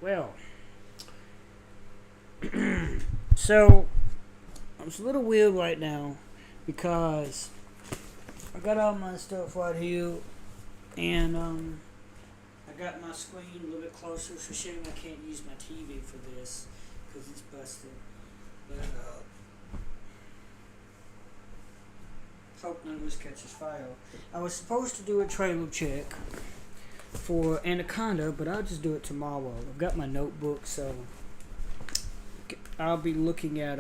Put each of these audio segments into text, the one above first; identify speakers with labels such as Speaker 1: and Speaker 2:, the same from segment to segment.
Speaker 1: Well, so I'm a little weird right now because I got all my stuff right here, and I got my screen a little bit closer. It's a shame I can't use my TV for this because it's busted. But hope none of this catches fire. I was supposed to do a trailer check for Anaconda, but I'll just do it tomorrow. I've got my notebook, so I'll be looking at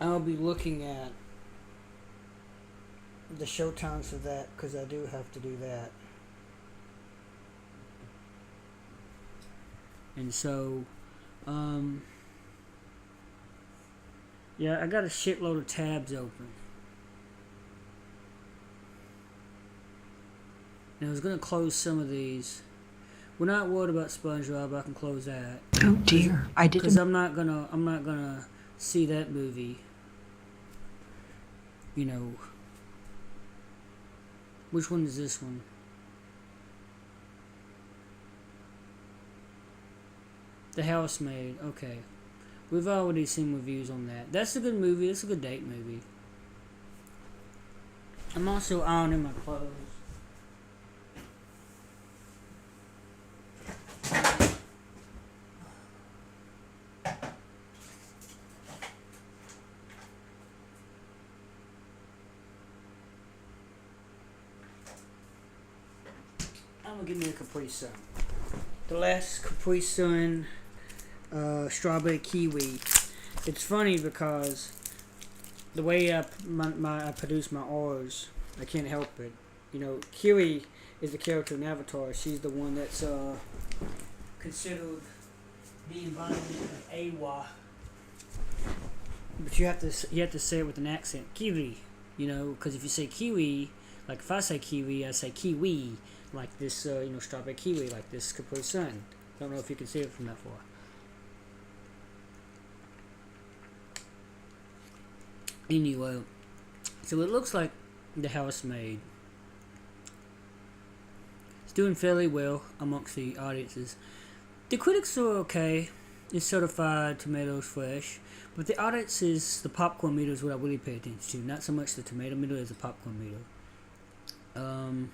Speaker 1: I'll be looking at the show times for that because I do have to do that. And so, yeah, I got a shitload of tabs open. And I was gonna close some of these. We're not worried about SpongeBob. I can close that.
Speaker 2: Oh dear, I didn't.
Speaker 1: Because I'm not gonna see that movie. You know. Which one is this one? The Housemaid. Okay. We've already seen reviews on that. That's a good movie. It's a good date movie. I'm also ironing my clothes. I'm gonna give me a Capri Sun. The last Capri Sun strawberry kiwi. It's funny because the way I produce my R's, I can't help it. You know, Kiwi is the character in Avatar. She's the one that's considered the embodiment of Awa. But you have to say it with an accent. Kiwi. You know, because if you say kiwi, like if I say kiwi, I say kiwi, like this, strawberry kiwi, like this Capri Sun. Don't know if you can see it from that far. Anyway, so it looks like The Housemaid. It's doing fairly well amongst the audiences. The critics are okay. It's certified tomatoes fresh. But the audiences, the popcorn meter is what I really pay attention to. Not so much the tomato meter as the popcorn meter. I'm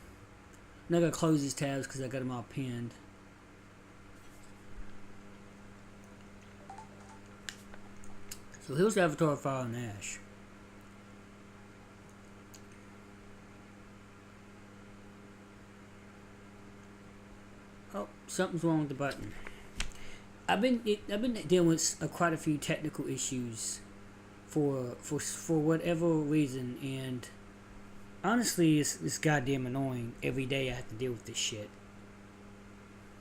Speaker 1: not going to close these tabs because I got them all pinned. So here's Avatar Fire and Ash. Oh, something's wrong with the button. I've been dealing with quite a few technical issues for whatever reason, and honestly, it's goddamn annoying. Every day I have to deal with this shit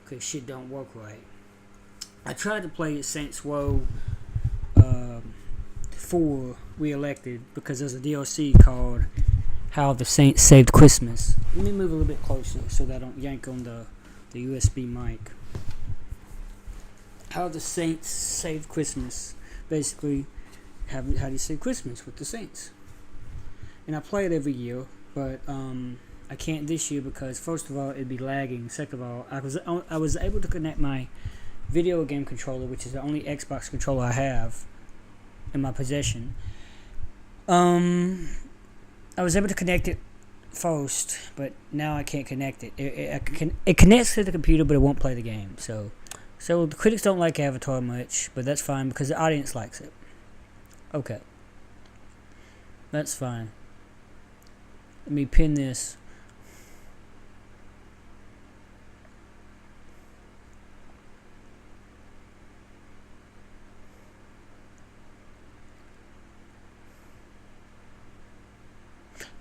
Speaker 1: because shit don't work right. I tried to play Saints Row 4 Re-elected because there's a DLC called How the Saints Saved Christmas. Let me move a little bit closer so that I don't yank on the USB mic. How the Saints Saved Christmas. Basically, how do you save Christmas with the Saints? And I play it every year, but I can't this year because first of all it'd be lagging. Second of all, I was able to connect my video game controller, which is the only Xbox controller I have in my possession. I was able to connect it first, but now I can't connect it. It connects to the computer, but it won't play the game. So the critics don't like Avatar much, but that's fine because the audience likes it. Okay, that's fine. Let me pin this.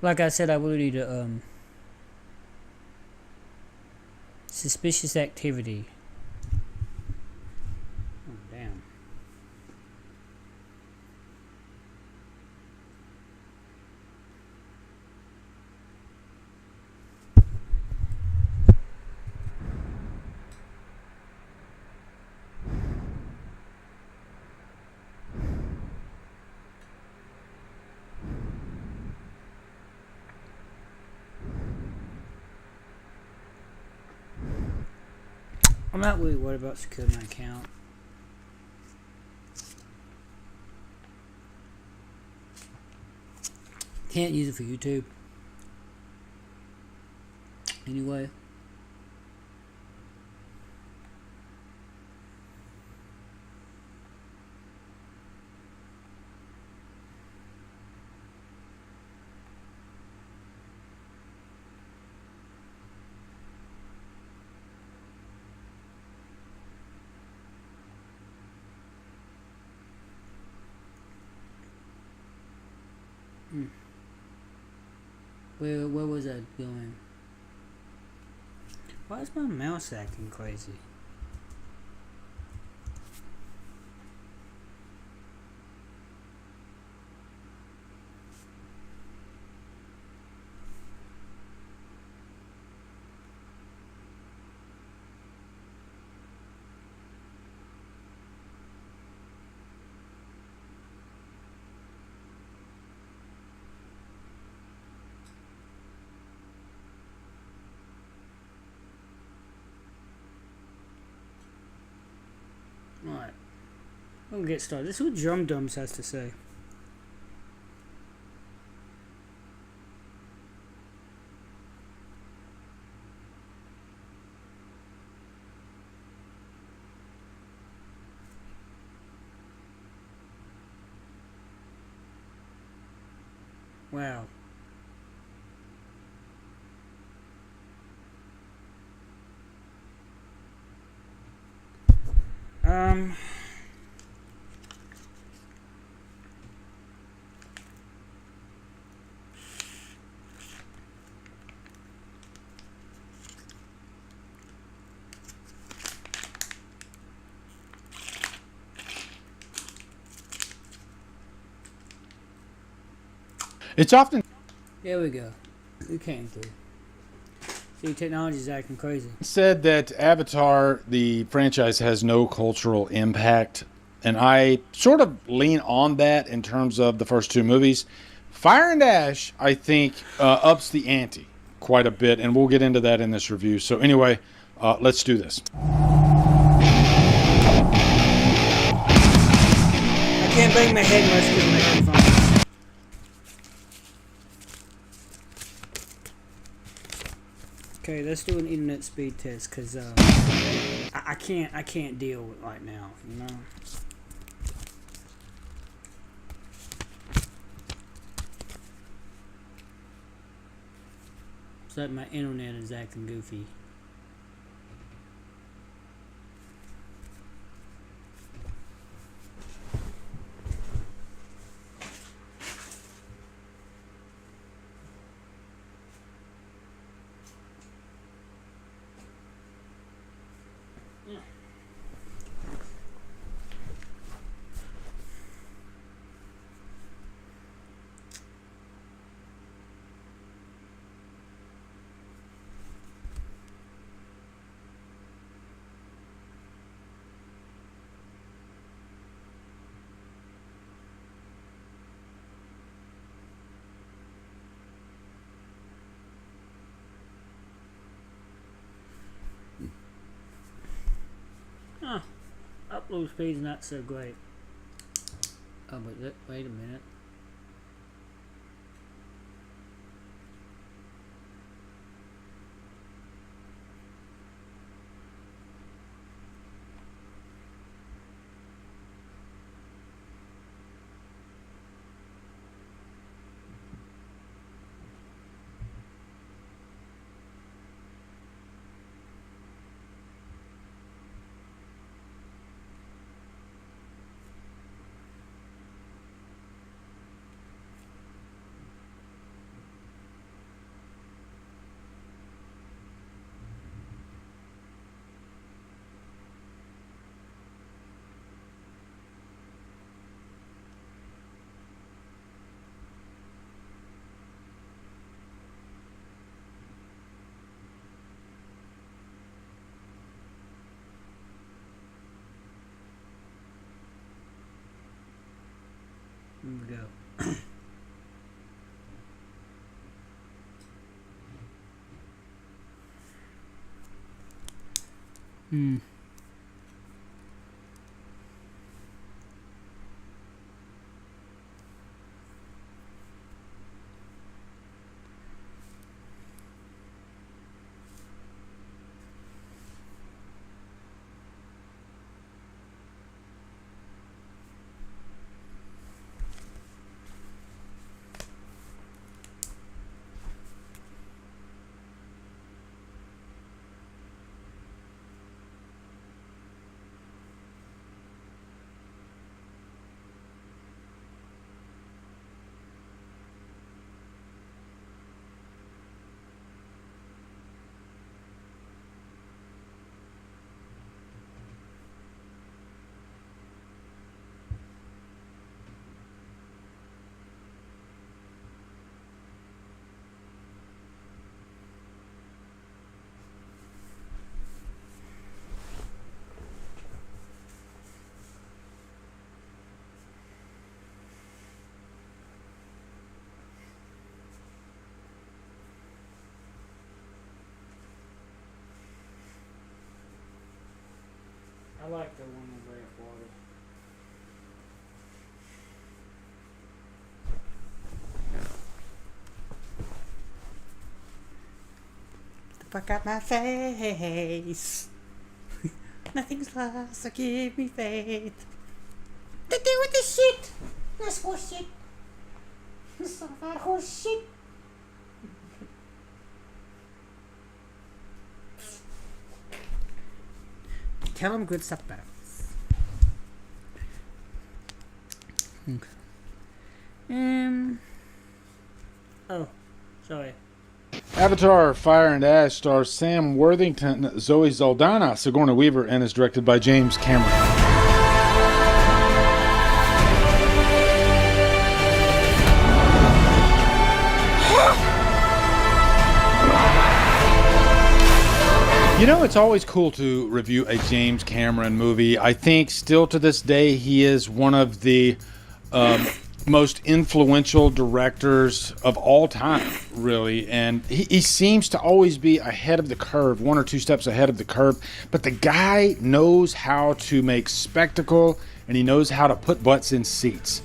Speaker 1: Like I said, I really need a suspicious activity. Oh, damn. I'm not really worried about securing my account. Can't use it for YouTube. Anyway. Where was I going? Why is my mouse acting crazy? Alright. We'll get started. This is what Drum Dums has to say. Wow. Um,
Speaker 2: It's often
Speaker 1: there we go. We came through. See, technology is acting crazy.
Speaker 2: said that Avatar, the franchise, has no cultural impact, and I sort of lean on that in terms of the first two movies. Fire and Ash, I think, ups the ante quite a bit, and we'll get into that in this review. So anyway, let's do this.
Speaker 1: I can't bang my head much because of my headphones. Okay, let's do an internet speed test because I can't deal with it right now, you know. It's like my internet is acting goofy. Huh. Upload speed's not so great. Oh, but wait a minute. Here we go. Hmm. I like the one with Ray Water. The fuck out my face. Nothing's lost, so give me faith. To do with this shit. This horse shit. This certified horse shit. Tell them good stuff about us. Okay. Oh, sorry.
Speaker 2: Avatar: Fire and Ash stars Sam Worthington, Zoe Saldana, Sigourney Weaver, and is directed by James Cameron. You know, it's always cool to review a James Cameron movie. I think still to this day, he is one of the most influential directors of all time, really. And he seems to always be ahead of the curve, one or two steps ahead of the curve. But the guy knows how to make spectacle, and he knows how to put butts in seats.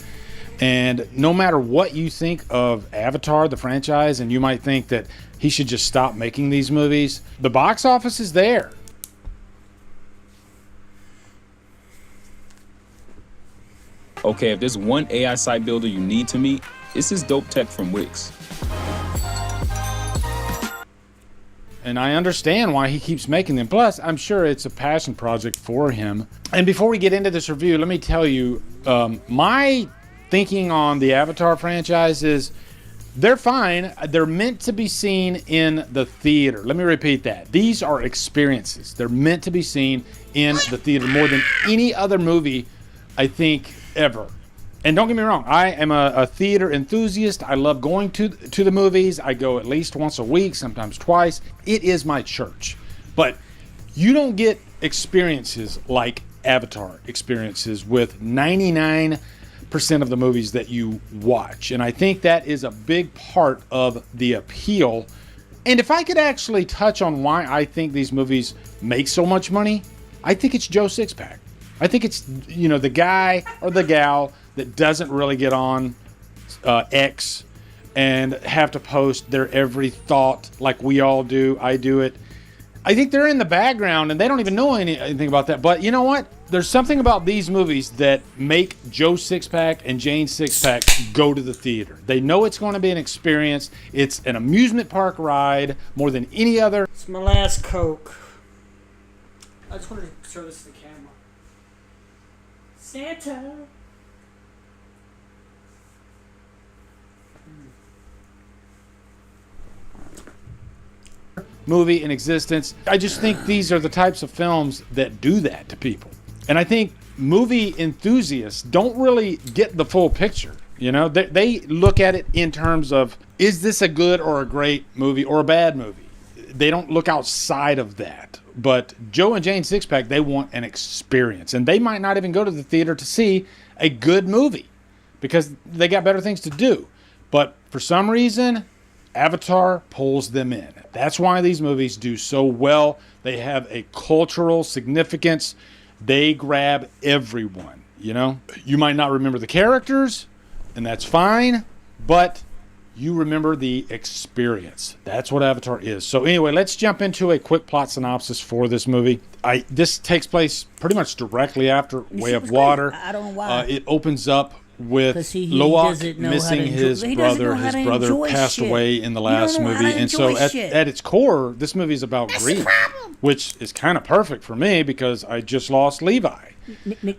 Speaker 2: And no matter what you think of Avatar, the franchise, and you might think that he should just stop making these movies, the box office is there.
Speaker 3: Okay, if there's one AI site builder you need to meet, it's this dope tech from Wix.
Speaker 2: And I understand why he keeps making them. Plus, I'm sure it's a passion project for him. And before we get into this review, let me tell you, my thinking on the Avatar franchise is they're fine. They're meant to be seen in the theater. Let me repeat that. These are experiences. They're meant to be seen in the theater more than any other movie, I think, ever. And don't get me wrong, I am a theater enthusiast. I love going to the movies. I go at least once a week, sometimes twice. It is my church. But you don't get experiences like Avatar experiences with 99% of the movies that you watch. And I think that is a big part of the appeal. And if I could actually touch on why I think these movies make so much money, I think it's Joe Sixpack. I think it's, you know, the guy or the gal that doesn't really get on X and have to post their every thought like we all do. I do it. I think they're in the background and they don't even know anything about that. But you know what? There's something about these movies that make Joe Sixpack and Jane Sixpack go to the theater. They know it's going to be an experience. It's an amusement park ride more than any other.
Speaker 1: It's my last Coke. I just wanted to show this to the camera. Santa.
Speaker 2: Movie in existence. I just think these are the types of films that do that to people. And I think movie enthusiasts don't really get the full picture. You know, they look at it in terms of, is this a good or a great movie or a bad movie? They don't look outside of that. But Joe and Jane Sixpack, they want an experience. And they might not even go to the theater to see a good movie because they got better things to do. But for some reason, Avatar pulls them in. That's why these movies do so well. They have a cultural significance. They grab everyone, you know? You might not remember the characters, and that's fine, but you remember the experience. That's what Avatar is. So anyway, let's jump into a quick plot synopsis for this movie. This takes place pretty much directly after Way of Water.
Speaker 1: I don't know why.
Speaker 2: It opens up with
Speaker 1: 'Cause he
Speaker 2: Loak
Speaker 1: doesn't know
Speaker 2: missing
Speaker 1: how to
Speaker 2: his
Speaker 1: enjoy- he doesn't
Speaker 2: brother.
Speaker 1: know how
Speaker 2: His
Speaker 1: to
Speaker 2: brother
Speaker 1: enjoy
Speaker 2: passed
Speaker 1: shit.
Speaker 2: away in the
Speaker 1: You
Speaker 2: last
Speaker 1: don't know how
Speaker 2: movie.
Speaker 1: to
Speaker 2: And so
Speaker 1: enjoy shit.
Speaker 2: at its core, this movie is about grief, which is kind of perfect for me because I just lost Levi.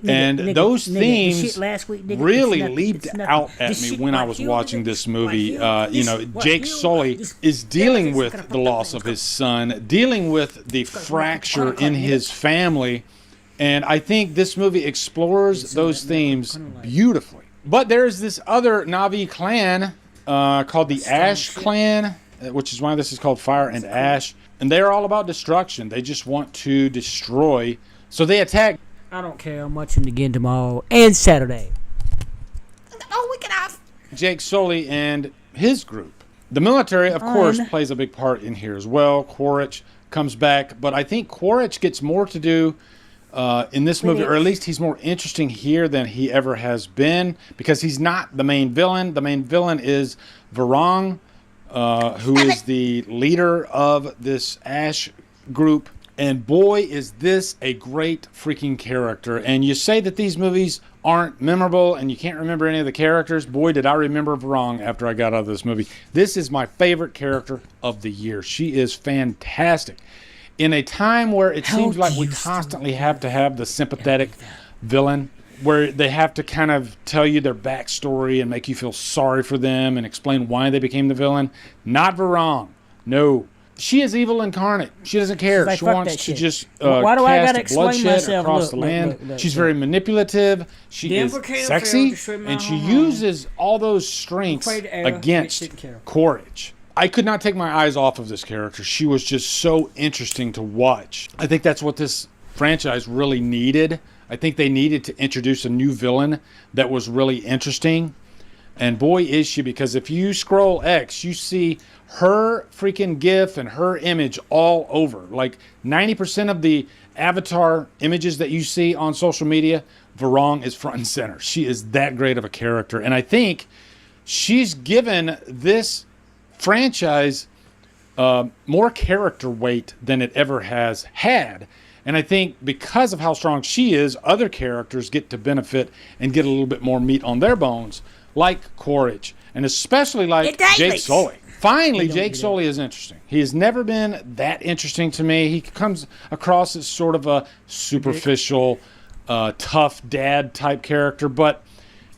Speaker 2: And those
Speaker 1: the
Speaker 2: themes
Speaker 1: shit last week, nigga,
Speaker 2: really
Speaker 1: it's nothing,
Speaker 2: leaped
Speaker 1: it's nothing.
Speaker 2: out at
Speaker 1: This
Speaker 2: me
Speaker 1: shit
Speaker 2: when I
Speaker 1: like
Speaker 2: was
Speaker 1: you,
Speaker 2: watching
Speaker 1: nigga,
Speaker 2: this
Speaker 1: like
Speaker 2: movie.
Speaker 1: you,
Speaker 2: You know,
Speaker 1: this-
Speaker 2: Jake
Speaker 1: you,
Speaker 2: Sully
Speaker 1: this-
Speaker 2: is dealing
Speaker 1: this
Speaker 2: with
Speaker 1: gonna put
Speaker 2: the
Speaker 1: the
Speaker 2: loss
Speaker 1: things
Speaker 2: of his son, dealing with the fracture
Speaker 1: cut,
Speaker 2: in
Speaker 1: nigga.
Speaker 2: his family. And I think this movie explores those themes beautifully. But there's this other Na'vi clan called the Ash Clan, which is why this is called Fire and Ash. And they're all about destruction. They just want to destroy. So they attack
Speaker 1: I don't care. I'm watching it again tomorrow and Saturday. Oh, we get off.
Speaker 2: Jake Sully and his group. The military, of course, plays a big part in here as well. Quaritch comes back, but I think Quaritch gets more to do in this movie, or at least he's more interesting here than he ever has been, because he's not the main villain. The main villain is Varong, who is the leader of this Ash group. And boy, is this a great freaking character. And you say that these movies aren't memorable and you can't remember any of the characters. Boy, did I remember Varong after I got out of this movie. This is my favorite character of the year. She is fantastic. In a time where it seems like we constantly have to have the sympathetic villain, where they have to kind of tell you their backstory and make you feel sorry for them and explain why they became the villain. Not Varong. No. She is evil incarnate. She doesn't care.
Speaker 1: Like,
Speaker 2: She
Speaker 1: fuck
Speaker 2: wants
Speaker 1: that
Speaker 2: to
Speaker 1: shit.
Speaker 2: just
Speaker 1: Why do I
Speaker 2: cast
Speaker 1: gotta explain
Speaker 2: bloodshed
Speaker 1: myself?
Speaker 2: across
Speaker 1: Look,
Speaker 2: the
Speaker 1: look,
Speaker 2: land.
Speaker 1: look,
Speaker 2: She's
Speaker 1: look.
Speaker 2: very manipulative. She is
Speaker 1: Denver Canfield
Speaker 2: sexy,
Speaker 1: destroyed my
Speaker 2: and she
Speaker 1: home.
Speaker 2: uses all those strengths
Speaker 1: Played the era,
Speaker 2: against
Speaker 1: didn't care.
Speaker 2: Quaritch. I could not take my eyes off of this character. She was just so interesting to watch. I think that's what this franchise really needed. I think they needed to introduce a new villain that was really interesting. And boy, is she, because if you scroll X, you see her freaking GIF and her image all over. Like 90% of the Avatar images that you see on social media, Varong is front and center. She is that great of a character. And I think she's given this franchise more character weight than it ever has had. And I think because of how strong she is, other characters get to benefit and get a little bit more meat on their bones, like Quaritch, and especially like Jake Sully. Finally, Jake Sully is interesting. He has never been that interesting to me. He comes across as sort of a superficial, tough dad type character, but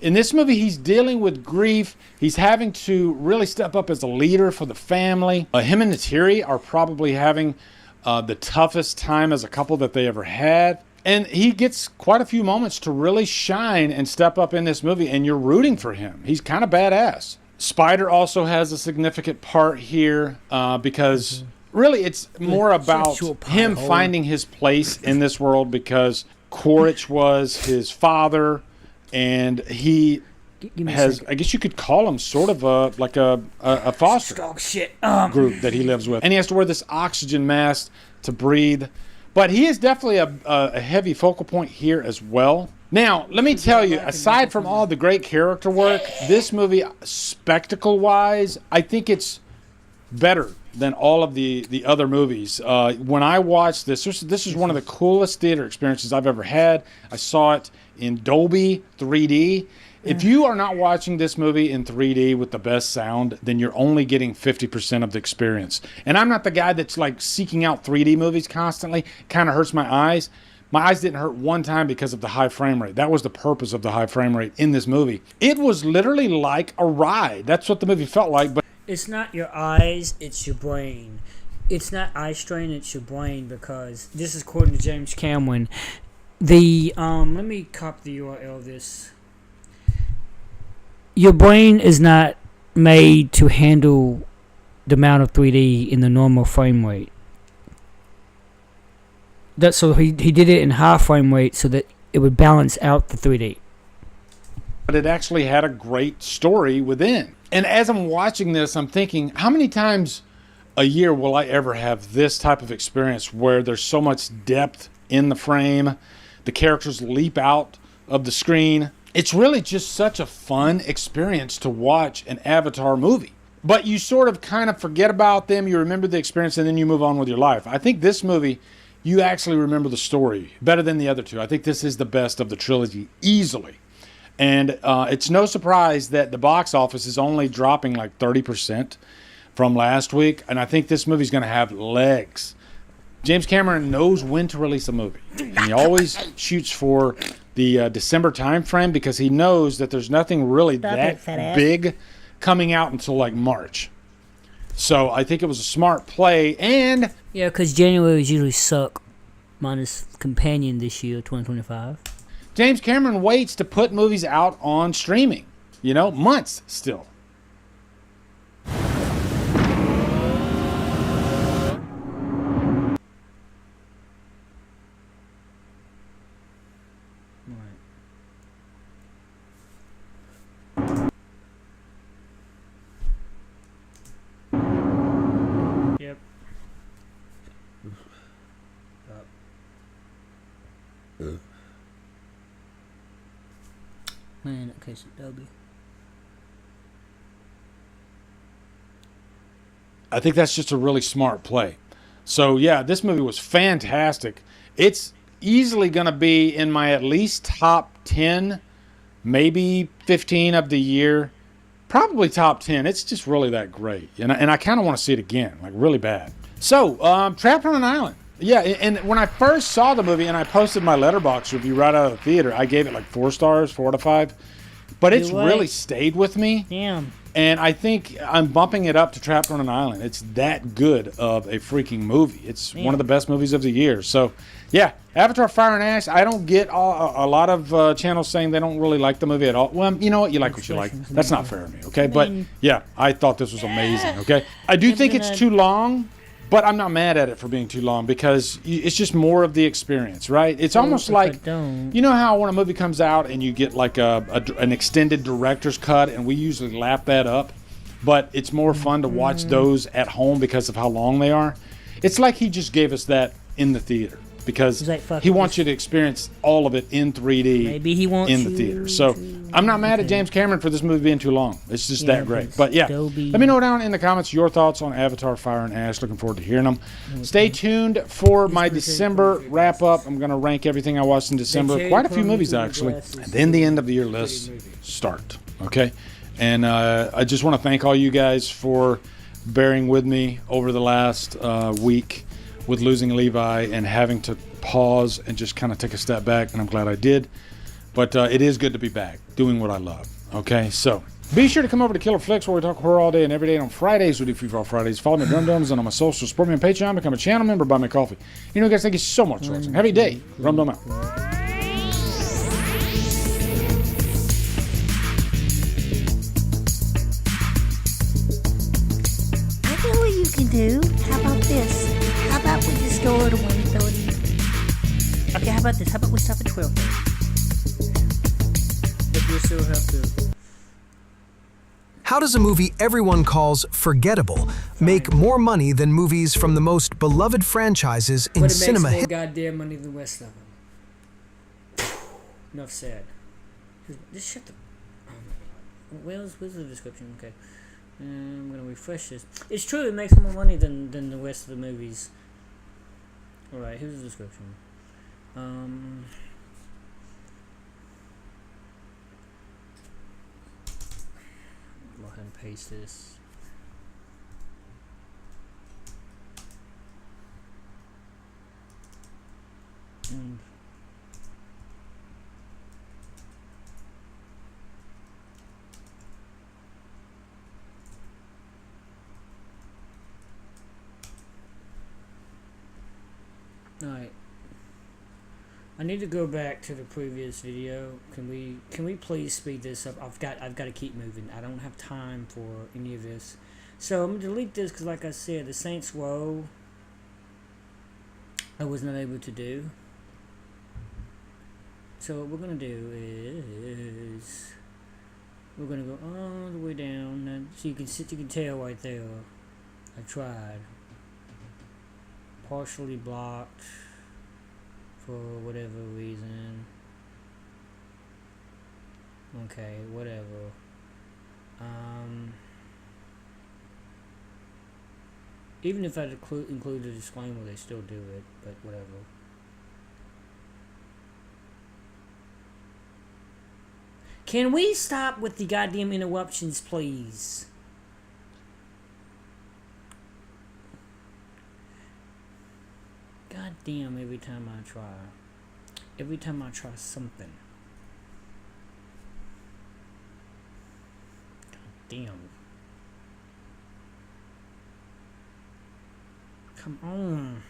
Speaker 2: in this movie, he's dealing with grief. He's having to really step up as a leader for the family. Him and Neytiri are probably having the toughest time as a couple that they ever had. And he gets quite a few moments to really shine and step up in this movie, and you're rooting for him. He's kind of badass. Spider also has a significant part here because really it's more about him finding his place in this world, because Quaritch was his father, and he has, I guess you could call him sort of a foster group that he lives with. And he has to wear this oxygen mask to breathe. But he is definitely a heavy focal point here as well. Now, let me tell you, aside from all the great character work, this movie, spectacle-wise, I think it's better than all of the other movies. When I watched this is one of the coolest theater experiences I've ever had. I saw it in Dolby 3D. If you are not watching this movie in 3D with the best sound, then you're only getting 50% of the experience. And I'm not the guy that's like seeking out 3D movies constantly. Kind of hurts my eyes. My eyes didn't hurt one time because of the high frame rate. That was the purpose of the high frame rate in this movie. It was literally like a ride. That's what the movie felt like. But
Speaker 1: it's not your eyes, it's your brain. It's not eye strain, it's your brain, because this is according to James Cameron. The let me copy the URL of this. Your brain is not made to handle the amount of 3D in the normal frame rate. So he did it in high frame rate so that it would balance out the 3D.
Speaker 2: it actually had a great story within. And as I'm watching this, I'm thinking, how many times a year will I ever have this type of experience where there's so much depth in the frame, the characters leap out of the screen. It's really just such a fun experience to watch an Avatar movie. But you sort of kind of forget about them, you remember the experience, and then you move on with your life. I think this movie, you actually remember the story better than the other two. I think this is the best of the trilogy, easily. And it's no surprise that the box office is only dropping like 30% from last week. And I think this movie's going to have legs. James Cameron knows when to release a movie. And he always shoots for the December time frame because he knows that there's nothing really that big coming out until like March. So I think it was a smart play. And
Speaker 1: Yeah, because January's usually suck, minus Companion this year, 2025.
Speaker 2: James Cameron waits to put movies out on streaming. You know, months still.
Speaker 1: Yep. Man, okay, so Dolby.
Speaker 2: I think that's just a really smart play. So, yeah, this movie was fantastic. It's easily going to be in my at least top 10, maybe 15 of the year. Probably top 10. It's just really that great. And I kind of want to see it again, like really bad. So, Trapped on an Island. Yeah, and when I first saw the movie and I posted my Letterboxd review right out of the theater, I gave it like 4 stars, 4 out of 5. But it's really stayed with me.
Speaker 1: Damn.
Speaker 2: And I think I'm bumping it up to Trapped on an Island. It's that good of a freaking movie. It's one of the best movies of the year. So, yeah, Avatar Fire and Ash. I don't get a lot of channels saying they don't really like the movie at all. Well, you know what? You like what you like. That's not fair to me, okay? But, yeah, I thought this was amazing, okay? I do think it's too long, but I'm not mad at it for being too long because it's just more of the experience, right? It's almost like, you know how when a movie comes out and you get like an extended director's cut, and we usually lap that up, but it's more fun to watch those at home because of how long they are. It's like he just gave us that in the theater because
Speaker 1: like,
Speaker 2: he wants you to experience all of it in 3D.
Speaker 1: Maybe he wants
Speaker 2: in the theater. So I'm not mad at James Cameron for this movie being too long. It's just that great. But yeah, let me know down in the comments your thoughts on Avatar Fire and Ash. Looking forward to hearing them. Stay tuned for my December wrap up. I'm going to rank everything I watched in December. Quite a few movies actually. And then the end of the year lists start. Okay. And I just want to thank all you guys for bearing with me over the last week with losing Levi and having to pause and just kind of take a step back, and I'm glad I did. But it is good to be back doing what I love. Okay, so be sure to come over to Killer Flicks where we talk horror all day and every day. And on Fridays we do Free For All Fridays. Follow me at Drum Dums and on my social, support me on Patreon, become a channel member, buy me coffee. You know, guys, thank you so much for watching. Have a day. Drum Dum out.
Speaker 4: I know what you can do. How about this? How about we just go to 1:30?
Speaker 1: Okay, how about this? How about we stop at 12? But we still have to.
Speaker 5: How does a movie everyone calls forgettable make more money than movies from the most beloved franchises in
Speaker 1: But it
Speaker 5: cinema
Speaker 1: makes more goddamn money than the rest of them. Enough said. Just shut the. Where's the description? Okay. I'm gonna refresh this. It's true, it makes more money than the rest of the movies. Alright, here's the description. Go ahead and paste this. And alright. I need to go back to the previous video. Can we please speed this up? I've got to keep moving. I don't have time for any of this. So I'm gonna delete this because, like I said, the Saints Row I was not able to do. So what we're gonna do is We're gonna go all the way down, and so you can tell right there. I tried. Partially blocked for whatever reason. Okay, whatever. Even if I include a disclaimer, they still do it, but whatever. Can we stop with the goddamn interruptions, please? God damn, every time I try something. God damn. Come on.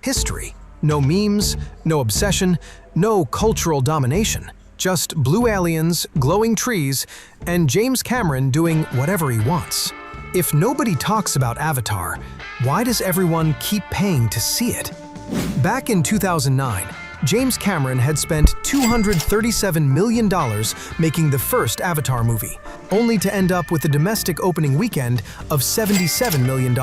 Speaker 5: History. No memes, no obsession, no cultural domination. Just blue aliens, glowing trees, and James Cameron doing whatever he wants. If nobody talks about Avatar, why does everyone keep paying to see it? Back in 2009, James Cameron had spent $237 million making the first Avatar movie, only to end up with a domestic opening weekend of $77 million.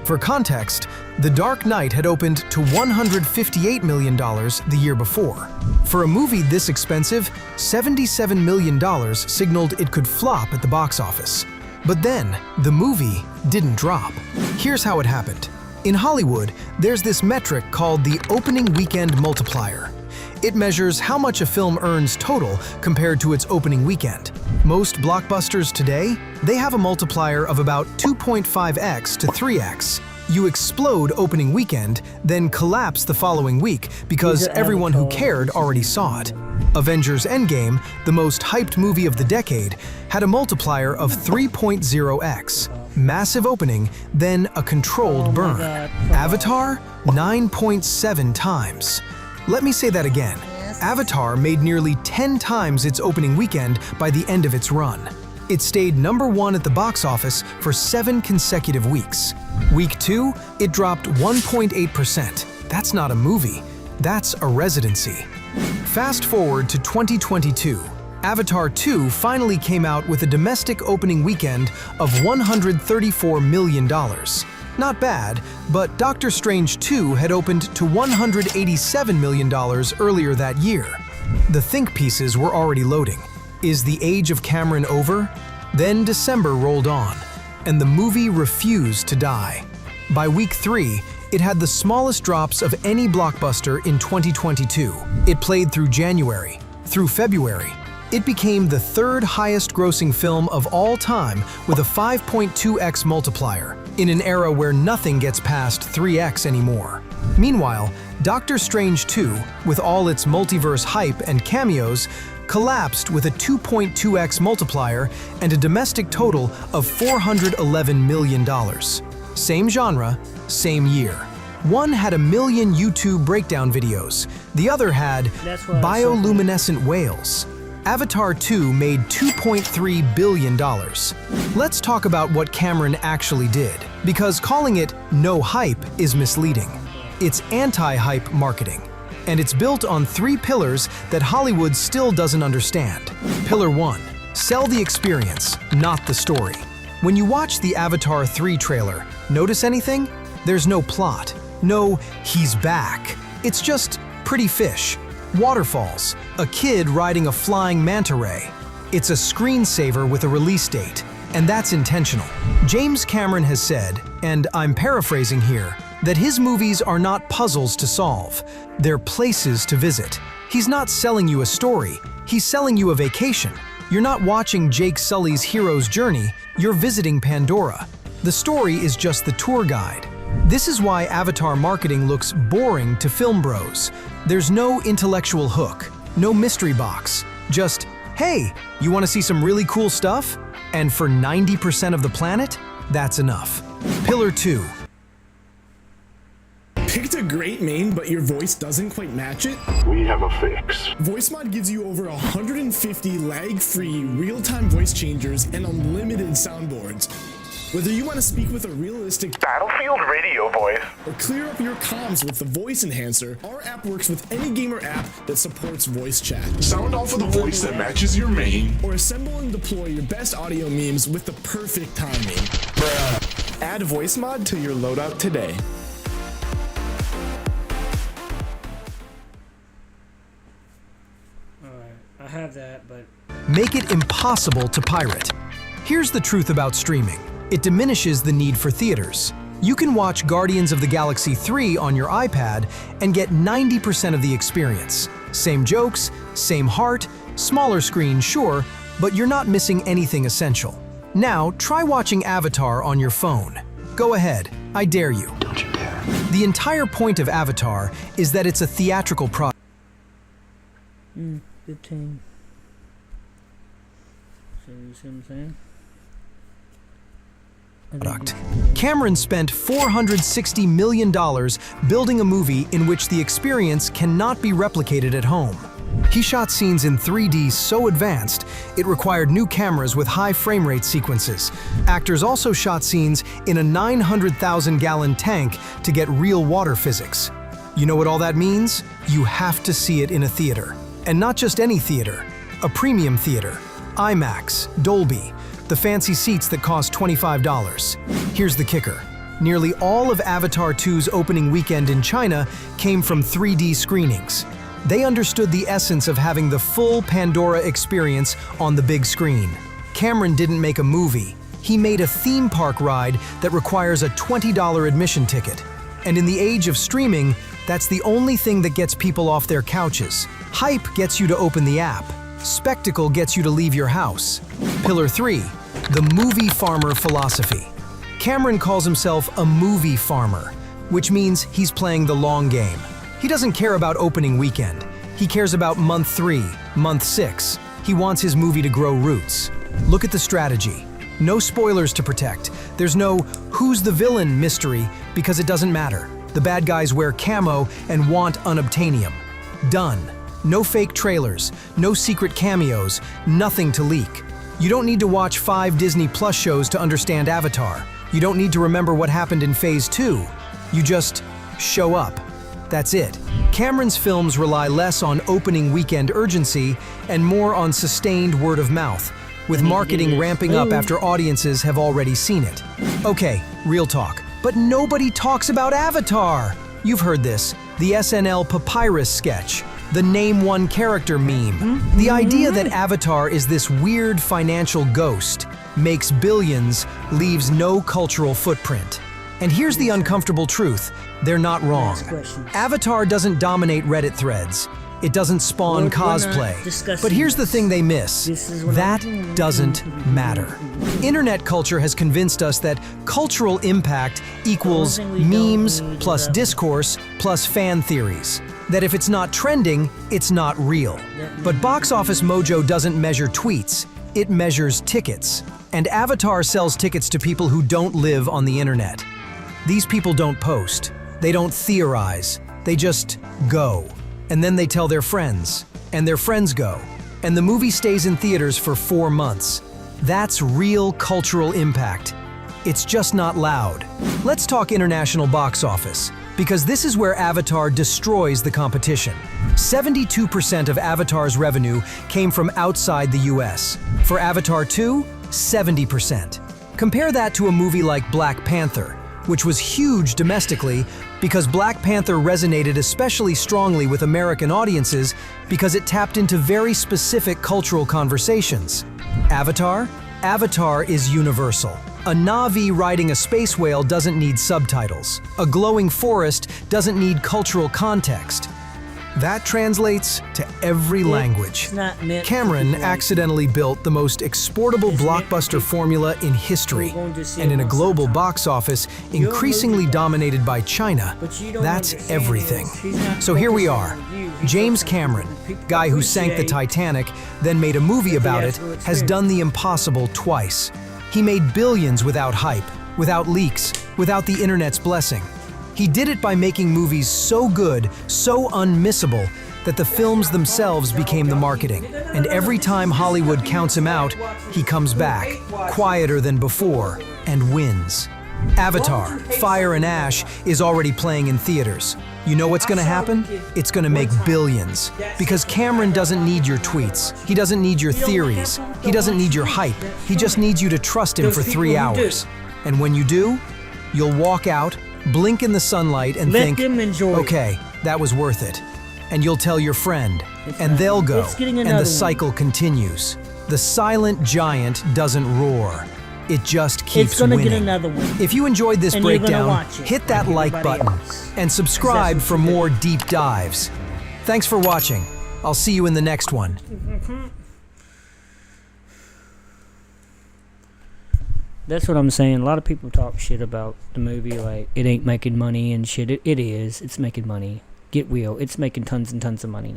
Speaker 5: For context, The Dark Knight had opened to $158 million the year before. For a movie this expensive, $77 million signaled it could flop at the box office. But then, the movie didn't drop. Here's how it happened. In Hollywood, there's this metric called the opening weekend multiplier. It measures how much a film earns total compared to its opening weekend. Most blockbusters today, they have a multiplier of about 2.5x to 3x. You explode opening weekend, then collapse the following week because everyone who cared already saw it. Avengers Endgame, the most hyped movie of the decade, had a multiplier of 3.0x. Massive opening, then a controlled burn. Avatar, 9.7 times. Let me say that again. Avatar made nearly 10 times its opening weekend by the end of its run. It stayed #1 at the box office for 7 consecutive weeks. Week 2, it dropped 1.8%. That's not a movie, that's a residency. Fast forward to 2022. Avatar 2 finally came out with a domestic opening weekend of $134 million. Not bad, but Doctor Strange 2 had opened to $187 million earlier that year. The think pieces were already loading. Is the age of Cameron over? Then December rolled on, and the movie refused to die. By week 3, it had the smallest drops of any blockbuster in 2022. It played through January, through February. It became the 3rd highest grossing film of all time with a 5.2x multiplier, in an era where nothing gets past 3x anymore. Meanwhile, Doctor Strange 2, with all its multiverse hype and cameos, collapsed with a 2.2x multiplier and a domestic total of $411 million. Same genre, same year. One had 1 million YouTube breakdown videos, the other had bioluminescent whales. Avatar 2 made $2.3 billion. Let's talk about what Cameron actually did, because calling it no hype is misleading. It's anti-hype marketing, and it's built on 3 pillars that Hollywood still doesn't understand. Pillar 1, sell the experience, not the story. When you watch the Avatar 3 trailer, notice anything? There's no plot, no "he's back." It's just pretty fish, waterfalls, a kid riding a flying manta ray. It's a screensaver with a release date, and that's intentional. James Cameron has said, and I'm paraphrasing here, that his movies are not puzzles to solve, they're places to visit. He's not selling you a story, he's selling you a vacation. You're not watching Jake Sully's hero's journey, you're visiting Pandora. The story is just the tour guide. This is why Avatar marketing looks boring to film bros. There's no intellectual hook, no mystery box, just, hey, you want to see some really cool stuff? And for 90% of the planet, that's enough. Pillar 2.
Speaker 6: Picked a great main, but your voice doesn't quite match it?
Speaker 7: We have a fix.
Speaker 6: VoiceMod gives you over 150 lag-free, real-time voice changers and unlimited soundboards. Whether you want to speak with a realistic
Speaker 7: Battlefield radio voice.
Speaker 6: or clear up your comms with the voice enhancer, our app works with any gamer app that supports voice chat.
Speaker 7: Sound off with a voice that matches your main.
Speaker 6: Or assemble and deploy your best audio memes with the perfect timing. Add voice mod to your loadout today.
Speaker 1: Alright, I have that, but
Speaker 5: Make it impossible to pirate. Here's the truth about streaming. It diminishes the need for theaters. You can watch Guardians of the Galaxy 3 on your iPad and get 90% of the experience. Same jokes, same heart, smaller screen, sure, but you're not missing anything essential. Now, try watching Avatar on your phone. Go ahead, I dare you.
Speaker 8: Don't you dare.
Speaker 5: The entire point of Avatar is that it's a theatrical product.
Speaker 1: 15. So you see what I'm saying?
Speaker 5: Cameron spent $460 million building a movie in which the experience cannot be replicated at home. He shot scenes in 3D so advanced, it required new cameras with high frame rate sequences. Actors also shot scenes in a 900,000-gallon tank to get real water physics. You know what all that means? You have to see it in a theater. And not just any theater, a premium theater. IMAX, Dolby, the fancy seats that cost $25. Here's the kicker. Nearly all of Avatar 2's opening weekend in China came from 3D screenings. They understood the essence of having the full Pandora experience on the big screen. Cameron didn't make a movie. He made a theme park ride that requires a $20 admission ticket. And in the age of streaming, that's the only thing that gets people off their couches. Hype gets you to open the app. Spectacle gets you to leave your house. Pillar 3, the movie farmer philosophy. Cameron calls himself a movie farmer, which means he's playing the long game. He doesn't care about opening weekend. He cares about month 3, month 6. He wants his movie to grow roots. Look at the strategy. No spoilers to protect. There's no who's the villain mystery because it doesn't matter. The bad guys wear camo and want unobtainium. Done. No fake trailers, no secret cameos, nothing to leak. You don't need to watch 5 Disney Plus shows to understand Avatar. You don't need to remember what happened in Phase 2. You just show up. That's it. Cameron's films rely less on opening weekend urgency and more on sustained word of mouth, with marketing ramping up after audiences have already seen it. Okay, real talk. But nobody talks about Avatar! You've heard this, the SNL Papyrus sketch. The name one character meme. The idea that Avatar is this weird financial ghost, makes billions, leaves no cultural footprint. And here's the uncomfortable truth, they're not wrong. Avatar doesn't dominate Reddit threads. It doesn't spawn cosplay. But here's the thing they miss. That doesn't matter. Internet culture has convinced us that cultural impact equals memes plus discourse plus fan theories. That if it's not trending, it's not real. But Box Office Mojo doesn't measure tweets, it measures tickets. And Avatar sells tickets to people who don't live on the internet. These people don't post, they don't theorize, they just go. And then they tell their friends, and their friends go. And the movie stays in theaters for 4 months. That's real cultural impact. It's just not loud. Let's talk international box office, because this is where Avatar destroys the competition. 72% of Avatar's revenue came from outside the US. For Avatar 2, 70%. Compare that to a movie like Black Panther, which was huge domestically because Black Panther resonated especially strongly with American audiences because it tapped into very specific cultural conversations. Avatar? Avatar is universal. A Na'vi riding a space whale doesn't need subtitles. A glowing forest doesn't need cultural context. That translates to every language. Cameron accidentally built the most exportable blockbuster formula in history, and in a global box office increasingly dominated by China, that's everything. So here we are. James Cameron, guy who sank the Titanic, then made a movie about it, has done the impossible twice. He made billions without hype, without leaks, without the internet's blessing. He did it by making movies so good, so unmissable, that the films themselves became the marketing. And every time Hollywood counts him out, he comes back, quieter than before, and wins. Avatar, Fire and Ash is already playing in theaters. You know what's gonna happen? It's gonna make billions. Because Cameron doesn't need your tweets. He doesn't need your theories. He doesn't need your hype. He just needs you to trust him for 3 hours. And when you do, you'll walk out, blink in the sunlight, and
Speaker 1: Let
Speaker 5: think,
Speaker 1: them enjoy it.
Speaker 5: okay, that was worth it. And you'll tell your friend, and they'll go,
Speaker 1: It's getting
Speaker 5: and
Speaker 1: another
Speaker 5: the
Speaker 1: one.
Speaker 5: cycle continues. The silent giant doesn't roar. It just keeps
Speaker 1: It's gonna
Speaker 5: winning.
Speaker 1: get another one.
Speaker 5: If you enjoyed this
Speaker 1: And you're gonna
Speaker 5: breakdown,
Speaker 1: watch it,
Speaker 5: hit that
Speaker 1: like
Speaker 5: like
Speaker 1: everybody
Speaker 5: button
Speaker 1: else.
Speaker 5: and subscribe
Speaker 1: That's what
Speaker 5: for
Speaker 1: you do.
Speaker 5: more deep dives. Thanks for watching. I'll see you in the next one.
Speaker 1: That's what I'm saying. A lot of people talk shit about the movie, like it ain't making money and shit. It is. It's making money. Get real. It's making tons and tons of money.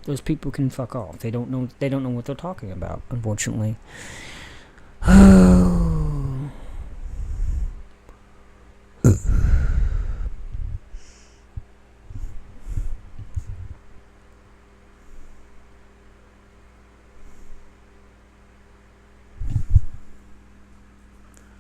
Speaker 1: Those people can fuck off. They don't know. They don't know what they're talking about. Unfortunately.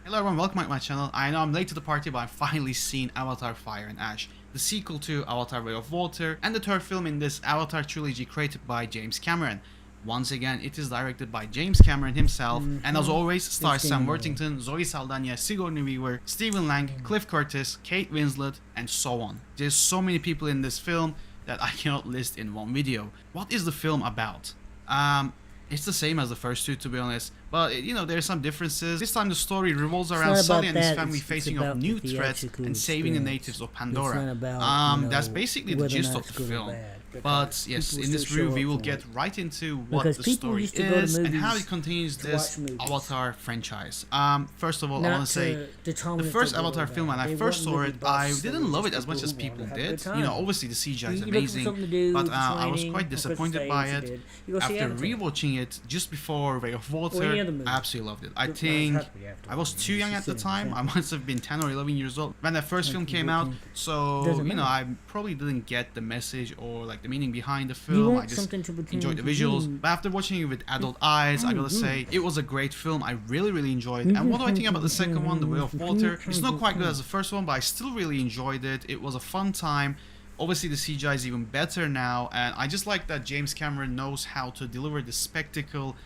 Speaker 8: Hello everyone, welcome back to my channel. I know I'm late to the party, but I've finally seen Avatar Fire and Ash, the sequel to Avatar Way of Water, and the third film in this Avatar trilogy created by James Cameron. Once again, it is directed by James Cameron himself, and as always, stars Sam Worthington, Zoe Saldana, Sigourney Weaver, Stephen Lang, Cliff Curtis, Kate Winslet, and so on. There's so many people in this film that I cannot list in one video. What is the film about? It's the same as the first two, to be honest, but you know, there are some differences. This time the story revolves around
Speaker 1: not
Speaker 8: Sully
Speaker 1: about
Speaker 8: and his
Speaker 1: that,
Speaker 8: family
Speaker 1: it's
Speaker 8: facing
Speaker 1: about
Speaker 8: off new
Speaker 1: the
Speaker 8: threats
Speaker 1: theatrical
Speaker 8: and saving the
Speaker 1: experience.
Speaker 8: natives of
Speaker 1: It's
Speaker 8: Pandora.
Speaker 1: not about,
Speaker 8: That's basically the
Speaker 1: whether or
Speaker 8: gist
Speaker 1: not
Speaker 8: of
Speaker 1: it's
Speaker 8: the
Speaker 1: good or
Speaker 8: film.
Speaker 1: bad,
Speaker 8: But
Speaker 1: because
Speaker 8: yes,
Speaker 1: people
Speaker 8: in this
Speaker 1: still show
Speaker 8: review
Speaker 1: up
Speaker 8: we will
Speaker 1: for
Speaker 8: get
Speaker 1: it.
Speaker 8: right into what
Speaker 1: Because
Speaker 8: the
Speaker 1: people
Speaker 8: story
Speaker 1: used to go to
Speaker 8: is and how
Speaker 1: movies
Speaker 8: it continues
Speaker 1: to
Speaker 8: this
Speaker 1: watch movies.
Speaker 8: Avatar franchise. First of all, I
Speaker 1: Not
Speaker 8: want to say
Speaker 1: to determine
Speaker 8: the
Speaker 1: if
Speaker 8: first
Speaker 1: they're good or
Speaker 8: Avatar film,
Speaker 1: bad.
Speaker 8: when I
Speaker 1: They
Speaker 8: first
Speaker 1: want
Speaker 8: saw
Speaker 1: movie
Speaker 8: it,
Speaker 1: buffs,
Speaker 8: I
Speaker 1: so
Speaker 8: didn't
Speaker 1: they're
Speaker 8: love it
Speaker 1: just
Speaker 8: as much as
Speaker 1: people who
Speaker 8: people
Speaker 1: wanna have a
Speaker 8: did.
Speaker 1: good
Speaker 8: You know,
Speaker 1: time.
Speaker 8: obviously the CGI is
Speaker 1: You look for
Speaker 8: amazing,
Speaker 1: something to do,
Speaker 8: but
Speaker 1: it's
Speaker 8: I was
Speaker 1: raining,
Speaker 8: quite
Speaker 1: because
Speaker 8: disappointed
Speaker 1: it's
Speaker 8: by
Speaker 1: days,
Speaker 8: it.
Speaker 1: you did. You go see
Speaker 8: After
Speaker 1: Avatar.
Speaker 8: rewatching it just before Way of Water,
Speaker 1: any other movie.
Speaker 8: I absolutely loved it. I
Speaker 1: Don't-
Speaker 8: think
Speaker 1: have to be after
Speaker 8: I was
Speaker 1: one.
Speaker 8: too young
Speaker 1: It's
Speaker 8: at the
Speaker 1: just
Speaker 8: time. I must have been 10 or 11 years old when that first film came out. So,
Speaker 1: Doesn't
Speaker 8: you know,
Speaker 1: matter.
Speaker 8: I probably didn't get the message or like the meaning behind the
Speaker 1: You
Speaker 8: film. I
Speaker 1: want
Speaker 8: just
Speaker 1: something to pretend
Speaker 8: enjoyed the
Speaker 1: to
Speaker 8: visuals.
Speaker 1: be.
Speaker 8: But after watching it with adult eyes, I gotta say, it was a great film. I really, really enjoyed it. And what do I think about the second one, The Way of Water? It's not quite good as the first one, but I still really enjoyed it. It was a fun time. Obviously, the CGI is even better now, and I just like that James Cameron knows how to deliver the spectacle,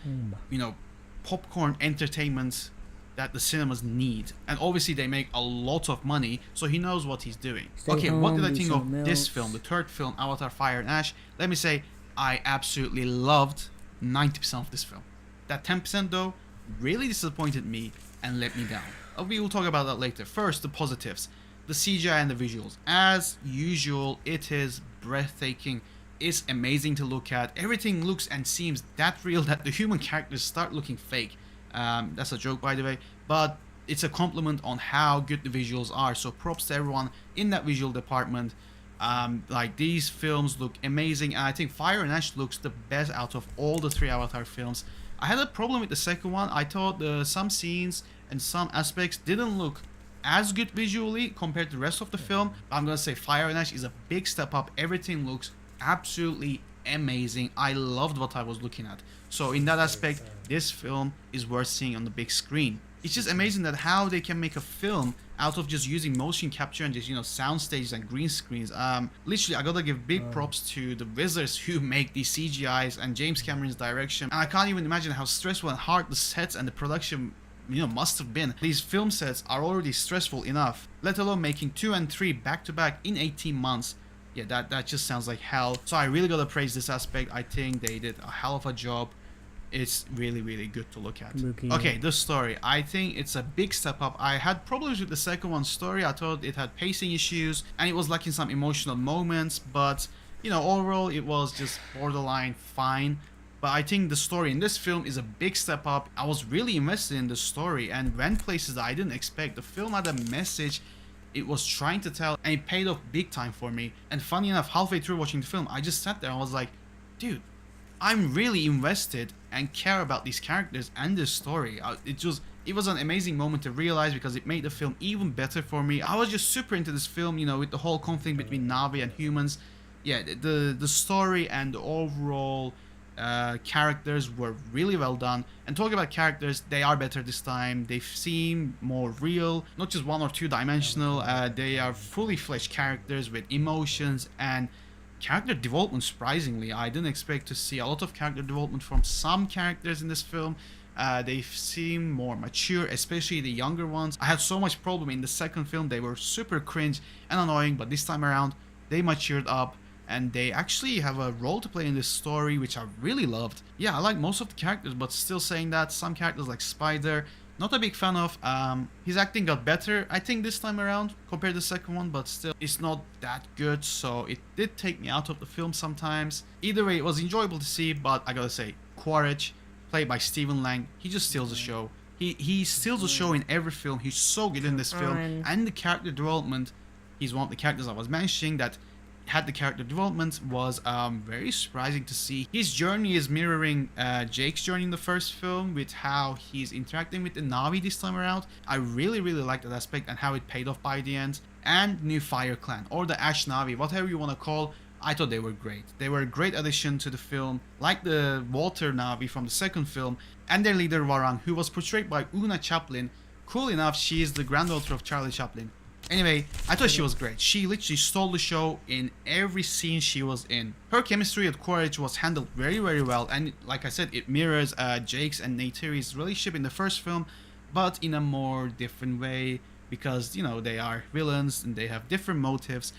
Speaker 8: you know, popcorn entertainment that the cinemas need. And obviously, they make a lot of money, so he knows what he's doing.
Speaker 1: Stay
Speaker 8: Okay, what
Speaker 1: home,
Speaker 8: did I
Speaker 1: do
Speaker 8: think of
Speaker 1: something
Speaker 8: this
Speaker 1: else.
Speaker 8: film, the third film, Avatar Fire and Ash? Let me say, I absolutely loved 90% of this film. That 10% though really disappointed me and let me down. We will talk about that later. First, the positives. The CGI and the visuals. As usual, it is breathtaking. It's amazing to look at. Everything looks and seems that real that the human characters start looking fake. That's a joke, by the way. But it's a compliment on how good the visuals are. So props to everyone in that visual department. Like, these films look amazing, and I think Fire and Ash looks the best out of all the three Avatar films. I had a problem with the second one. I thought some scenes and some aspects didn't look as good visually compared to the rest of the film. But I'm gonna say Fire and Ash is a big step up. Everything looks absolutely amazing. I loved what I was looking at. So in that aspect, this film is worth seeing on the big screen. It's just amazing that how they can make a film out of just using motion capture and just, you know, sound stages and green screens. Literally, I gotta give big props to the wizards who make these CGIs and James Cameron's direction. And I can't even imagine how stressful and hard the sets and the production, you know, must have been. These film sets are already stressful enough, let alone making 2 and 3 back to back in 18 months. Yeah, that just sounds like hell. So I really gotta praise this aspect. I think they did a hell of a job. It's really, really good to look at. Okay, the story. I think it's a big step up. I had problems with the second one's story. I thought it had pacing issues and it was lacking some emotional moments, but you know, overall it was just borderline fine. But I think the story in this film is a big step up. I was really invested in the story and went places that I didn't expect. The film had a message it was trying to tell, and it paid off big time for me. And funny enough, halfway through watching the film, I just sat there and I was like, dude, I'm really invested and care about these characters and this story. It was an amazing moment to realize because it made the film even better for me. I was just super into this film, you know, with the whole conflict between Na'vi and humans. Yeah, the story and the overall Characters were really well done. And talking about characters, they are better this time. They seem more real, not just one or two dimensional. They are fully fleshed characters with emotions and character development. Surprisingly, I didn't expect to see a lot of character development from some characters in this film. They seem more mature, especially the younger ones. I had so much problem in the second film. They were super cringe and annoying, but this time around they matured up and they actually have a role to play in this story, which I really loved. Yeah, I like most of the characters, but still saying that, some characters like Spider, not a big fan of. His acting got better, I think, this time around compared to the second one, but still, it's not that good, so it did take me out of the film sometimes. Either way, it was enjoyable to see, but I gotta say, Quaritch, played by Stephen Lang, he just steals the show. He steals the show in every film. He's so good in this film, and the character development, he's one of the characters I was mentioning that had the character development, was very surprising to see. His journey is mirroring Jake's journey in the first film, with how he's interacting with the Na'vi this time around. I really like that aspect and how it paid off by the end. And new Fire Clan, or the Ash Na'vi, whatever you want to call. I thought they were great. They were a great addition to the film, like the Walter Na'vi from the second film, and their leader Warang, who was portrayed by Una Chaplin. Cool enough, she is the granddaughter of Charlie Chaplin. Anyway, I thought she was great. She literally stole the show in every scene she was in. Her chemistry at Quaritch was handled very well, and like I said, it mirrors Jake's and Neytiri's relationship in the first film, but in a more different way, because, you know, they are villains and they have different motives.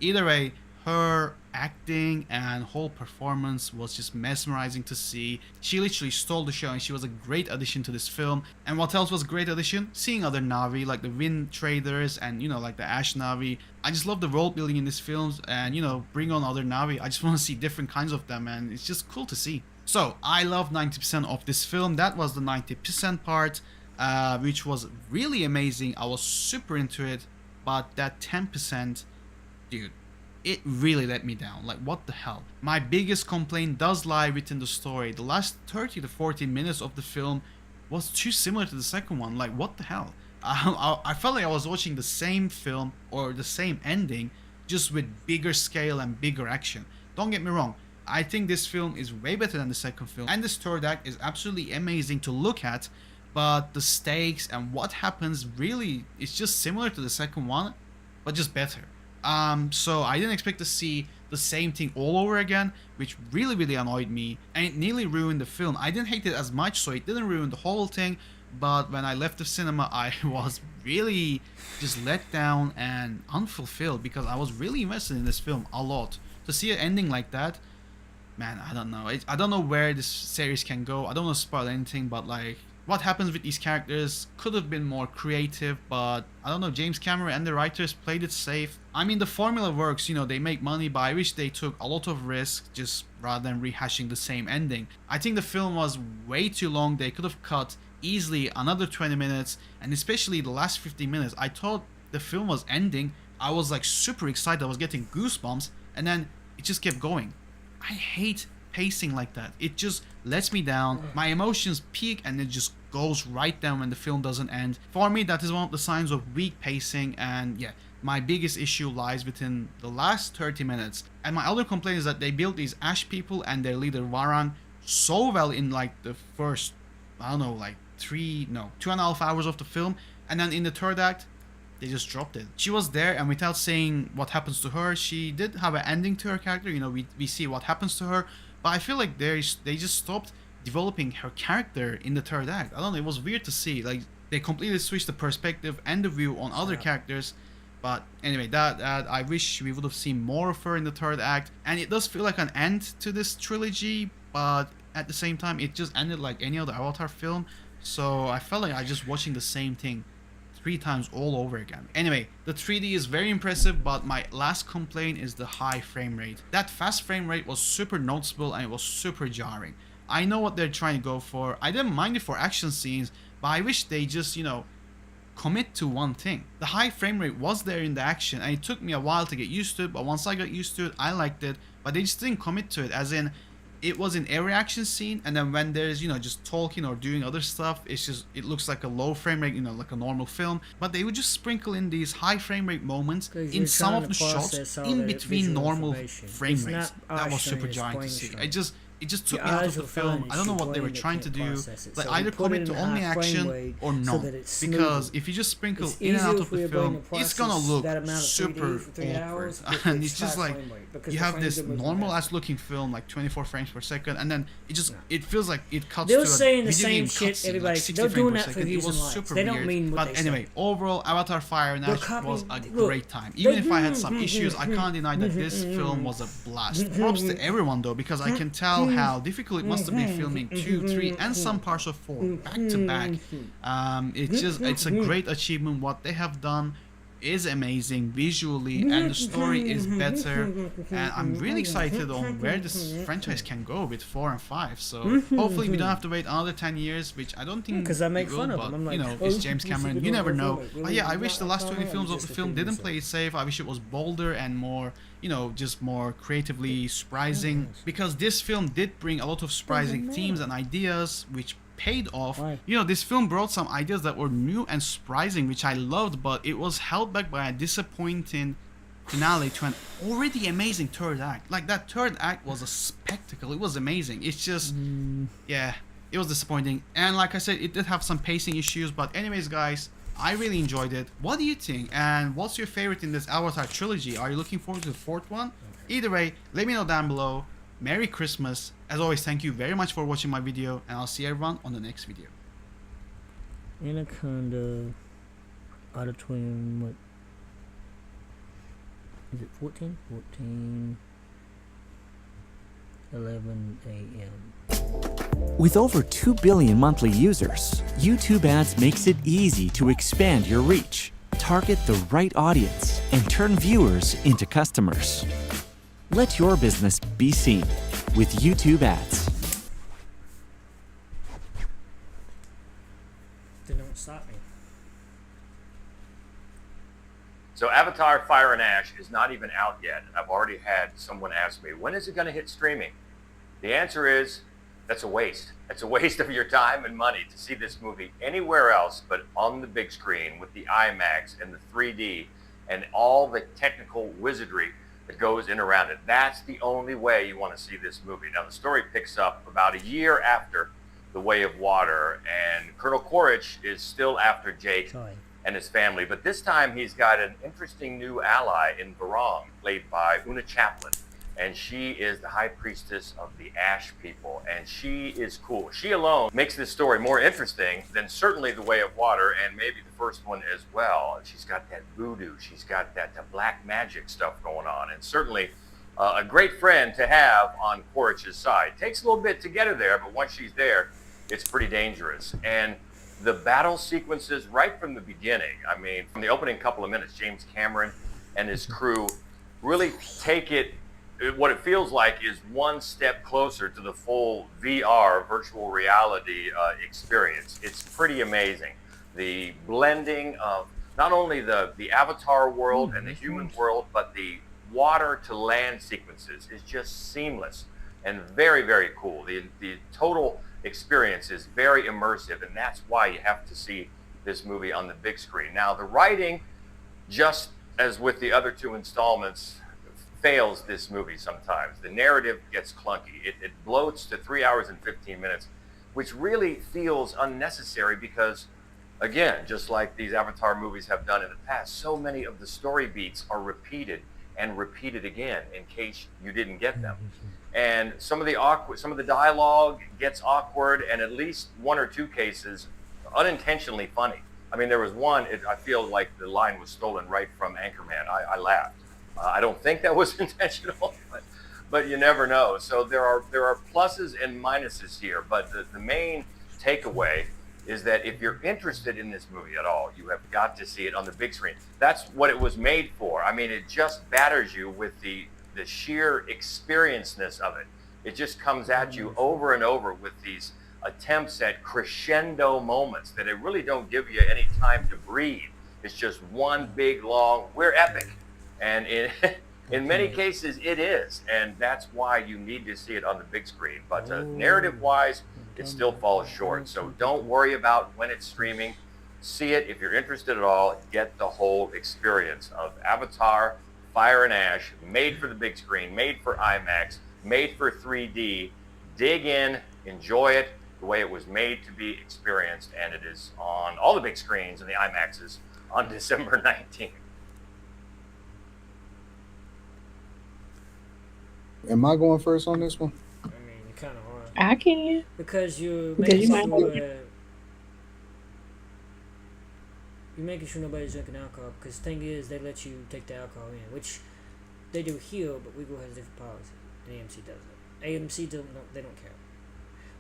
Speaker 8: Either way, her acting and whole performance was just mesmerizing to see. She literally stole the show and she was a great addition to this film. And what else was a great addition? Seeing other Na'vi like the Wind Traders and, you know, like the Ash Na'vi. I just love the world building in these films, and, you know, bring on other Na'vi. I just want to see different kinds of them, and it's just cool to see. So I love 90% of this film. That was the 90% part, which was really amazing. I was super into it, but that 10%, dude, it really let me down. Like, what the hell? My biggest complaint does lie within the story. The last 30 to 40 minutes of the film was too similar to the second one. Like, what the hell? I felt like I was watching the same film or the same ending, just with bigger scale and bigger action. Don't get me wrong, I think this film is way better than the second film, and this third act is absolutely amazing to look at, but the stakes and what happens really is just similar to the second one, but just better. So I didn't expect to see the same thing all over again, which really annoyed me, and it nearly ruined the film. I didn't hate it as much, so it didn't ruin the whole thing, but when I left the cinema, I was really just let down and unfulfilled, because I was really invested in this film a lot. To see it ending like that, man, I don't know. I don't know where this series can go. I don't want to spoil anything, but like, what happens with these characters could have been more creative, but I don't know, James Cameron and the writers played it safe. I mean, the formula works, you know, they make money, but I wish they took a lot of risk just rather than rehashing the same ending. I think the film was way too long. They could have cut easily another 20 minutes, and especially the last 15 minutes. I thought the film was ending. I was like super excited. I was getting goosebumps, and then it just kept going. I hate pacing like that. It just lets me down. My emotions peak and it just goes right down when the film doesn't end. For me, that is one of the signs of weak pacing, and yeah, my biggest issue lies within the last 30 minutes. And my other complaint is that they built these Ash people and their leader Warang so well in like the first, I don't know, like 2.5 hours of the film, and then in the third act they just dropped it. She was there, and without saying what happens to her, she did have an ending to her character. You know, we see what happens to her, but I feel like they just stopped developing her character in the third act. I don't know, it was weird to see. Like, they completely switched the perspective and the view on other characters. But anyway, that I wish we would have seen more of her in the third act. And it does feel like an end to this trilogy, but at the same time, it just ended like any other Avatar film. So I felt like I was just watching the same thing 3 times all over again. Anyway, the 3D is very impressive, but my last complaint is the high frame rate. That fast frame rate was super noticeable and it was super jarring. I know what they're trying to go for. I didn't mind it for action scenes, but I wish they just, you know, commit to one thing. The high frame rate was there in the action, and it took me a while to get used to it, but once I got used to it, I liked it. But they just didn't commit to it, as in, it was in every action scene, and then when there's, you know, just talking or doing other stuff, it looks like a low frame rate, you know, like a normal film. But they would just sprinkle in these high frame rate moments in some of the shots in between normal frame rates. That was super jarring to see. it just took
Speaker 1: Your
Speaker 8: me out
Speaker 1: eyes
Speaker 8: of the
Speaker 1: will
Speaker 8: film.
Speaker 1: find
Speaker 8: I don't know
Speaker 1: your
Speaker 8: what they were
Speaker 1: brain that
Speaker 8: trying to
Speaker 1: can't
Speaker 8: do.
Speaker 1: process it.
Speaker 8: Like
Speaker 1: So we
Speaker 8: either
Speaker 1: put it
Speaker 8: commit
Speaker 1: in
Speaker 8: to
Speaker 1: a
Speaker 8: only
Speaker 1: high frame
Speaker 8: action
Speaker 1: rate
Speaker 8: or
Speaker 1: so
Speaker 8: not.
Speaker 1: that it's
Speaker 8: Because
Speaker 1: smoother.
Speaker 8: if you just sprinkle
Speaker 1: It's
Speaker 8: in and out
Speaker 1: easier
Speaker 8: of
Speaker 1: for
Speaker 8: the
Speaker 1: your brain
Speaker 8: film,
Speaker 1: to
Speaker 8: it's gonna
Speaker 1: process
Speaker 8: look
Speaker 1: that amount of 3D
Speaker 8: super
Speaker 1: for 3
Speaker 8: awkward.
Speaker 1: hours if
Speaker 8: And
Speaker 1: it's
Speaker 8: it's just
Speaker 1: high
Speaker 8: like
Speaker 1: frame rate, because
Speaker 8: you
Speaker 1: the
Speaker 8: have
Speaker 1: frames
Speaker 8: this
Speaker 1: are moving
Speaker 8: normal
Speaker 1: fast.
Speaker 8: ass looking film like 24 frames per second, and then it feels like it cuts
Speaker 1: They're
Speaker 8: to a
Speaker 1: saying the
Speaker 8: video
Speaker 1: same
Speaker 8: game
Speaker 1: shit,
Speaker 8: cutscene,
Speaker 1: everybody.
Speaker 8: like 60
Speaker 1: They're
Speaker 8: frames
Speaker 1: doing
Speaker 8: per
Speaker 1: that for
Speaker 8: second. It
Speaker 1: views
Speaker 8: was
Speaker 1: and likes.
Speaker 8: super
Speaker 1: They don't
Speaker 8: weird.
Speaker 1: mean what
Speaker 8: But
Speaker 1: they
Speaker 8: anyway,
Speaker 1: say.
Speaker 8: overall, Avatar: Fire and
Speaker 1: They're
Speaker 8: Ash was a
Speaker 1: copying- look,
Speaker 8: great time.
Speaker 1: they-
Speaker 8: Even if I had some issues, I can't deny that this film was a blast. Props to everyone though, because I can tell how difficult it must have been filming 2, 3, and some parts of 4 back to back. It's a great achievement. What they have done is amazing visually, and the story is better. And I'm really excited on where this franchise can go with 4 and 5. So hopefully we don't have to wait another 10 years, which I don't think.
Speaker 1: 'Cause I make
Speaker 8: we
Speaker 1: fun
Speaker 8: will,
Speaker 1: of them.
Speaker 8: but,
Speaker 1: I'm like,
Speaker 8: you know,
Speaker 1: oh,
Speaker 8: it's James
Speaker 1: you
Speaker 8: Cameron.
Speaker 1: should
Speaker 8: You
Speaker 1: do
Speaker 8: never
Speaker 1: a
Speaker 8: know.
Speaker 1: film.
Speaker 8: But yeah, I wish the last 20 films of
Speaker 1: Just
Speaker 8: the
Speaker 1: a
Speaker 8: film
Speaker 1: thing
Speaker 8: didn't
Speaker 1: to
Speaker 8: play it safe. I wish it was bolder and more, you know, just more creatively surprising. Because this film did bring a lot of surprising themes and ideas, which paid off.
Speaker 1: Right.
Speaker 8: You know, this film brought some ideas that were new and surprising, which I loved, but it was held back by a disappointing finale to an already amazing third act. Like, that third act was a spectacle. It was amazing. It's just, yeah, it was disappointing. And like I said, it did have some pacing issues, but anyways, guys, I really enjoyed it. What do you think? And what's your favorite in this Avatar trilogy? Are you looking forward to the fourth one? Either way, let me know down below. Merry Christmas. As always, thank you very much for watching my video, and I'll see everyone on the next video.
Speaker 1: Anaconda, Auditorium, what? Is it 14? 14, 11 a.m.
Speaker 9: With over 2 billion monthly users, YouTube Ads makes it easy to expand your reach, target the right audience, and turn viewers into customers. Let your business be seen with YouTube Ads.
Speaker 1: They don't stop me.
Speaker 10: So Avatar: Fire and Ash is not even out yet. I've already had someone ask me, when is it going to hit streaming? The answer is, that's a waste. It's a waste of your time and money to see this movie anywhere else but on the big screen with the IMAX and the 3D and all the technical wizardry that goes in around it. That's the only way you want to see this movie. Now, the story picks up about a year after The Way of Water, and Colonel Quaritch is still after Jake and his family, but this time he's got an interesting new ally in Barong, played by Una Chaplin, and she is the high priestess of the Ash people, and she is cool. She alone makes this story more interesting than certainly The Way of Water, and maybe the first one as well. She's got that voodoo, she's got that black magic stuff going on, and certainly a great friend to have on Quaritch's side. Takes a little bit to get her there, but once she's there, it's pretty dangerous. And the battle sequences right from the beginning, I mean, from the opening couple of minutes, James Cameron and his crew really take it, what it feels like is one step closer to the full VR, virtual reality experience. It's pretty amazing. The blending of not only the Avatar world and the human world, but the water to land sequences is just seamless and very, very cool. The total experience is very immersive, and that's why you have to see this movie on the big screen. Now, the writing, just as with the other two installments, fails this movie sometimes. The narrative gets clunky. It bloats to 3 hours and 15 minutes, which really feels unnecessary because, again, just like these Avatar movies have done in the past, so many of the story beats are repeated and repeated again in case you didn't get them. And some of the dialogue gets awkward, and at least one or two cases unintentionally funny. I mean, there was one, I feel like the line was stolen right from Anchorman. I laughed. I don't think that was intentional, but you never know. So there are pluses and minuses here, but the main takeaway is that if you're interested in this movie at all, you have got to see it on the big screen. That's what it was made for. I mean, it just batters you with the sheer experienceness of it. It just comes at you over and over with these attempts at crescendo moments that it really don't give you any time to breathe. It's just one big long, we're epic. And in many cases it is. And that's why you need to see it on the big screen. But narrative-wise, it still falls short. So don't worry about when it's streaming. See it if you're interested at all. Get the whole experience of Avatar: Fire and Ash, made for the big screen, made for IMAX, made for 3D. dig in, enjoy it the way it was made to be experienced, and it is on all the big screens and the IMAXs on December 19th.
Speaker 11: Am I going first on this one?
Speaker 1: I mean, you kind of are.
Speaker 12: I can.
Speaker 1: Because you're
Speaker 12: Because
Speaker 1: making
Speaker 12: you might
Speaker 1: sure
Speaker 12: not-
Speaker 1: you're making sure nobody's drinking alcohol. Because the thing is, they let you take the alcohol in, which they do here, but Wiggle has a different policy. And AMC doesn't. AMC they don't care.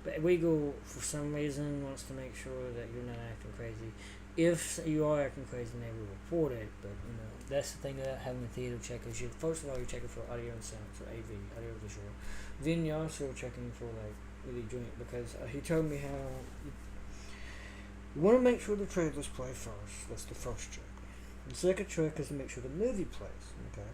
Speaker 1: But Wiggle, for some reason, wants to make sure that you're not acting crazy. If you are acting crazy, they will report it. But that's the thing about having a theater check is you first of all you're checking for audio and sound, for AV, audio visual. Then you're also checking for like really drink because he told me how you want to make sure the trailers play first. That's the first check. The second check is to make sure the movie plays. Okay.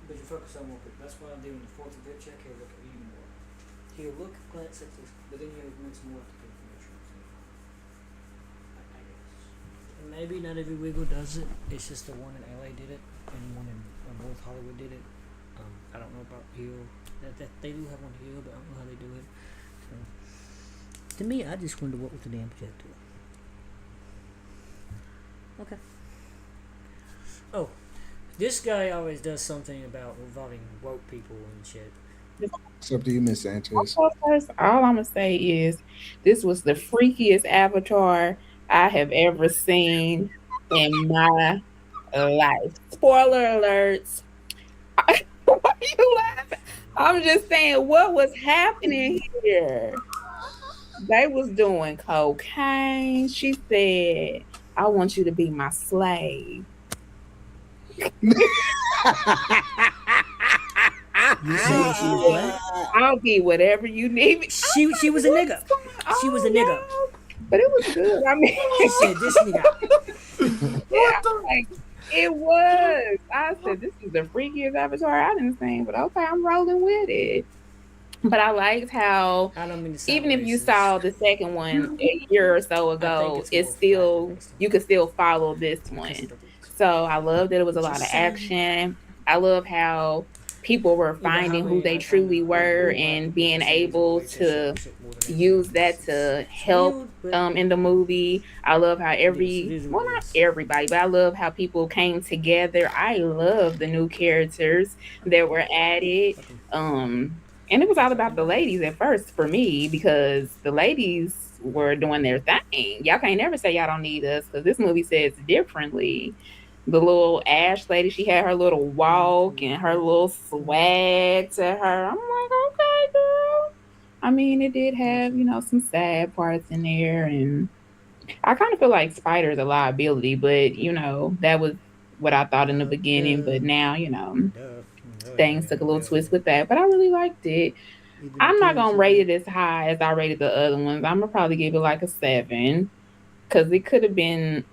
Speaker 1: But you focus on more people. That's why I'm doing the fourth and fifth check. He'll look at you more. He'll look, glance at this, but then he'll glance more at the information. I guess. And maybe not every Wiggle does it. It's just the one in LA did it, and one in North Hollywood did it. I don't know about Hill. That they do have one here, but I don't know how they do it. So, to me, I just wonder what was the damn check to. Okay. Oh. This guy always does something about involving woke people and shit.
Speaker 11: It's up to you, Miss Sanchez.
Speaker 12: All I'm gonna say is this was the freakiest avatar I have ever seen in my life. Spoiler alerts. Why are you laughing? I'm just saying what was happening here. They was doing cocaine. She said, I want you to be my slave.
Speaker 1: You said she was what?
Speaker 12: I'll be whatever you need.
Speaker 1: She was a nigga. She was a nigga.
Speaker 12: But it was good. I mean,
Speaker 1: she said this nigga.
Speaker 12: Yeah, like, it was. I said this is the freakiest avatar I didn't see, but okay, I'm rolling with it. But I liked how even if you saw the second one a year or so ago, it's still you could still follow this one. So I love that it was a lot of action. I love how people were finding who they truly were and being able to use that to help in the movie. I love how not everybody, but I love how people came together. I love the new characters that were added. And it was all about the ladies at first for me because the ladies were doing their thing. Y'all can't never say y'all don't need us because this movie says differently. The little Ash lady, she had her little walk and her little swag to her. I'm like, okay, girl. I mean, it did have, some sad parts in there. And I kind of feel like Spider's a liability, but, that was what I thought in the beginning. But now, things took a little twist with that. But I really liked it. I'm not going to rate it as high as I rated the other ones. I'm going to probably give it like a 7 because it could have been...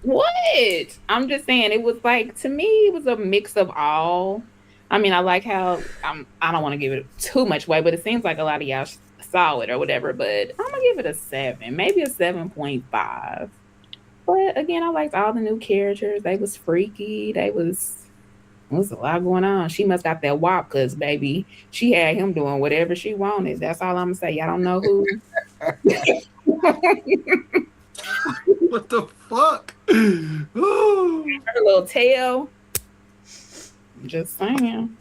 Speaker 12: What? I'm just saying it was like, to me, it was a mix of all. I mean, I like how I don't want to give it too much weight, but it seems like a lot of y'all saw it or whatever, but I'm going to give it a 7, maybe a 7.5. But again, I liked all the new characters. They was freaky. There was a lot going on. She must got that wop because, baby, she had him doing whatever she wanted. That's all I'm going to say. Y'all don't know who.
Speaker 13: What the fuck?
Speaker 12: Her little tail. Just saying.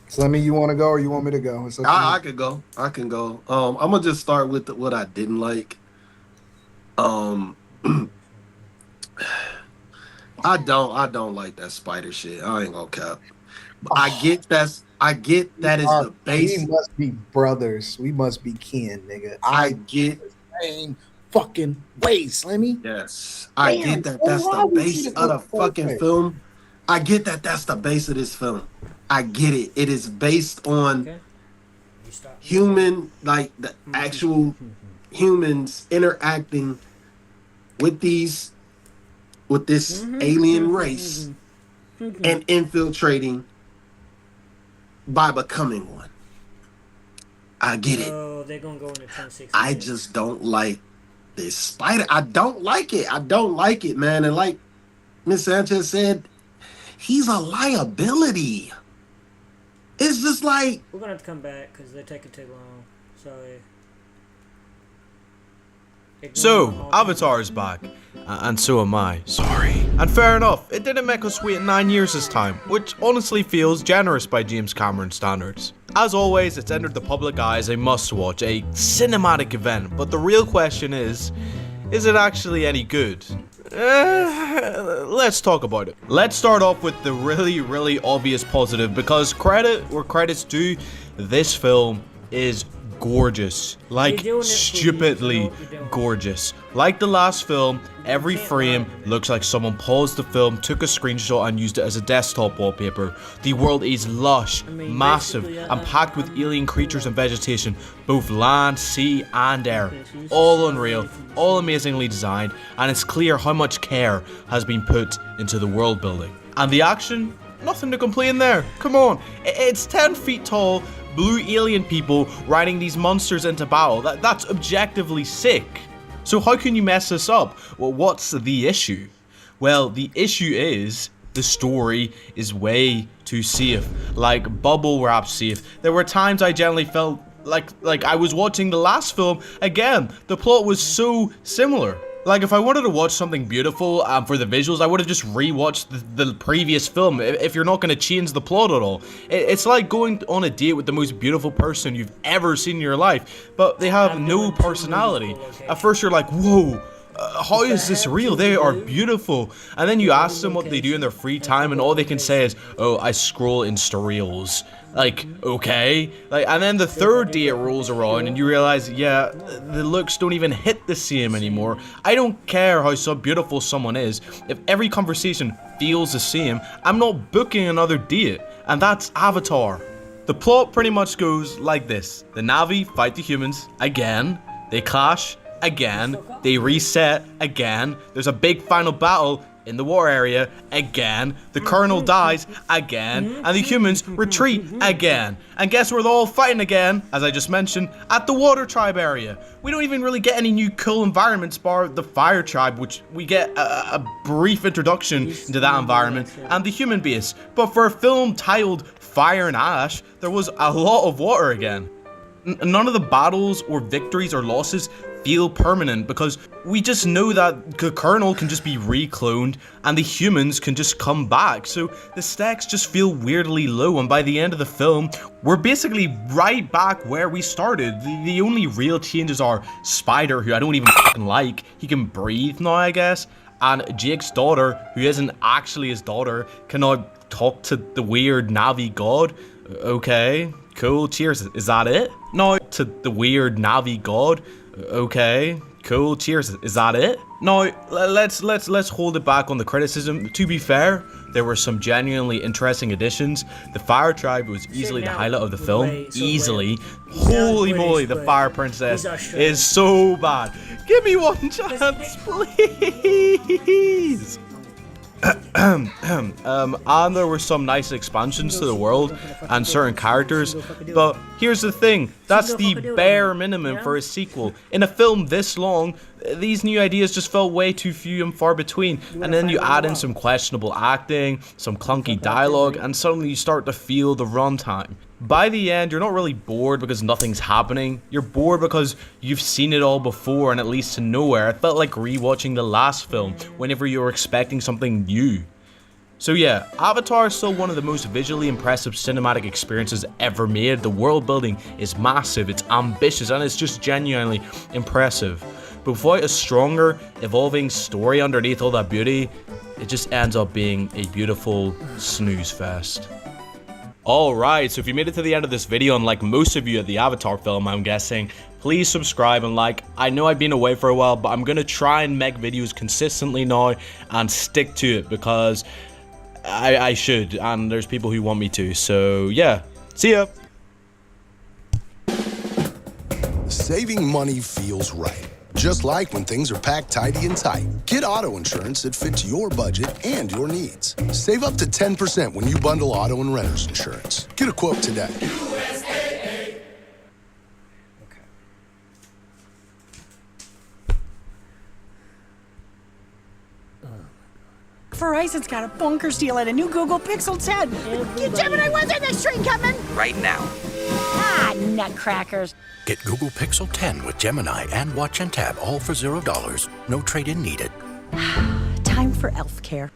Speaker 11: Slimmy, you want to go or you want me to go?
Speaker 13: I could go. I can go. I'm gonna just start with what I didn't like. I don't like that spider shit. I ain't gonna cap. I get that is the base.
Speaker 11: We must be brothers. We must be kin, nigga.
Speaker 13: I get
Speaker 11: same fucking way, Slimmy.
Speaker 13: Yes, I get that. That's the base of the fucking film. I get that. That's the base of this film. I get it. It is based on human, like the actual humans interacting with this alien race and infiltrating by becoming one. I get it.
Speaker 1: Oh, they're gonna go into 1060.
Speaker 13: I just don't like this spider. I don't like it. I don't like it, man. And like Miss Sanchez said, he's a liability. It's just like,
Speaker 1: we're gonna have to come back because they're taking too long. Sorry.
Speaker 14: So, Avatar is back, and so am I. Sorry. And fair enough, it didn't make us wait 9 years this time, which honestly feels generous by James Cameron standards. As always, it's entered the public eye as a must-watch, a cinematic event, but the real question is it actually any good? Let's talk about it. Let's start off with the really obvious positive, because credit where credit's due, this film is gorgeous. Like, stupidly gorgeous. Like the last film, every frame looks like someone paused the film, took a screenshot and used it as a desktop wallpaper. The world is lush, massive, and packed with alien creatures and vegetation, both land, sea, and air. All unreal, all amazingly designed, and it's clear how much care has been put into the world building. And the action? Nothing to complain there. Come on, it's 10 feet tall, blue alien people riding these monsters into battle. That's objectively sick. So how can you mess this up? Well, what's the issue? Well, the issue is the story is way too safe. Like bubble wrap safe. There were times I generally felt like I was watching the last film again. The plot was so similar. Like, if I wanted to watch something beautiful for the visuals, I would have just rewatched the previous film, if you're not going to change the plot at all. It's like going on a date with the most beautiful person you've ever seen in your life, but they have no personality. At first you're like, whoa, how is this real? They are beautiful. And then you ask them what they do in their free time, and all they can say is, oh, I scroll Insta Reels. Like, okay. Like, and then the third day it rolls around and you realize, yeah, the looks don't even hit the same anymore. I don't care how so beautiful someone is. If every conversation feels the same, I'm not booking another date. And that's Avatar. The plot pretty much goes like this. The Na'vi fight the humans again. They clash again. They reset again. There's a big final battle in the war area again. The colonel dies again, and the humans retreat again. And guess where they're all fighting again, as I just mentioned, at the water tribe area. We don't even really get any new cool environments bar the fire tribe, which we get a brief introduction into that environment, and the human base. But for a film titled Fire and Ash, there was a lot of water again. None of the battles or victories or losses feel permanent, because we just know that the Colonel can just be recloned and the humans can just come back. So the stakes just feel weirdly low, and by the end of the film, we're basically right back where we started. The only real changes are Spider, who I don't even fucking like. He can breathe now, I guess. And Jake's daughter, who isn't actually his daughter, can now talk to the weird Na'vi god. Okay, cool, cheers. Is that it? No, to the weird Na'vi god. Okay, cool, cheers. Is that it? No, let's hold it back on the criticism. To be fair, there were some genuinely interesting additions. The Fire Tribe was easily the highlight of the film. Easily. Holy moly, the Fire Princess is so bad. Give me one chance, please. And there were some nice expansions to the world and certain characters, but here's the thing, that's the bare minimum for a sequel. In a film this long, these new ideas just felt way too few and far between, and then you add in some questionable acting, some clunky dialogue, and suddenly you start to feel the runtime. By the end, you're not really bored because nothing's happening. You're bored because you've seen it all before and it leads to nowhere. It felt like rewatching the last film whenever you were expecting something new. So yeah, Avatar is still one of the most visually impressive cinematic experiences ever made. The world building is massive, it's ambitious, and it's just genuinely impressive. But without a stronger, evolving story underneath all that beauty, it just ends up being a beautiful snooze fest. Alright, so if you made it to the end of this video, and like most of you at the Avatar film, I'm guessing, please subscribe and like. I know I've been away for a while, but I'm gonna try and make videos consistently now and stick to it, because I should, and there's people who want me to. So yeah, see ya!
Speaker 15: Saving money feels right. Just like when things are packed tidy and tight. Get auto insurance that fits your budget and your needs. Save up to 10% when you bundle auto and renter's insurance. Get a quote today.
Speaker 16: Verizon's got a bonkers deal at a new Google Pixel 10. Get Gemini, when's the next train coming?
Speaker 17: Right now.
Speaker 16: Ah, nutcrackers.
Speaker 17: Get Google Pixel 10 with Gemini and Watch and Tab all for $0. No trade-in needed.
Speaker 16: Time for elf care.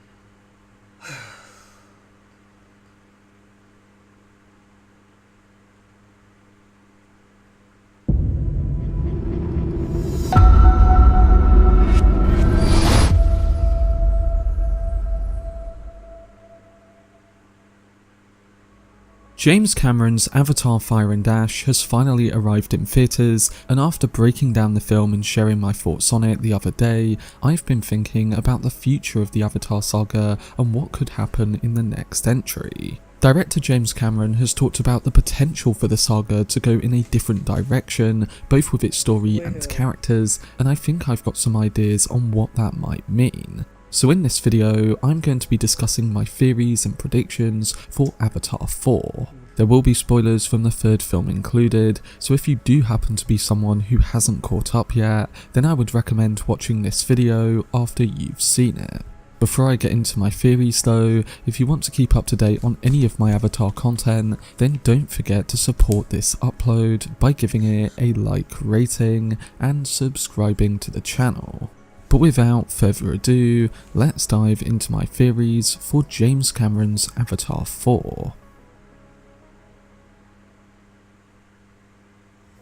Speaker 18: James Cameron's Avatar Fire and Ash has finally arrived in theatres, and after breaking down the film and sharing my thoughts on it the other day, I've been thinking about the future of the Avatar saga and what could happen in the next entry. Director James Cameron has talked about the potential for the saga to go in a different direction, both with its story and characters, and I think I've got some ideas on what that might mean. So in this video, I'm going to be discussing my theories and predictions for Avatar 4. There will be spoilers from the third film included, so if you do happen to be someone who hasn't caught up yet, then I would recommend watching this video after you've seen it. Before I get into my theories though, if you want to keep up to date on any of my Avatar content, then don't forget to support this upload by giving it a like rating and subscribing to the channel. But without further ado, let's dive into my theories for James Cameron's Avatar 4.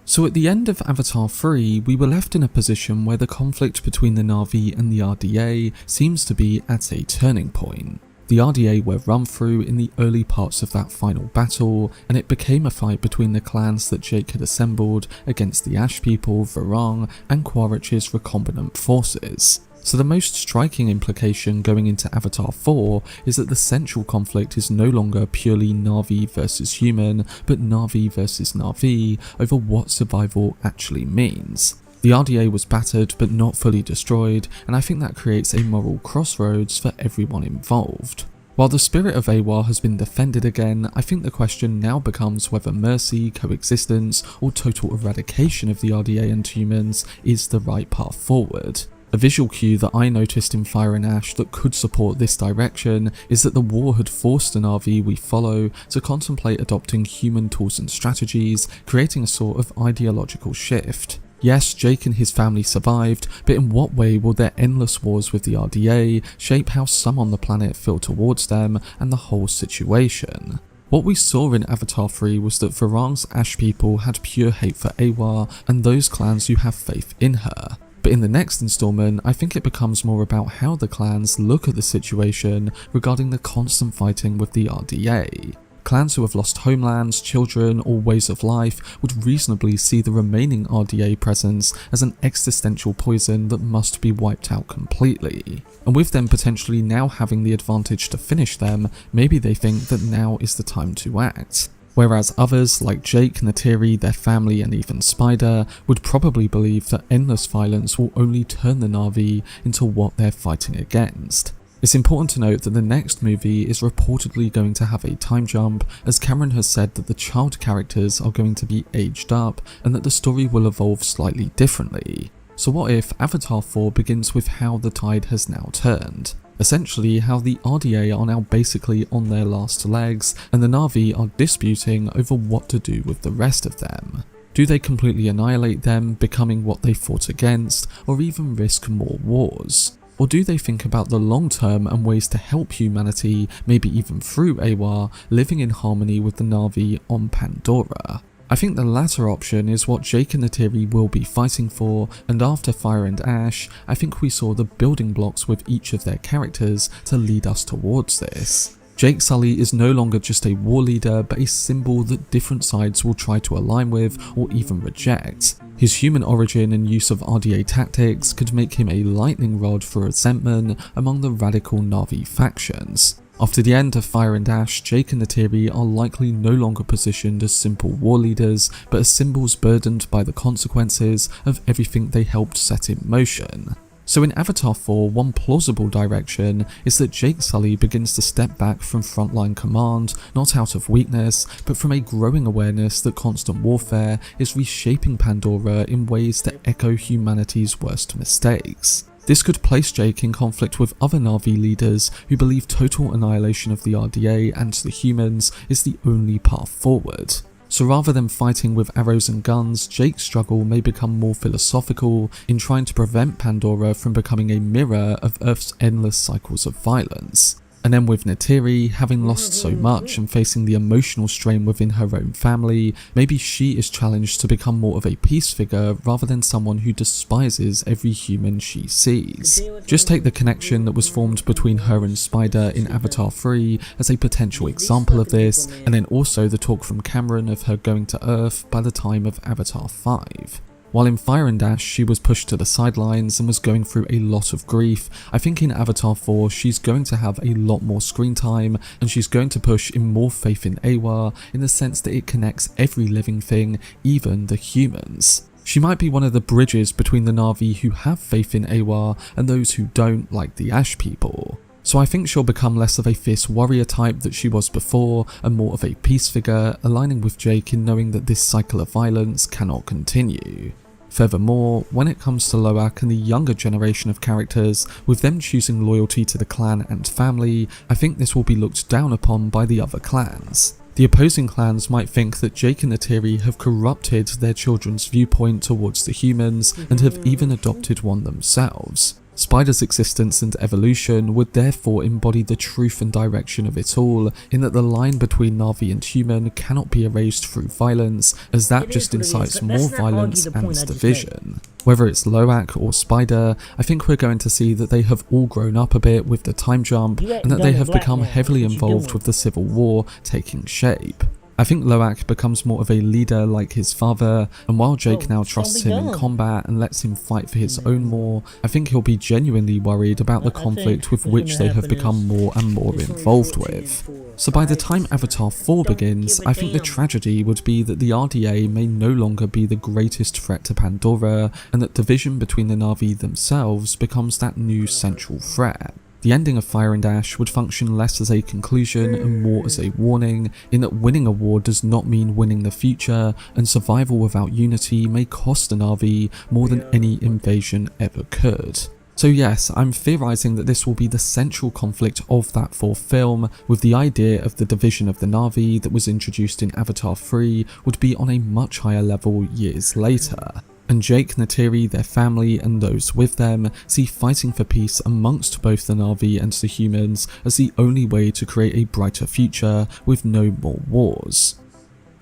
Speaker 18: So at the end of Avatar 3, we were left in a position where the conflict between the Na'vi and the RDA seems to be at a turning point. The RDA were run through in the early parts of that final battle, and it became a fight between the clans that Jake had assembled against the Ash people, Varang, and Quaritch's recombinant forces. So the most striking implication going into Avatar 4 is that the central conflict is no longer purely Na'vi versus human, but Na'vi versus Na'vi over what survival actually means. The RDA was battered but not fully destroyed, and I think that creates a moral crossroads for everyone involved. While the spirit of Eywa has been defended again, I think the question now becomes whether mercy, coexistence, or total eradication of the RDA and humans is the right path forward. A visual cue that I noticed in Fire and Ash that could support this direction is that the war had forced the Na'vi we follow to contemplate adopting human tools and strategies, creating a sort of ideological shift. Yes, Jake and his family survived, but in what way will their endless wars with the RDA shape how some on the planet feel towards them and the whole situation? What we saw in Avatar 3 was that Varang's Ash people had pure hate for Eywa and those clans who have faith in her. But in the next installment, I think it becomes more about how the clans look at the situation regarding the constant fighting with the RDA. Clans who have lost homelands, children, or ways of life would reasonably see the remaining RDA presence as an existential poison that must be wiped out completely. And with them potentially now having the advantage to finish them, maybe they think that now is the time to act. Whereas others, like Jake, Neytiri, their family, and even Spider, would probably believe that endless violence will only turn the Na'vi into what they're fighting against. It's important to note that the next movie is reportedly going to have a time jump, as Cameron has said that the child characters are going to be aged up and that the story will evolve slightly differently. So what if Avatar 4 begins with how the tide has now turned? Essentially how the RDA are now basically on their last legs and the Na'vi are disputing over what to do with the rest of them. Do they completely annihilate them, becoming what they fought against, or even risk more wars? Or do they think about the long term and ways to help humanity, maybe even through Eywa, living in harmony with the Na'vi on Pandora? I think the latter option is what Jake and Neytiri will be fighting for, and after Fire and Ash, I think we saw the building blocks with each of their characters to lead us towards this. Jake Sully is no longer just a war leader, but a symbol that different sides will try to align with or even reject. His human origin and use of RDA tactics could make him a lightning rod for resentment among the radical Na'vi factions. After the end of Fire and Ash, Jake and Neytiri are likely no longer positioned as simple war leaders, but as symbols burdened by the consequences of everything they helped set in motion. So in Avatar 4, one plausible direction is that Jake Sully begins to step back from frontline command, not out of weakness, but from a growing awareness that constant warfare is reshaping Pandora in ways that echo humanity's worst mistakes. This could place Jake in conflict with other Na'vi leaders who believe total annihilation of the RDA and the humans is the only path forward. So rather than fighting with arrows and guns, Jake's struggle may become more philosophical in trying to prevent Pandora from becoming a mirror of Earth's endless cycles of violence. And then with Neytiri, having lost so much and facing the emotional strain within her own family, maybe she is challenged to become more of a peace figure rather than someone who despises every human she sees. Just take the connection that was formed between her and Spider in Avatar 3 as a potential example of this, and then also the talk from Cameron of her going to Earth by the time of Avatar 5. While in Fire and Ash she was pushed to the sidelines and was going through a lot of grief, I think in Avatar 4 she's going to have a lot more screen time, and she's going to push in more faith in Eywa in the sense that it connects every living thing, even the humans. She might be one of the bridges between the Na'vi who have faith in Eywa and those who don't, like the Ash people. So I think she'll become less of a fierce warrior type that she was before and more of a peace figure, aligning with Jake in knowing that this cycle of violence cannot continue. Furthermore, when it comes to Lo'ak and the younger generation of characters, with them choosing loyalty to the clan and family, I think this will be looked down upon by the other clans. The opposing clans might think that Jake and Neytiri have corrupted their children's viewpoint towards the humans and have even adopted one themselves. Spider's existence and evolution would therefore embody the truth and direction of it all, in that the line between Na'vi and human cannot be erased through violence, as that just incites more violence and division. Whether it's Lo'ak or Spider, I think we're going to see that they have all grown up a bit with the time jump, and that they have become heavily involved with the Civil War taking shape. I think Lo'ak becomes more of a leader like his father, and while Jake now trusts him in combat and lets him fight for his own more, I think he'll be genuinely worried about the conflict with which they have become more and more involved with. So by the time Avatar 4 begins, I think the tragedy would be that the RDA may no longer be the greatest threat to Pandora, and that division between the Na'vi themselves becomes that new central threat. The ending of Fire and Ash would function less as a conclusion and more as a warning, in that winning a war does not mean winning the future, and survival without unity may cost the Na'vi more than any invasion ever could. So yes, I'm theorising that this will be the central conflict of that fourth film, with the idea of the division of the Na'vi that was introduced in Avatar 3 would be on a much higher level years later. And Jake, Neytiri, their family, and those with them see fighting for peace amongst both the Na'vi and the humans as the only way to create a brighter future with no more wars.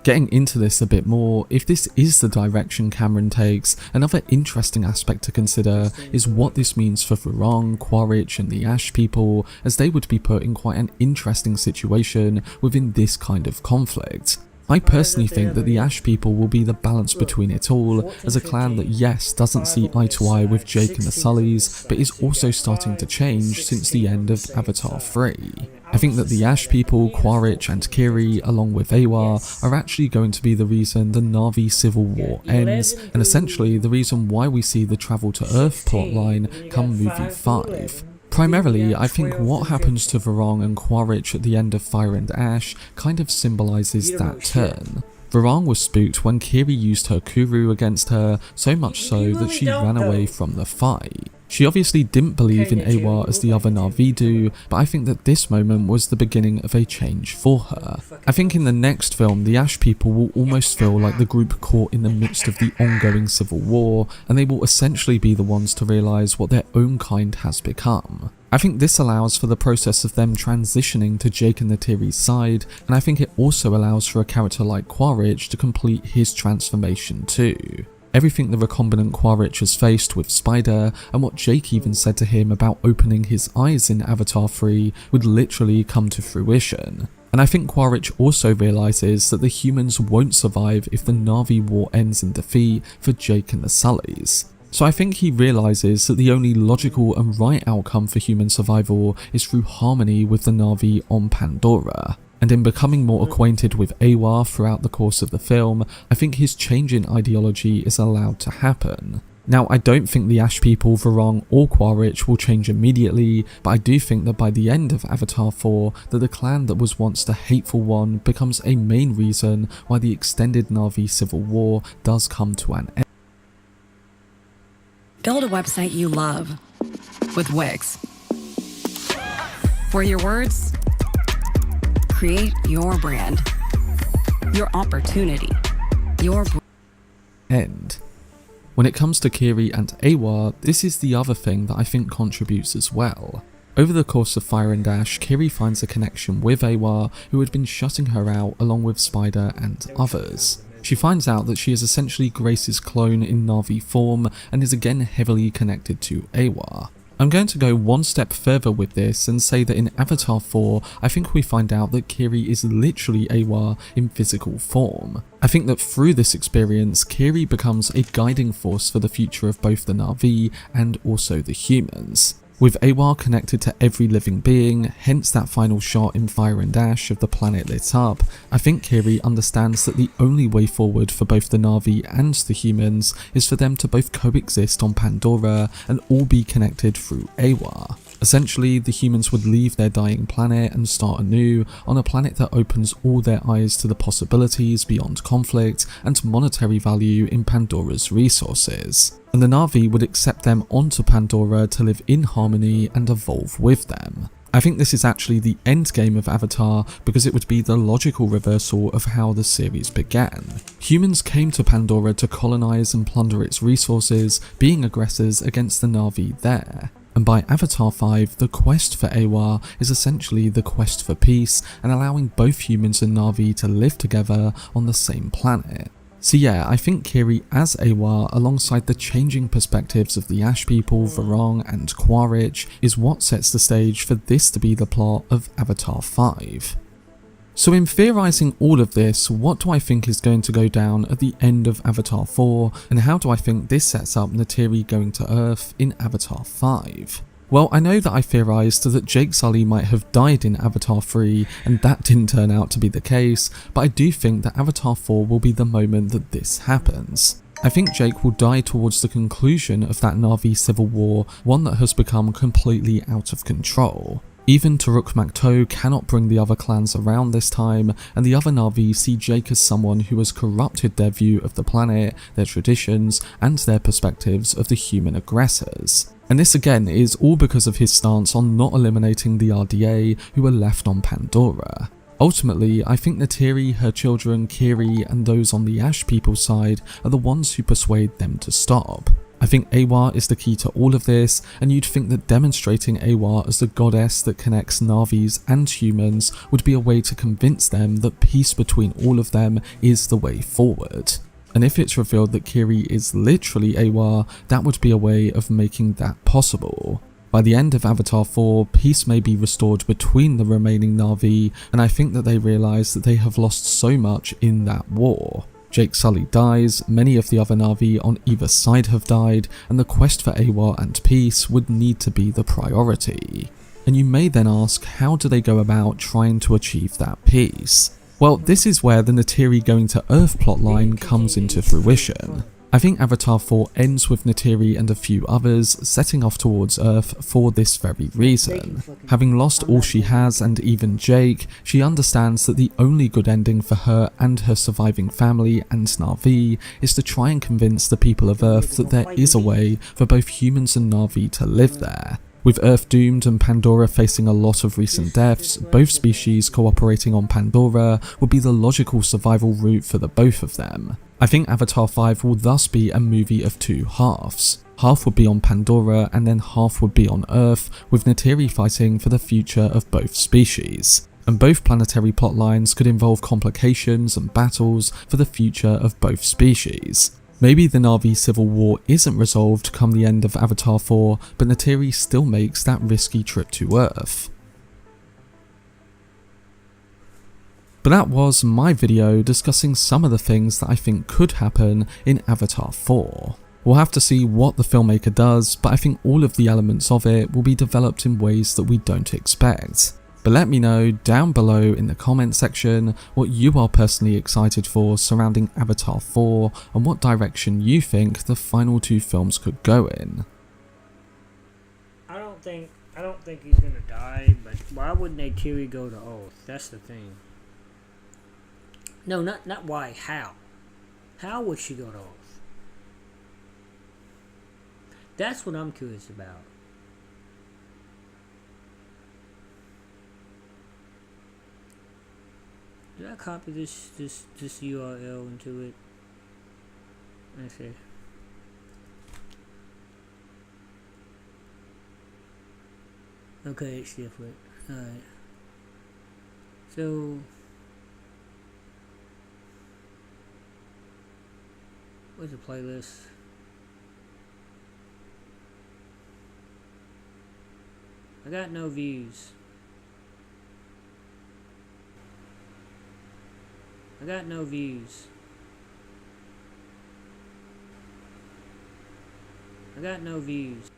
Speaker 18: Getting into this a bit more, if this is the direction Cameron takes, another interesting aspect to consider is what this means for Vurong, Quaritch, and the Ash people, as they would be put in quite an interesting situation within this kind of conflict. I personally think that the Ash people will be the balance between it all, as a clan that yes doesn't see eye to eye with Jake and the Sullys, but is also starting to change since the end of Avatar 3. I think that the Ash people, Quaritch and Kiri, along with Eywa, are actually going to be the reason the Na'vi Civil War ends, and essentially the reason why we see the Travel to Earth plotline come movie 5. Primarily, I think what happens to Vurong and Quaritch at the end of Fire and Ash kind of symbolises that turn. Vurong was spooked when Kiri used her Kuru against her, so much so that she ran away from the fight. She obviously didn't believe in Eywa as the other Na'vi do, but I think that this moment was the beginning of a change for her. I think in the next film, the Ash people will almost feel like the group caught in the midst of the ongoing civil war, and they will essentially be the ones to realise what their own kind has become. I think this allows for the process of them transitioning to Jake and Neytiri's side, and I think it also allows for a character like Quaritch to complete his transformation too. Everything the recombinant Quaritch has faced with Spider, and what Jake even said to him about opening his eyes in Avatar 3 would literally come to fruition. And I think Quaritch also realises that the humans won't survive if the Na'vi war ends in defeat for Jake and the Sullys. So I think he realises that the only logical and right outcome for human survival is through harmony with the Na'vi on Pandora. And in becoming more acquainted with Eywa throughout the course of the film, I think his change in ideology is allowed to happen. Now, I don't think the Ash people, Varong or Quaritch will change immediately, but I do think that by the end of Avatar 4, that the clan that was once the hateful one becomes a main reason why the extended Na'vi civil war does come to an end.
Speaker 19: Build a website you love with Wix. For your words, create your brand, your opportunity, your
Speaker 18: end. When it comes to Kiri and Eywa, this is the other thing that I think contributes as well. Over the course of Fire and Ash, Kiri finds a connection with Eywa, who had been shutting her out along with Spider and others. She finds out that she is essentially Grace's clone in Na'vi form and is again heavily connected to Eywa. I'm going to go one step further with this and say that in Avatar 4, I think we find out that Kiri is literally Eywa in physical form. I think that through this experience, Kiri becomes a guiding force for the future of both the Na'vi and also the humans. With Eywa connected to every living being, hence that final shot in Fire and Ash of the planet lit up, I think Kiri understands that the only way forward for both the Na'vi and the humans is for them to both coexist on Pandora and all be connected through Eywa. Essentially, the humans would leave their dying planet and start anew on a planet that opens all their eyes to the possibilities beyond conflict and monetary value in Pandora's resources. And the Na'vi would accept them onto Pandora to live in harmony and evolve with them. I think this is actually the end game of Avatar because it would be the logical reversal of how the series began. Humans came to Pandora to colonize and plunder its resources, being aggressors against the Na'vi there. And by Avatar 5, the quest for Eywa is essentially the quest for peace and allowing both humans and Na'vi to live together on the same planet. So yeah, I think Kiri as Eywa, alongside the changing perspectives of the Ash people, Varong and Quaritch, is what sets the stage for this to be the plot of Avatar 5. So in theorising all of this, what do I think is going to go down at the end of Avatar 4, and how do I think this sets up Neytiri going to Earth in Avatar 5? Well, I know that I theorised that Jake Sully might have died in Avatar 3, and that didn't turn out to be the case, but I do think that Avatar 4 will be the moment that this happens. I think Jake will die towards the conclusion of that Na'vi civil war, one that has become completely out of control. Even Taruk Makto cannot bring the other clans around this time, and the other Na'vi see Jake as someone who has corrupted their view of the planet, their traditions, and their perspectives of the human aggressors. And this again is all because of his stance on not eliminating the RDA who were left on Pandora. Ultimately, I think Neytiri, her children, Kiri, and those on the Ash people's side are the ones who persuade them to stop. I think Eywa is the key to all of this, and you'd think that demonstrating Eywa as the goddess that connects Na'vis and humans would be a way to convince them that peace between all of them is the way forward. And if it's revealed that Kiri is literally Eywa, that would be a way of making that possible. By the end of Avatar 4, peace may be restored between the remaining Na'vi, and I think that they realise that they have lost so much in that war. Jake Sully dies, many of the other Na'vi on either side have died, and the quest for Eywa and peace would need to be the priority. And you may then ask, how do they go about trying to achieve that peace? Well, this is where the Neytiri going to Earth plotline comes into fruition. I think Avatar 4 ends with Neytiri and a few others setting off towards Earth for this very reason. Having lost all she has and even Jake, she understands that the only good ending for her and her surviving family and Na'vi is to try and convince the people of Earth that there is a way for both humans and Na'vi to live there. With Earth doomed and Pandora facing a lot of recent deaths, both species cooperating on Pandora would be the logical survival route for the both of them. I think Avatar 5 will thus be a movie of two halves. Half would be on Pandora and then half would be on Earth, with Neytiri fighting for the future of both species. And both planetary plotlines could involve complications and battles for the future of both species. Maybe the Na'vi civil war isn't resolved come the end of Avatar 4, but Neytiri still makes that risky trip to Earth. But that was my video discussing some of the things that I think could happen in Avatar 4. We'll have to see what the filmmaker does, but I think all of the elements of it will be developed in ways that we don't expect. But let me know down below in the comment section what you are personally excited for surrounding Avatar 4 and what direction you think the final 2 films could go in.
Speaker 1: I don't think he's gonna die, but why would Neytiri go to Oath? That's the thing. No, not why. How? How would she go to Oath? That's what I'm curious about. Did I copy this URL into it? Let's see. Okay, it's different. Alright. So where's the playlist? I got no views. I got no views. I got no views.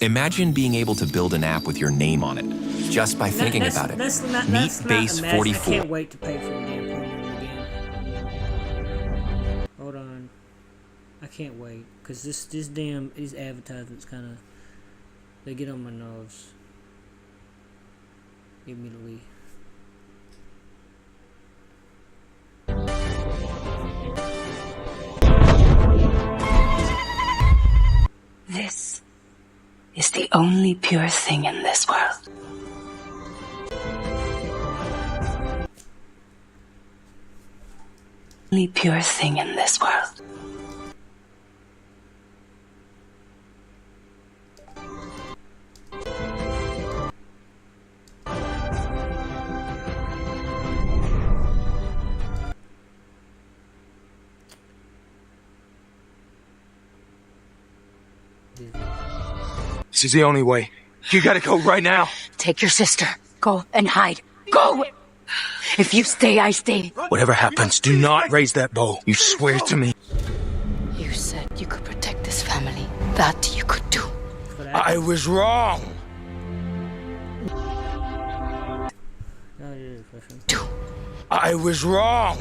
Speaker 20: Imagine being able to build an app with your name on it, just by thinking about it. Meet Base 44.
Speaker 1: I can't wait to pay for the damn program again. Hold on. I can't wait, cause these advertisements kind of, they get on my nerves immediately.
Speaker 21: This is the only pure thing in this world. Only pure thing in this world.
Speaker 22: This is the only way. You gotta go right now.
Speaker 21: Take your sister. Go and hide. Go! If you stay, I stay.
Speaker 22: Whatever happens, do not raise that bow. You swear to me.
Speaker 21: You said you could protect this family. That you could do.
Speaker 22: I was wrong. I was wrong.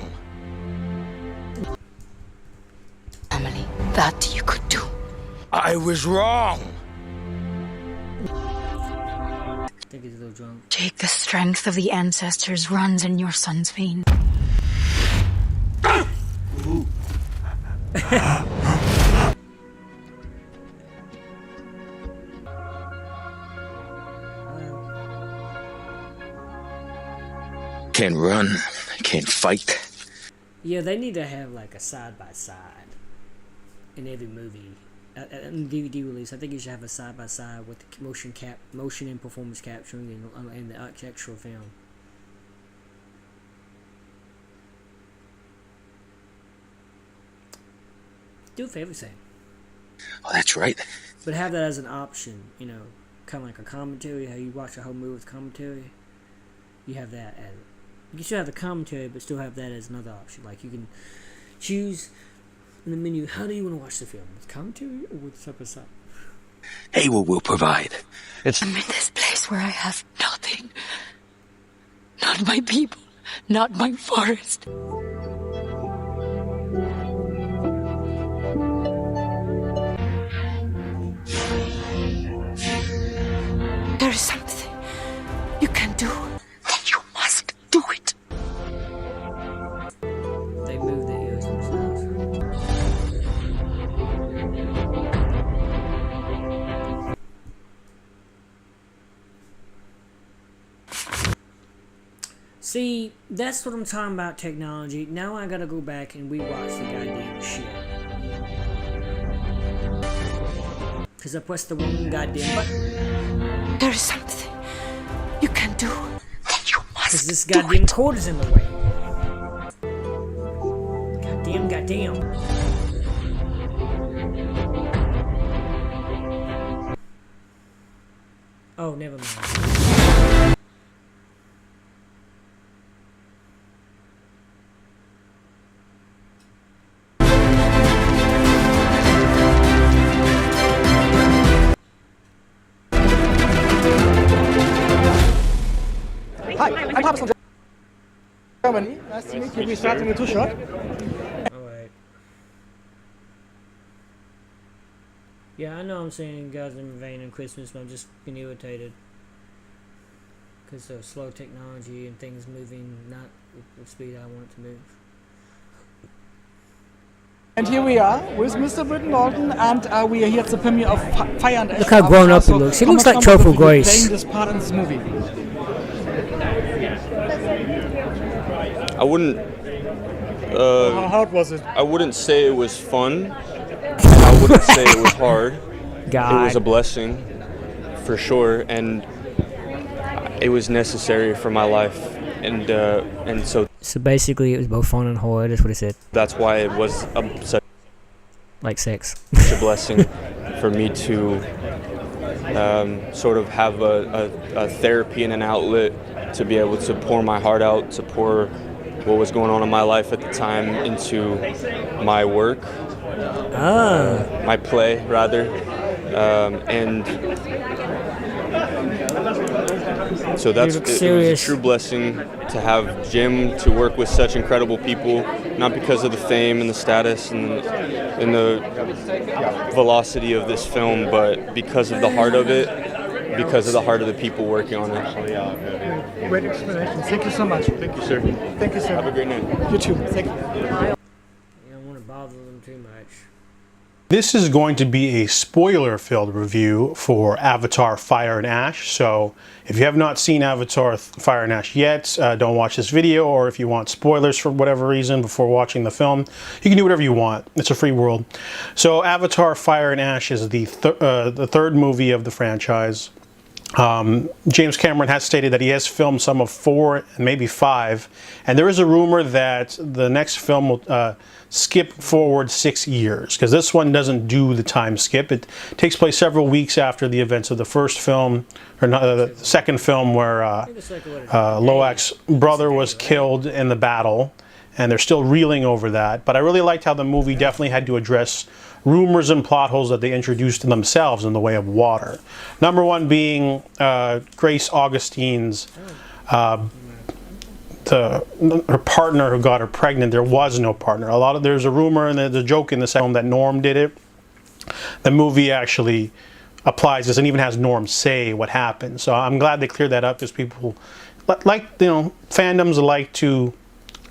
Speaker 21: Family. That you could do.
Speaker 22: I was wrong.
Speaker 1: I think he's a little drunk.
Speaker 21: Take the strength of the ancestors runs in your son's vein.
Speaker 22: Can't run, can't fight.
Speaker 1: Yeah, they need to have like a side by side in every movie. In the DVD release, I think you should have a side by side with the motion and performance capturing and the actual film. Do it for everything.
Speaker 22: Oh, that's right.
Speaker 1: But have that as an option, you know, kind of like a commentary. How you watch a whole movie with commentary, you have that as. You should have the commentary, but still have that as another option. Like you can choose in the menu, how do you want to watch the film? With commentary or with side by side?
Speaker 22: Awa will provide.
Speaker 21: I'm in this place where I have nothing. Not my people, not my forest. There is something you can do, and you must do it.
Speaker 1: They move their ears themselves. See, that's what I'm talking about, technology. Now I gotta go back and rewatch the goddamn shit. Cause I pressed the wrong goddamn button.
Speaker 21: There is something you can do, and you must.
Speaker 1: Cause this goddamn cord is in the way. Goddamn. Oh, never mind.
Speaker 2: Hi, I'm Thomas from Germany. Nice to meet you. We started with 2 shot.
Speaker 1: Alright. Yeah, I know I'm saying Gods in Vain and Christmas, but I'm just getting irritated. Because of slow technology and things moving not with the speed I want it to move.
Speaker 2: And here we are with Mr. Britton Dalton, and we are here at the premiere of Fire and Ash.
Speaker 1: Look how grown up he looks. He looks like Topher Grace.
Speaker 2: Playing this part in this movie.
Speaker 3: I wouldn't.
Speaker 2: How hard was it?
Speaker 3: I wouldn't say it was fun. And I wouldn't say it was hard.
Speaker 1: God.
Speaker 3: It was a blessing, for sure, and it was necessary for my life, and so.
Speaker 1: So basically, it was both fun and hard. That's what it said.
Speaker 3: That's why it was such
Speaker 1: like sex.
Speaker 3: Such a blessing for me to sort of have a therapy and an outlet to be able to pour my heart out, to pour what was going on in my life at the time into my work, my play rather, and so it was a true blessing to have Jim, to work with such incredible people, not because of the fame and the status and the velocity of this film, but because of the heart of it, because of the heart of the people working on it.
Speaker 2: Great explanation. Thank you so much.
Speaker 3: Thank you, sir.
Speaker 2: Thank you, sir.
Speaker 3: Have a great night.
Speaker 2: You too. Thank you.
Speaker 1: You don't want to bother them too much.
Speaker 23: This is going to be a spoiler-filled review for Avatar Fire and Ash, so if you have not seen Avatar Fire and Ash yet, don't watch this video, or if you want spoilers for whatever reason before watching the film, you can do whatever you want. It's a free world. So Avatar Fire and Ash is the third movie of the franchise. James Cameron has stated that he has filmed some of 4 and maybe 5, and there is a rumor that the next film will skip forward 6 years, because this one doesn't do the time skip. It takes place several weeks after the events of the first film, or the second film, where Loak's brother was killed in the battle, and they're still reeling over that. But I really liked how the movie definitely had to address rumors and plot holes that they introduced in themselves in the way of water. Number one being Grace Augustine's her partner who got her pregnant. There was no partner. There's a rumor and there's a joke in the film that Norm did it. The movie actually applies this and even has Norm say what happened. So I'm glad they cleared that up, because people fandoms like to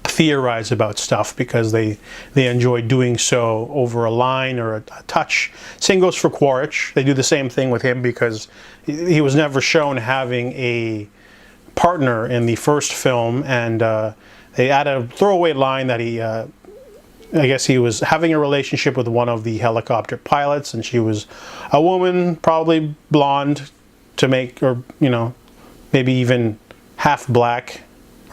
Speaker 23: theorize about stuff because they enjoy doing so over a line or a touch. Same goes for Quaritch. They do the same thing with him because he was never shown having a partner in the first film, and they added a throwaway line that he I guess he was having a relationship with one of the helicopter pilots, and she was a woman, probably blonde, to make, or maybe even half black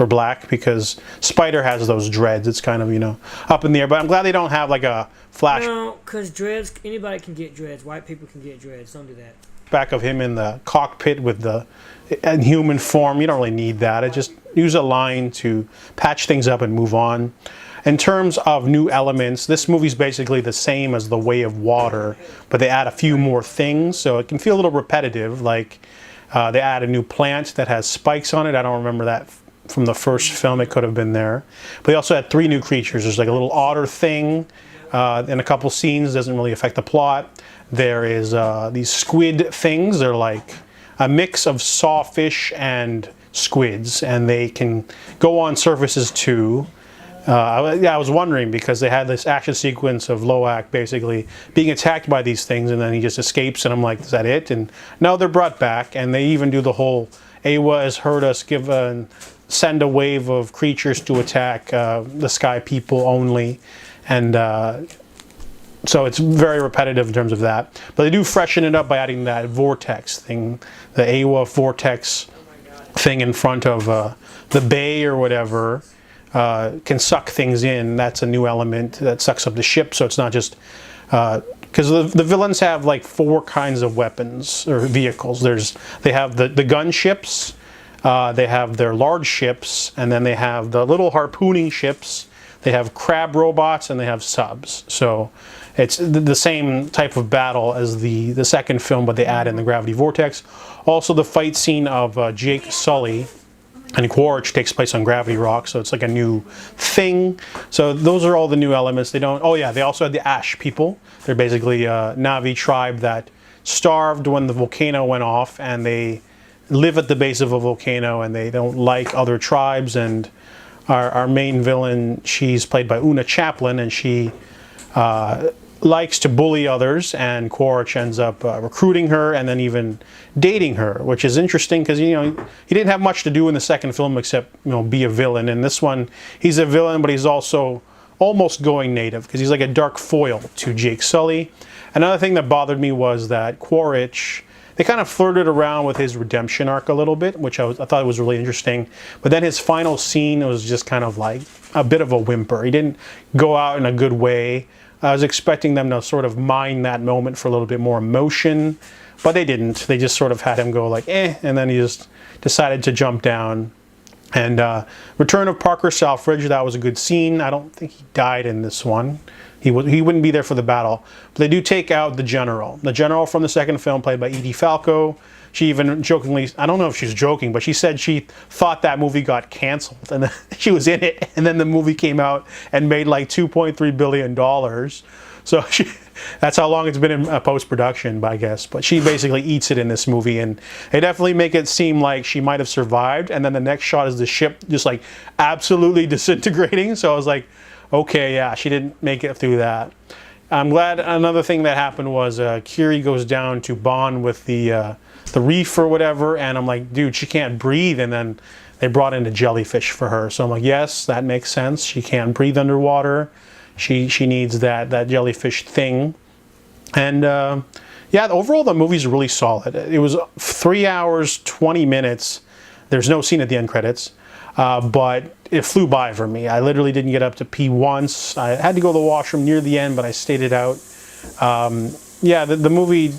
Speaker 23: or black, because Spider has those dreads. It's kind of up in the air, but I'm glad they don't have like a flash.
Speaker 1: No, because dreads, anybody can get dreads. White people can get dreads. Don't do that.
Speaker 23: Back of him in the cockpit with in human form. You don't really need that. It just use a line to patch things up and move on. In terms of new elements, this movie's basically the same as The Way of Water, but they add a few more things, so it can feel a little repetitive. Like they add a new plant that has spikes on it. I don't remember that from the first film. It could have been there. But they also had 3 new creatures. There's like a little otter thing in a couple scenes. Doesn't really affect the plot. There is these squid things. They're like a mix of sawfish and squids, and they can go on surfaces too. I was wondering, because they had this action sequence of Loak basically being attacked by these things, and then he just escapes, and I'm like, is that it? And no, they're brought back, and they even do the whole Awa has heard us send a wave of creatures to attack the Sky People only, and so it's very repetitive in terms of that. But they do freshen it up by adding that vortex thing, the Awa vortex thing in front of the bay or whatever. Can suck things in. That's a new element that sucks up the ship, so it's not just because the villains have like 4 kinds of weapons or vehicles. They have the gunships, they have their large ships, and then they have the little harpooning ships. They have crab robots, and they have subs. So it's the same type of battle as the second film, but they add in the gravity vortex. Also, the fight scene of Jake Sully And Quaritch takes place on Gravity Rock, so it's like a new thing. So those are all the new elements. They don't. Oh yeah, they also had the Ash people. They're basically a Na'vi tribe that starved when the volcano went off, and they live at the base of a volcano, and they don't like other tribes. And our main villain, she's played by Una Chaplin, and she likes to bully others, and Quaritch ends up recruiting her and then even dating her, which is interesting because, you know, he didn't have much to do in the second film except, you know, be a villain. In this one, he's a villain, but he's also almost going native because he's like a dark foil to Jake Sully. Another thing that bothered me was that Quaritch, they kind of flirted around with his redemption arc a little bit, which I thought was really interesting. But then his final scene was just kind of like a bit of a whimper. He didn't go out in a good way. I was expecting them to sort of mine that moment for a little bit more emotion, but they didn't. They just sort of had him go like, and then he just decided to jump down. And return of Parker Selfridge, that was a good scene. I don't think he died in this one. He wouldn't be there for the battle. But they do take out the general. The general from the second film, played by Edie Falco. She even jokingly, I don't know if she's joking, but she said she thought that movie got canceled. And she was in it, and then the movie came out and made like $2.3 billion. So that's how long it's been in post-production, I guess. But she basically eats it in this movie, and they definitely make it seem like she might have survived. And then the next shot is the ship just like absolutely disintegrating. So I was like, okay, yeah, she didn't make it through that. I'm glad. Another thing that happened was Kiri goes down to bond with the reef or whatever, and I'm like, dude, she can't breathe. And then they brought in a jellyfish for her. So I'm like, yes, that makes sense. She can't breathe underwater. She needs that jellyfish thing. And yeah, overall the movie's really solid. It was 3 hours, 20 minutes. There's no scene at the end credits, but it flew by for me. I literally didn't get up to pee once. I had to go to the washroom near the end, but I stayed it out. Yeah, the movie,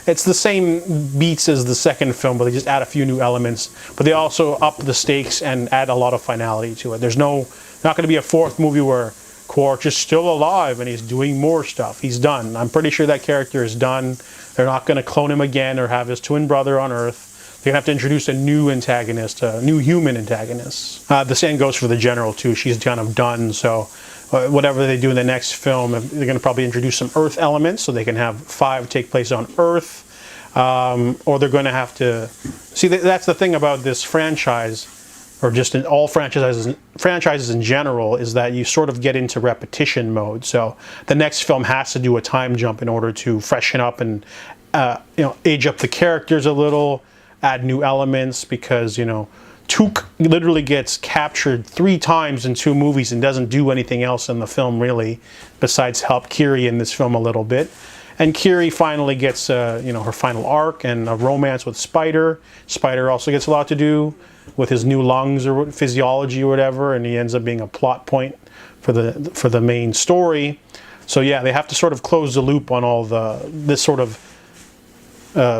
Speaker 23: it's the same beats as the second film, but they just add a few new elements. But they also up the stakes and add a lot of finality to it. There's not going to be a fourth movie where Quaritch is still alive and he's doing more stuff. He's done. I'm pretty sure that character is done. They're not going to clone him again or have his twin brother on Earth. They're going to have to introduce a new antagonist, a new human antagonist. The same goes for the General too. She's kind of done. So whatever they do in the next film, they're going to probably introduce some Earth elements so they can have 5 take place on Earth. Or they're going to have to... See, that's the thing about this franchise, or just in all franchises in general, is that you sort of get into repetition mode. So the next film has to do a time jump in order to freshen up and age up the characters a little, add new elements, because Took literally gets captured 3 times in 2 movies and doesn't do anything else in the film really, besides help Kiri in this film a little bit. And Kiri finally gets her final arc and a romance with Spider. Spider also gets a lot to do with his new lungs or physiology or whatever, and he ends up being a plot point for the main story. So yeah, they have to sort of close the loop on all this sort of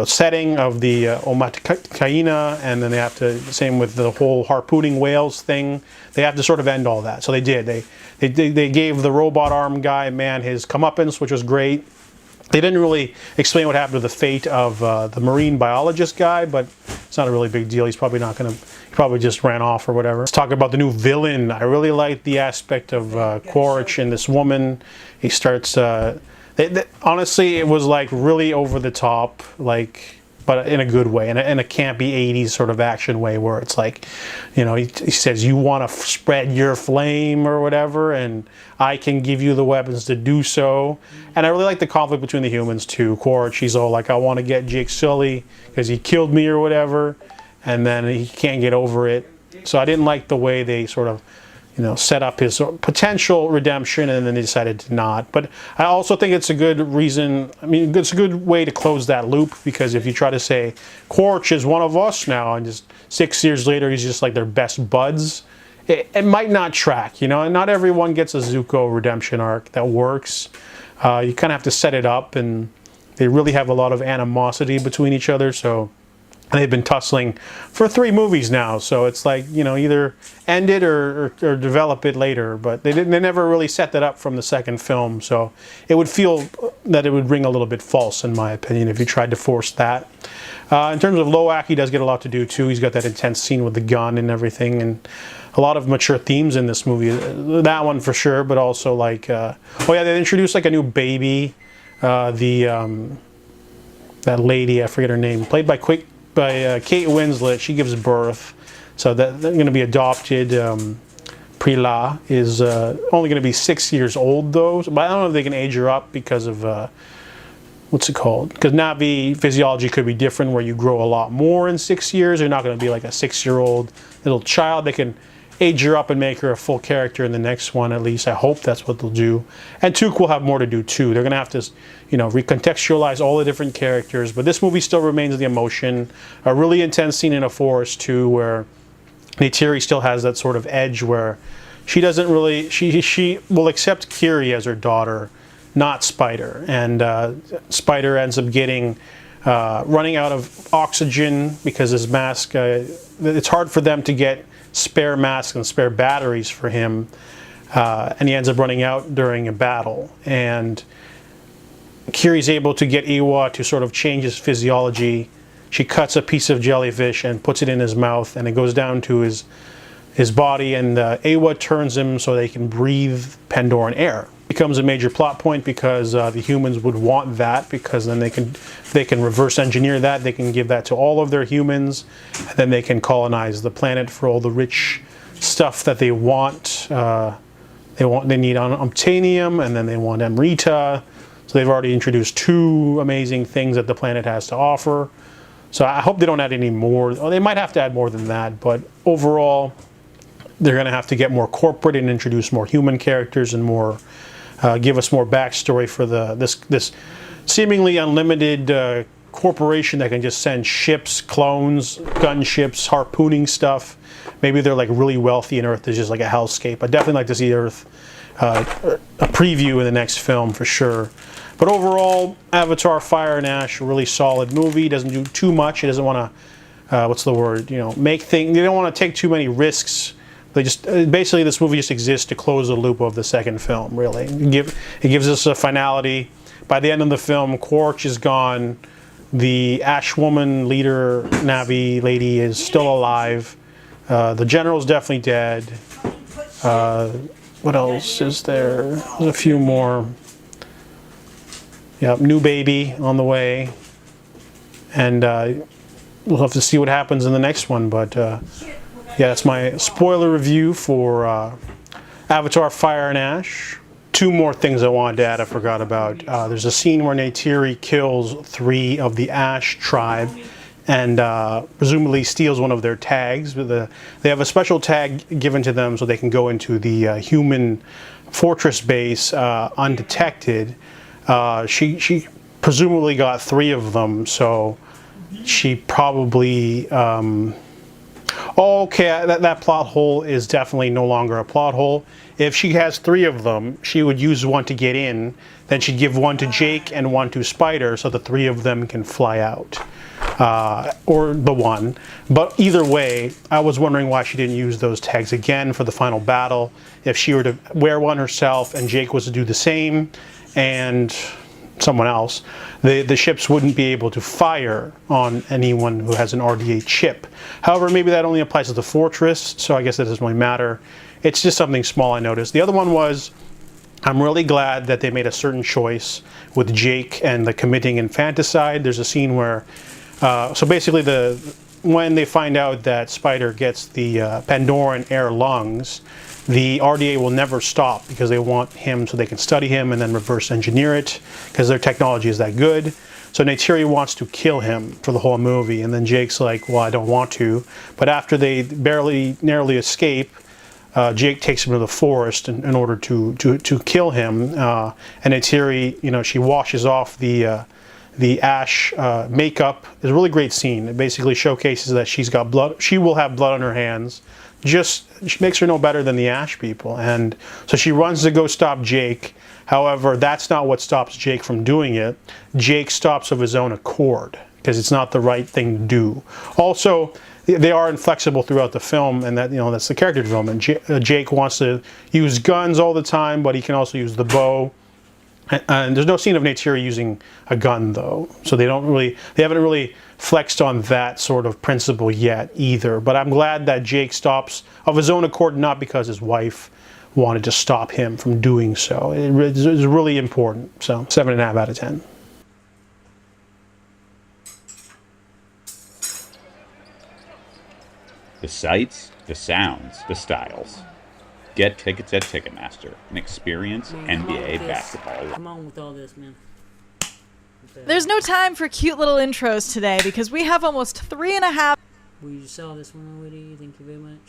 Speaker 23: setting of the Omatakaina, and then they have to, same with the whole harpooning whales thing, they have to sort of end all that. So they did. They gave the robot arm guy, his comeuppance, which was great. They didn't really explain what happened to the fate of the marine biologist guy, but it's not a really big deal. He's probably not going to... He probably just ran off or whatever. Let's talk about the new villain. I really like the aspect of Quaritch and this woman. He starts... honestly, it was like really over the top, but in a good way, in a campy 80s sort of action way, where it's like, he says, you want to spread your flame or whatever, and I can give you the weapons to do so. And I really like the conflict between the humans too. Quaritch, he's all like, I want to get Jake Sully because he killed me or whatever, and then he can't get over it. So I didn't like the way they sort of set up his potential redemption, and then they decided to not. But I also think it's a good reason, it's a good way to close that loop, because if you try to say, Quaritch is one of us now, and just 6 years later he's just like their best buds, it might not track, and not everyone gets a Zuko redemption arc that works. You kind of have to set it up, and they really have a lot of animosity between each other, so And they've been tussling for 3 movies now, so it's like, you know, either end it or develop it later. But they never really set that up from the second film, so it would feel that it would ring a little bit false, in my opinion, if you tried to force that. In terms of Loak, he does get a lot to do too. He's got that intense scene with the gun and everything, and a lot of mature themes in this movie. That one for sure, but also like, oh yeah, they introduced like a new baby, that lady, I forget her name, played by Kate Winslet. She gives birth, so that they're going to be adopted. Prila is only going to be 6 years old though, but I don't know if they can age her up because of what's it called? Because Na'vi physiology could be different, where you grow a lot more in 6 years. You're not going to be like a 6-year-old little child. They can age her up and make her a full character in the next one, at least. I hope that's what they'll do. And Took will have more to do too. They're going to have to, you know, recontextualize all the different characters. But this movie still remains the emotion. A really intense scene in a forest too, where Neytiri still has that sort of edge where she doesn't really, she will accept Kiri as her daughter, not Spider. And Spider ends up getting, running out of oxygen because his mask, it's hard for them to get spare masks and spare batteries for him, and he ends up running out during a battle. And Kiri's able to get Eywa to sort of change his physiology. She cuts a piece of jellyfish and puts it in his mouth, and it goes down to his body, and Eywa turns him so they can breathe Pandoran air. Becomes a major plot point because the humans would want that, because then they can reverse engineer that. They can give that to all of their humans, and then they can colonize the planet for all the rich stuff that they want. They need Unobtainium, and then they want Amrita. So they've already introduced 2 amazing things that the planet has to offer. So I hope they don't add any more. Well, they might have to add more than that, but overall, they're going to have to get more corporate and introduce more human characters and more. Give us more backstory for this seemingly unlimited corporation that can just send ships, clones, gunships, harpooning stuff. Maybe they're like really wealthy and Earth is just like a hellscape. I'd definitely like to see Earth, a preview in the next film for sure. But overall, Avatar Fire and Ash, a really solid movie. Doesn't do too much. It doesn't want to, what's the word, you know, make things, they don't want to take too many risks. They just basically, this movie just exists to close the loop of the second film. Really, it gives us a finality. By the end of the film, Quaritch is gone. The Ash Woman leader, Na'vi lady, is still alive. The general's definitely dead. What else is there? There's a few more. Yeah, new baby on the way, and we'll have to see what happens in the next one. But. Yeah, that's my spoiler review for Avatar Fire and Ash. 2 more things I wanted to add I forgot about. There's a scene where Neytiri kills 3 of the Ash tribe and presumably steals one of their tags. They have a special tag given to them so they can go into the human fortress base undetected. She presumably got 3 of them, so she probably... okay, that plot hole is definitely no longer a plot hole. If she has 3 of them, she would use one to get in, then she'd give one to Jake and one to Spider so the 3 of them can fly out. Or the one. But either way, I was wondering why she didn't use those tags again for the final battle. If she were to wear one herself and Jake was to do the same, and someone else, the ships wouldn't be able to fire on anyone who has an RDA chip. However, maybe that only applies to the fortress, so I guess that doesn't really matter. It's just something small I noticed. The other one was, I'm really glad that they made a certain choice with Jake and the committing infanticide. There's a scene where, so basically when they find out that Spider gets the Pandoran air lungs, the RDA will never stop because they want him so they can study him and then reverse engineer it because their technology is that good. So Neytiri wants to kill him for the whole movie, and then Jake's like, well, I don't want to. But after they narrowly escape, Jake takes him to the forest in order to kill him. And Neytiri, you know, she washes off the Ash makeup. It's a really great scene. It basically showcases that she's got blood. She will have blood on her hands. She makes her no better than the Ash people. And so she runs to go stop Jake. However, that's not what stops Jake from doing it. Jake stops of his own accord. because it's not the right thing to do. Also, they are inflexible throughout the film, and that, you know, that's the character development. Jake wants to use guns all the time, but he can also use the bow. And there's no scene of Neytiri using a gun, though, so they haven't really flexed on that sort of principle yet either. But I'm glad that Jake stops of his own accord, not because his wife wanted to stop him from doing so. It's really important. So 7.5 out of 10.
Speaker 4: The sights, the sounds, the styles. Get tickets at Ticketmaster and experience NBA basketball.
Speaker 1: Come on with all this, man.
Speaker 6: There's no time for cute little intros today because we have almost 3.5.
Speaker 1: Well, you saw this one already. Thank you very much.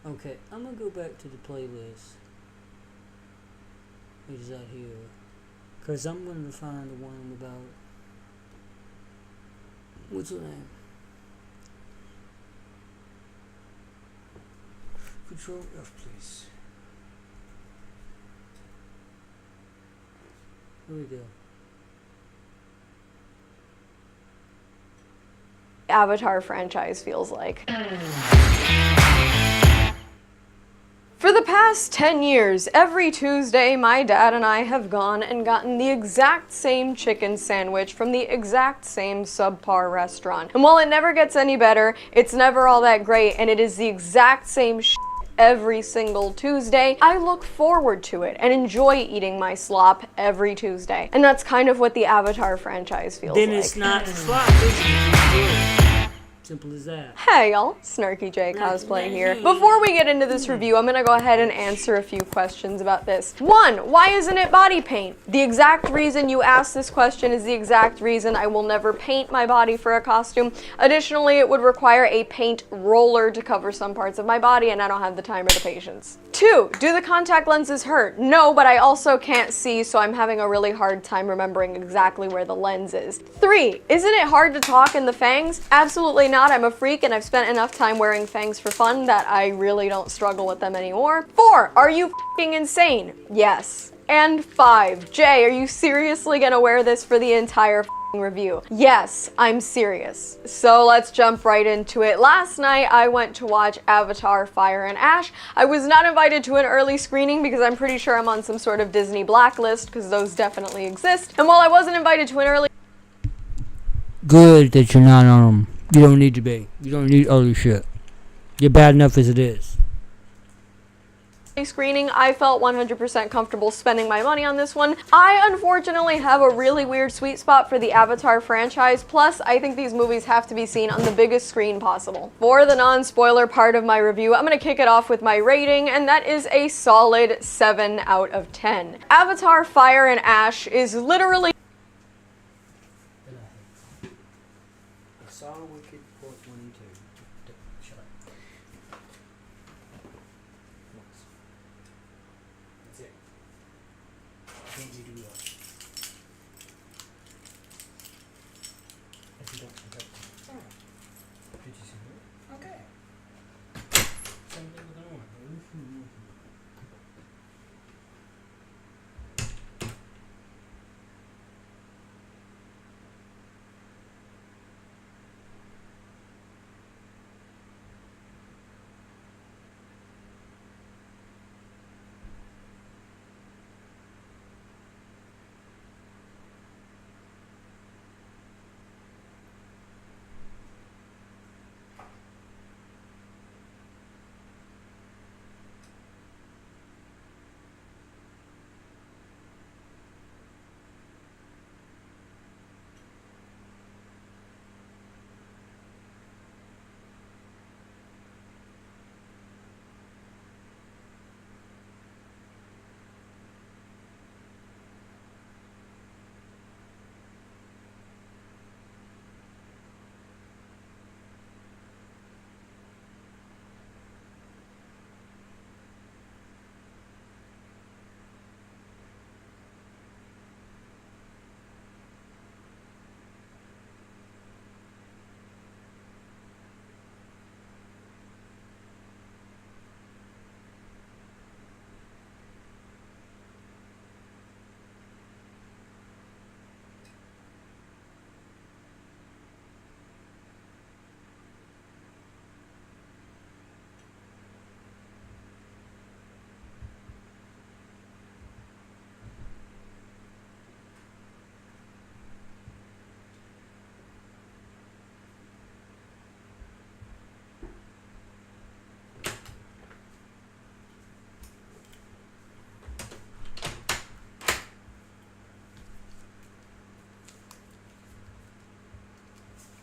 Speaker 1: Okay, I'm gonna go back to the playlist. Which is out here. Because I'm gonna find the one about. What's her name? Control F, please. Here we go.
Speaker 7: Avatar franchise feels like. For the past 10 years, every Tuesday, my dad and I have gone and gotten the exact same chicken sandwich from the exact same subpar restaurant. And while it never gets any better, it's never all that great, and it is the exact same every single Tuesday, I look forward to it and enjoy eating my slop every Tuesday. And that's kind of what the Avatar franchise feels like.
Speaker 1: Then it's not slop, is it? Simple as that.
Speaker 7: Hey y'all, Snarky J Cosplay here. Before we get into this review, I'm gonna go ahead and answer a few questions about this. 1, why isn't it body paint? The exact reason you asked this question is the exact reason I will never paint my body for a costume. Additionally, it would require a paint roller to cover some parts of my body, and I don't have the time or the patience. 2, do the contact lenses hurt? No, but I also can't see, so I'm having a really hard time remembering exactly where the lens is. 3, isn't it hard to talk in the fangs? Absolutely not. I'm a freak and I've spent enough time wearing fangs for fun that I really don't struggle with them anymore. 4, are you f***ing insane? Yes. And 5, Jay, are you seriously gonna wear this for the entire f***ing review? Yes, I'm serious. So let's jump right into it. Last night I went to watch Avatar Fire and Ash. I was not invited to an early screening because I'm pretty sure I'm on some sort of Disney blacklist, because those definitely exist. And while I wasn't invited to an early
Speaker 1: Good that you're not on them. You don't need to be. You don't need other shit. You're bad enough as it is.
Speaker 7: screening, I felt 100% comfortable spending my money on this one. I unfortunately have a really weird sweet spot for the Avatar franchise, plus I think these movies have to be seen on the biggest screen possible. For the non-spoiler part of my review, I'm gonna kick it off with my rating, and that is a solid 7 out of 10. Avatar Fire and Ash is literally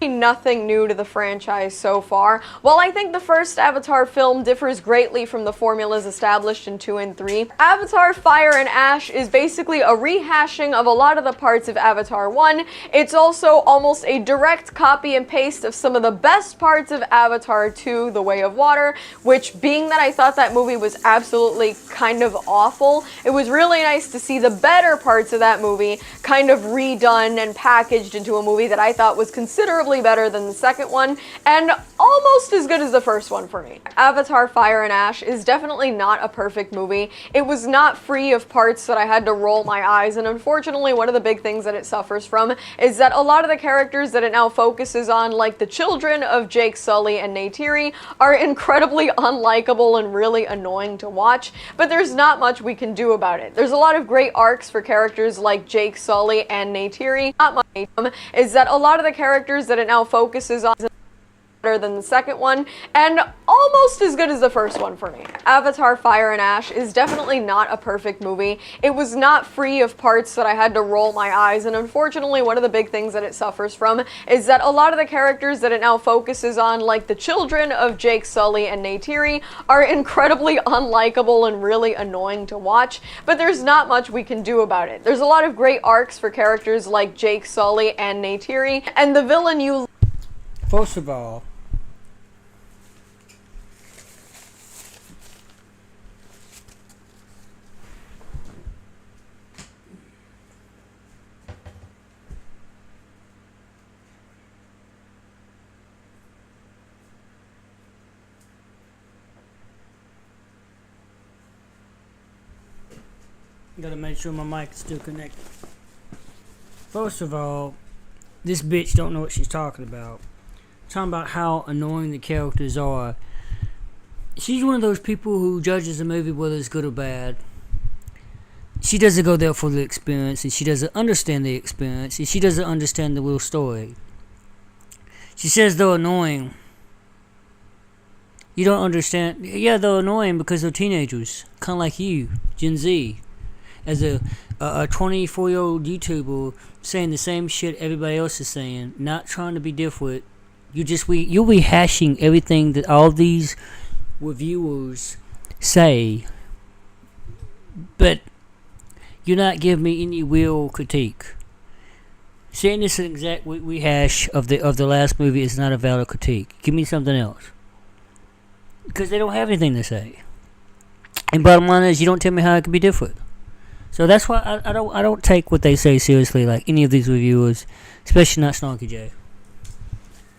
Speaker 7: nothing new to the franchise so far. While I think the first Avatar film differs greatly from the formulas established in 2 and 3, Avatar Fire and Ash is basically a rehashing of a lot of the parts of Avatar 1. It's also almost a direct copy and paste of some of the best parts of Avatar 2, The Way of Water, which, being that I thought that movie was absolutely kind of awful, it was really nice to see the better parts of that movie kind of redone and packaged into a movie that I thought was considerably better than the second one, and almost as good as the first one for me. Avatar Fire and Ash is definitely not a perfect movie. It was not free of parts that I had to roll my eyes, and unfortunately one of the big things that it suffers from is that a lot of the characters that it now focuses on, like the children of Jake Sully and Neytiri, are incredibly unlikable and really annoying to watch, but there's not much we can do about it. There's a lot of great arcs for characters like Jake Sully and Neytiri. Not much is that a lot of the characters that it now focuses on better than the second one, and almost as good as the first one for me. Avatar Fire and Ash is definitely not a perfect movie. It was not free of parts that I had to roll my eyes, and unfortunately one of the big things that it suffers from is that a lot of the characters that it now focuses on, like the children of Jake Sully and Neytiri, are incredibly unlikable and really annoying to watch, but there's not much we can do about it. There's a lot of great arcs for characters like Jake Sully and Neytiri, and the villain you...
Speaker 1: First of all, gotta make sure my mic is still connected. First of all, this bitch don't know what she's talking about. Talking about how annoying the characters are. She's one of those people who judges a movie whether it's good or bad. She doesn't go there for the experience, and she doesn't understand the experience, and she doesn't understand the real story. She says they're annoying. You don't understand. Yeah, they're annoying because they're teenagers, kind of like you, Gen Z. As a 24-year-old YouTuber saying the same shit everybody else is saying, not trying to be different. You're rehashing everything that all these reviewers say, but you're not giving me any real critique. Saying this exact rehash of the last movie is not a valid critique. Give me something else, because they don't have anything to say. And bottom line is, you don't tell me how it can be different. So that's why I don't take what they say seriously, like any of these reviewers, especially not Snarky J.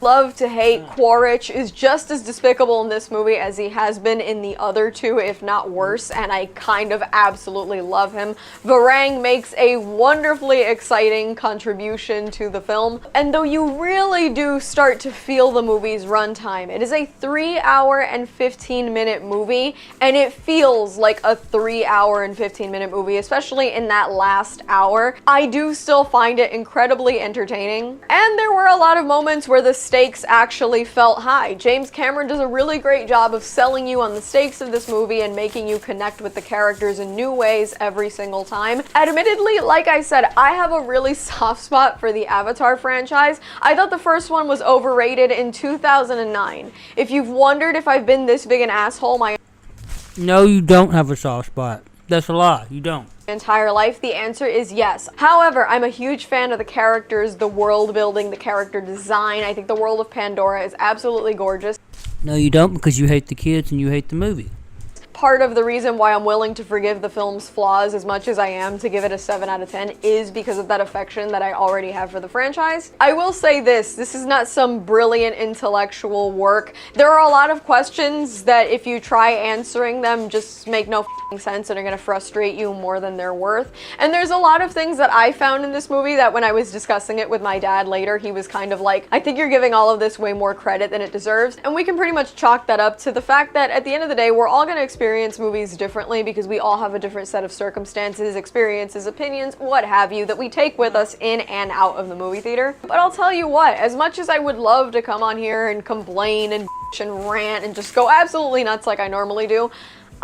Speaker 7: Love to hate, Quaritch is just as despicable in this movie as he has been in the other two, if not worse, and I kind of absolutely love him. Varang makes a wonderfully exciting contribution to the film, and though you really do start to feel the movie's runtime, it is a 3-hour and 15-minute movie, and it feels like a 3-hour and 15-minute movie, especially in that last hour. I do still find it incredibly entertaining, and there were a lot of moments where the stakes actually felt high. James Cameron does a really great job of selling you on the stakes of this movie and making you connect with the characters in new ways every single time. Admittedly, like I said, I have a really soft spot for the Avatar franchise. I thought the first one was overrated in 2009. If you've wondered if I've been this big an asshole my
Speaker 1: No, you don't have a soft spot. That's a lie. You don't.
Speaker 7: entire life, the answer is yes. However, I'm a huge fan of the characters, the world building, the character design. I think the world of Pandora is absolutely gorgeous.
Speaker 1: No, you don't, because you hate the kids and you hate the movie.
Speaker 7: Part of the reason why I'm willing to forgive the film's flaws as much as I am to give it a 7 out of 10 is because of that affection that I already have for the franchise. I will say this is not some brilliant intellectual work. There are a lot of questions that if you try answering them just make no sense and are going to frustrate you more than they're worth. And there's a lot of things that I found in this movie that when I was discussing it with my dad later, he was kind of like, I think you're giving all of this way more credit than it deserves. And we can pretty much chalk that up to the fact that at the end of the day, we're all going to experience movies differently because we all have a different set of circumstances, experiences, opinions, what have you, that we take with us in and out of the movie theater. But I'll tell you what, as much as I would love to come on here and complain and rant and just go absolutely nuts like I normally do,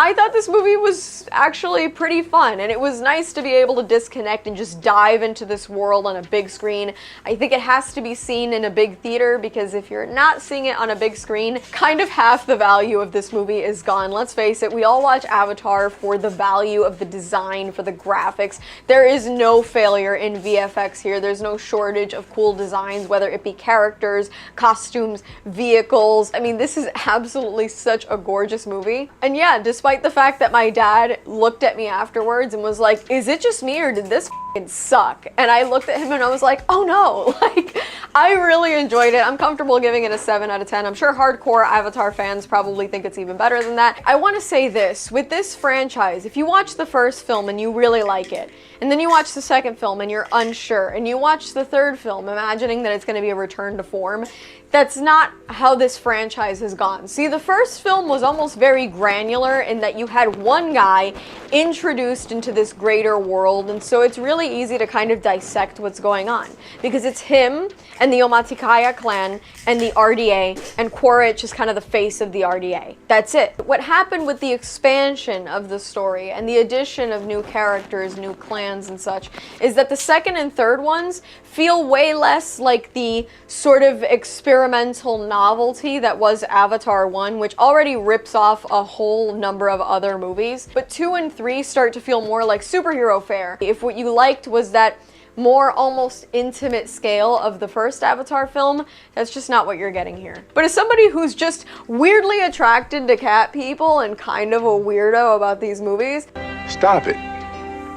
Speaker 7: I thought this movie was actually pretty fun, and it was nice to be able to disconnect and just dive into this world on a big screen. I think it has to be seen in a big theater, because if you're not seeing it on a big screen, kind of half the value of this movie is gone. Let's face it, we all watch Avatar for the value of the design, for the graphics. There is no failure in VFX here. There's no shortage of cool designs, whether it be characters, costumes, vehicles. I mean, this is absolutely such a gorgeous movie. And yeah, despite the fact that my dad looked at me afterwards and was like, is it just me or did this f***ing suck? And I looked at him and I was like, oh no, like, I really enjoyed it. I'm comfortable giving it a 7 out of 10. I'm sure hardcore Avatar fans probably think it's even better than that. I want to say this, with this franchise, if you watch the first film and you really like it, and then you watch the second film and you're unsure, and you watch the third film imagining that it's going to be a return to form, that's not how this franchise has gone. See, the first film was almost very granular in that you had one guy introduced into this greater world, and so it's really easy to kind of dissect what's going on, because it's him and the Omaticaya clan and the RDA, and Quaritch is kind of the face of the RDA. That's it. What happened with the expansion of the story and the addition of new characters, new clans and such, is that the second and third ones feel way less like the sort of experimental novelty that was Avatar 1, which already rips off a whole number of other movies. But 2 and 3 start to feel more like superhero fare. If what you liked was that more almost intimate scale of the first Avatar film, that's just not what you're getting here. But as somebody who's just weirdly attracted to cat people and kind of a weirdo about these movies,
Speaker 22: Stop it.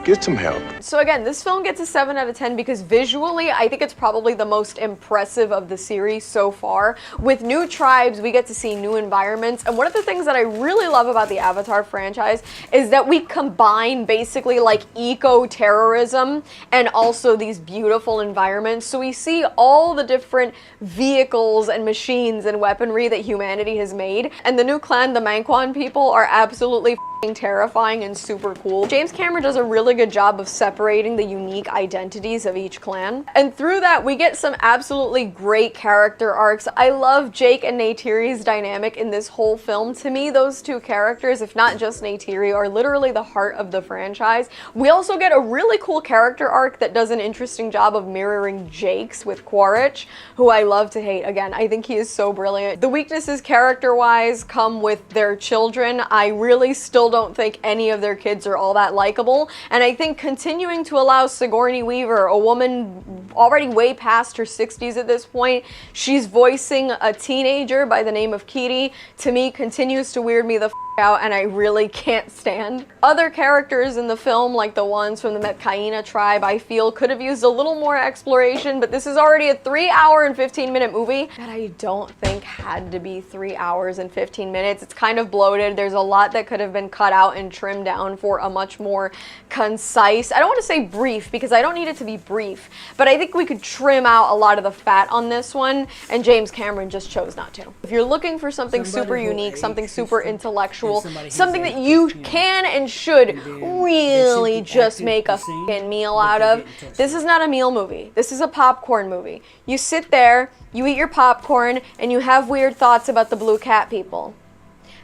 Speaker 22: Get some help.
Speaker 7: so again, this film gets a 7 out of 10 because visually, I think it's probably the most impressive of the series so far. With new tribes, we get to see new environments, and one of the things that I really love about the Avatar franchise is that we combine basically like eco-terrorism and also these beautiful environments. So we see all the different vehicles and machines and weaponry that humanity has made, and the new clan, the Manquan people, are absolutely f***ing terrifying and super cool. James Cameron does a really good job of separating the unique identities of each clan, and through that we get some absolutely great character arcs. I love Jake and Neytiri's dynamic in this whole film. To me, those two characters, if not just Neytiri, are literally the heart of the franchise. We also get a really cool character arc that does an interesting job of mirroring Jake's with Quaritch, who I love to hate. Again, I think he is so brilliant. The weaknesses character-wise come with their children. I really still don't think any of their kids are all that likable, and I think continuing to allow Sigourney Weaver, a woman already way past her 60s at this point, she's voicing a teenager by the name of Kiri, to me continues to weird me the f*** out, and I really can't stand. Other characters in the film, like the ones from the Metkayina tribe, I feel could have used a little more exploration, but this is already a 3-hour and 15-minute movie that I don't think had to be 3 hours and 15 minutes. It's kind of bloated. There's a lot that could have been cut out and trimmed down for a much more concise, I don't want to say brief, because I don't need it to be brief, but I think we could trim out a lot of the fat on this one, and James Cameron just chose not to. If you're looking for something super unique, something super intellectual, something that you can and should really just make a f***ing meal out of, this is not a meal movie. This is a popcorn movie. You sit there, you eat your popcorn, and you have weird thoughts about the blue cat people.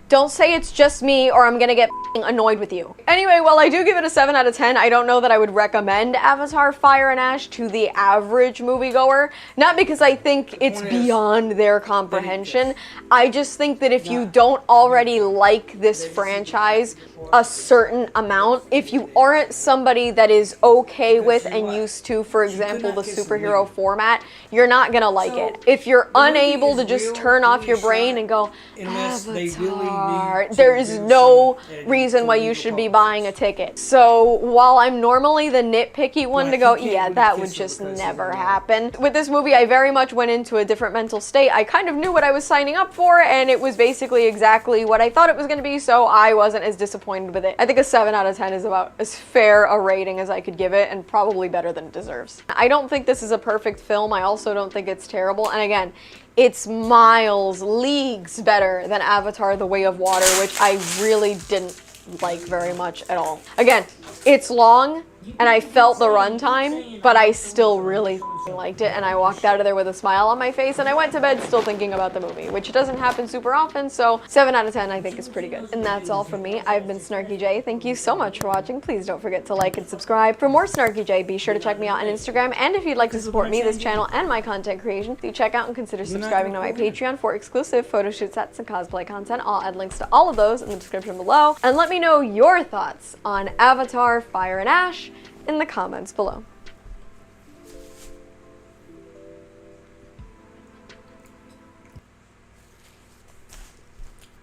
Speaker 7: Don't say it's just me or I'm gonna get annoyed with you. Anyway, while I do give it a 7 out of 10, I don't know that I would recommend Avatar Fire and Ash to the average moviegoer. Not because I think it's beyond their comprehension. I just think that if you don't already like this franchise a certain amount, if you aren't somebody that is okay with and used to, for example, the superhero format, you're not gonna like it. If you're unable to just turn off your brain and go, Avatar, there is no reason why you should be buying a ticket. So while I'm normally the nitpicky one to go, yeah, that would just never happen, with this movie I very much went into a different mental state. I kind of knew what I was signing up for, and it was basically exactly what I thought it was going to be, so I wasn't as disappointed with it. I think a 7 out of 10 is about as fair a rating as I could give it, and probably better than it deserves. I don't think this is a perfect film. I also don't think it's terrible, and again, it's miles, leagues better than Avatar: The Way of Water, which I really didn't like very much at all. Again, it's long, and I felt the runtime, but I still really liked it, and I walked out of there with a smile on my face, and I went to bed still thinking about the movie, which doesn't happen super often, so 7 out of 10 I think is pretty good. And that's all from me. I've been Snarky J. Thank you so much for watching. Please don't forget to like and subscribe. For more Snarky J, be sure to check me out on Instagram, and if you'd like to support me, this channel, and my content creation, do check out and consider subscribing to my Patreon for exclusive photo shoot sets and cosplay content. I'll add links to all of those in the description below, and let me know your thoughts on Avatar Fire and Ash in the comments below.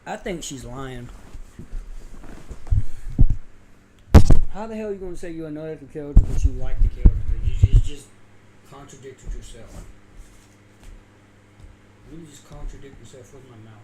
Speaker 1: I think she's lying. How the hell are you going to say you are not at the character but you like the character? You just contradicted yourself. You just contradict yourself with my mouth.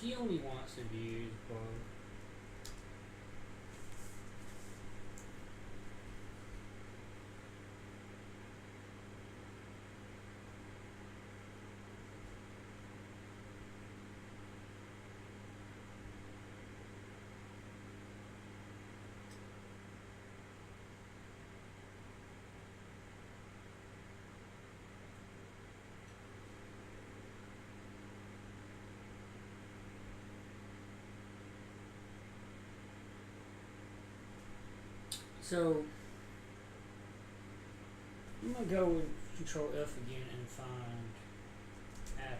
Speaker 1: She only wants the views, bro. So I'm gonna go with Control F again and find Adam.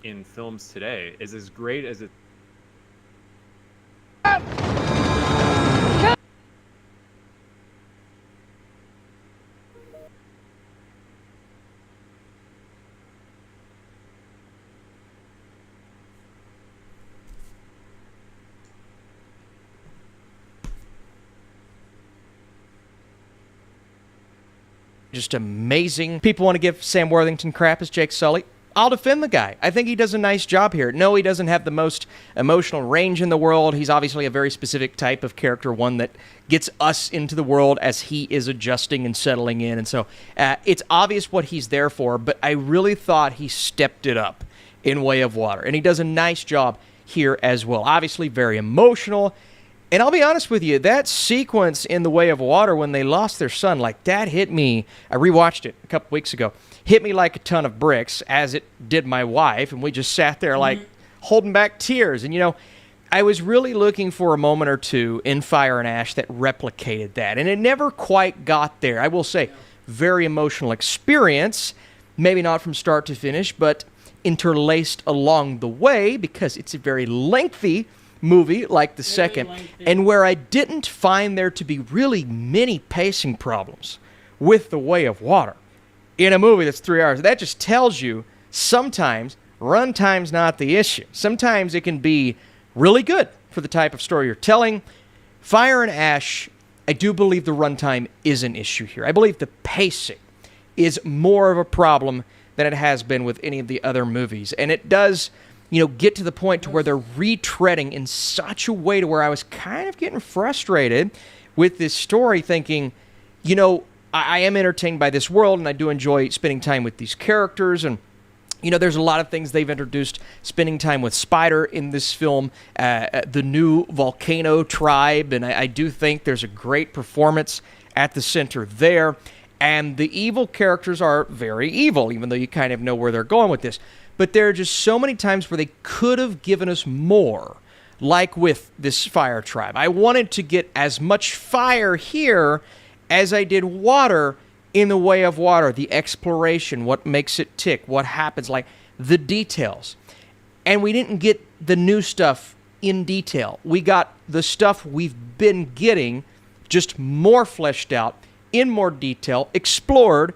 Speaker 5: In films today is as great as it.
Speaker 8: Just amazing. People want to give Sam Worthington crap as Jake Sully. I'll defend the guy. I think he does a nice job here. No, he doesn't have the most emotional range in the world. He's obviously a very specific type of character, one that gets us into the world as he is adjusting and settling in. And so it's obvious what he's there for, but I really thought he stepped it up in Way of Water. And he does a nice job here as well. Obviously very emotional. And I'll be honest with you, that sequence in The Way of Water when they lost their son, like that hit me. I rewatched it a couple weeks ago. Hit me like a ton of bricks, as it did my wife, and we just sat there like holding back tears. And I was really looking for a moment or two in Fire and Ash that replicated that, and it never quite got there. I will say, very emotional experience, maybe not from start to finish, but interlaced along the way because it's a very lengthy movie like the second, and where I didn't find there to be really many pacing problems with The Way of Water in a movie that's 3 hours. That just tells you sometimes runtime's not the issue. Sometimes it can be really good for the type of story you're telling. Fire and Ash, I do believe the runtime is an issue here. I believe the pacing is more of a problem than it has been with any of the other movies, and it does get to the point to where they're retreading in such a way to where I was kind of getting frustrated with this story, thinking, I am entertained by this world, and I do enjoy spending time with these characters, and there's a lot of things they've introduced, spending time with Spider in this film, the new volcano tribe, and I do think there's a great performance at the center there, and the evil characters are very evil, even though you kind of know where they're going with this. But there are just so many times where they could have given us more, like with this fire tribe. I wanted to get as much fire here as I did water in The Way of Water, the exploration, what makes it tick, what happens, like the details. And we didn't get the new stuff in detail. We got the stuff we've been getting, just more fleshed out, in more detail, explored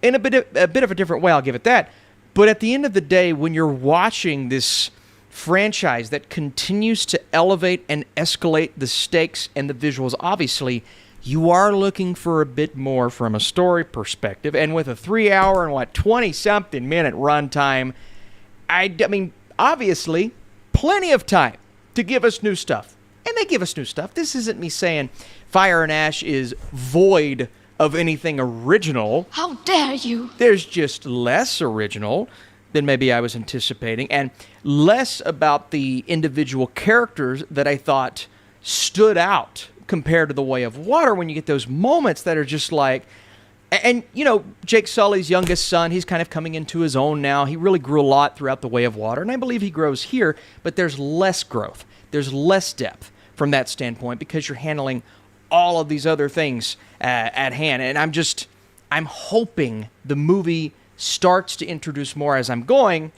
Speaker 8: in a bit of a different way, I'll give it that. But at the end of the day, when you're watching this franchise that continues to elevate and escalate the stakes and the visuals, obviously, you are looking for a bit more from a story perspective. And with a 3 hour and 20-something minute runtime, I mean, obviously, plenty of time to give us new stuff. And they give us new stuff. This isn't me saying Fire and Ash is void of anything original.
Speaker 21: How dare you?
Speaker 8: There's just less original than maybe I was anticipating, and less about the individual characters that I thought stood out compared to The Way of Water, when you get those moments that are just like, and Jake Sully's youngest son, he's kind of coming into his own now. He really grew a lot throughout The Way of Water, and I believe he grows here, but there's less growth. There's less depth from that standpoint because you're handling all of these other things at hand. And I'm hoping the movie starts to introduce more as I'm going,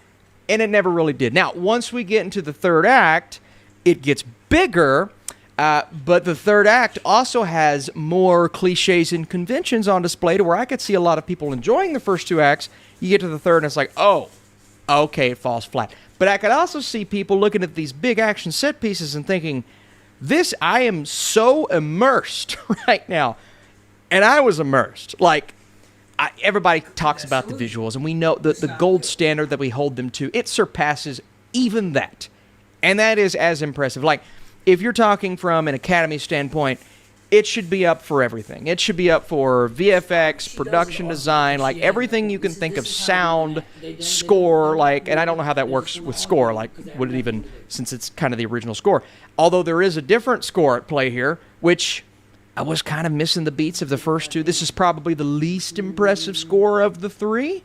Speaker 8: and it never really did. Now, once we get into the third act, it gets bigger, but the third act also has more cliches and conventions on display to where I could see a lot of people enjoying the first two acts. You get to the third, and it's like, oh, okay, it falls flat. But I could also see people looking at these big action set pieces and thinking, I am so immersed right now. And I was immersed. Like, everybody talks about the visuals, and we know the gold standard that we hold them to, it surpasses even that. And that is as impressive. Like, if you're talking from an Academy standpoint, it should be up for everything. It should be up for VFX, production design, like everything you can think of, sound, score, like, and I don't know how that works with score, like, would it even, since it's kind of the original score. Although there is a different score at play here, which I was kind of missing the beats of the first two. This is probably the least impressive score of the three.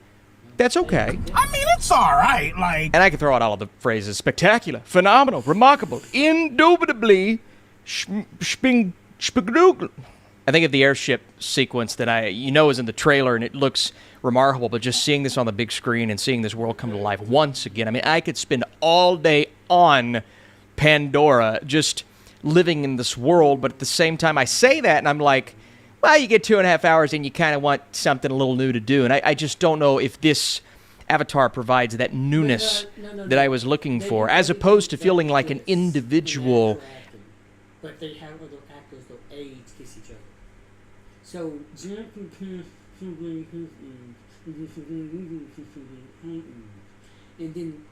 Speaker 8: That's okay.
Speaker 16: I mean, it's all right, like...
Speaker 8: And I can throw out all of the phrases: spectacular, phenomenal, remarkable, indubitably, I think of the airship sequence that is in the trailer, and it looks remarkable, but just seeing this on the big screen and seeing this world come to life once again, I mean, I could spend all day on Pandora just living in this world, but at the same time, I say that, and I'm like, well, you get 2.5 hours, and you kind of want something a little new to do, and I just don't know if this Avatar provides that newness that I was looking for, as opposed to feeling like an individual...
Speaker 1: But they have other actors that aids kiss each other. So and then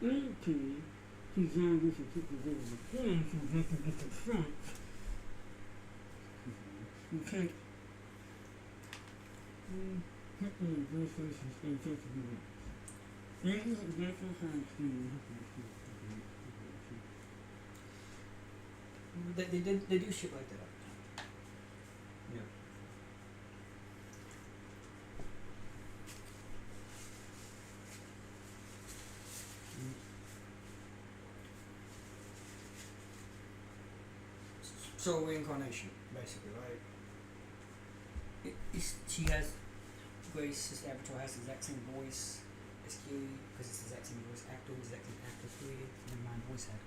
Speaker 1: They do shit like that. Yeah. So reincarnation, basically, right? She has Grace, his avatar has the exact same voice as Kiwi because it's the exact same voice actor, exact same actor created. Never mind voice actor.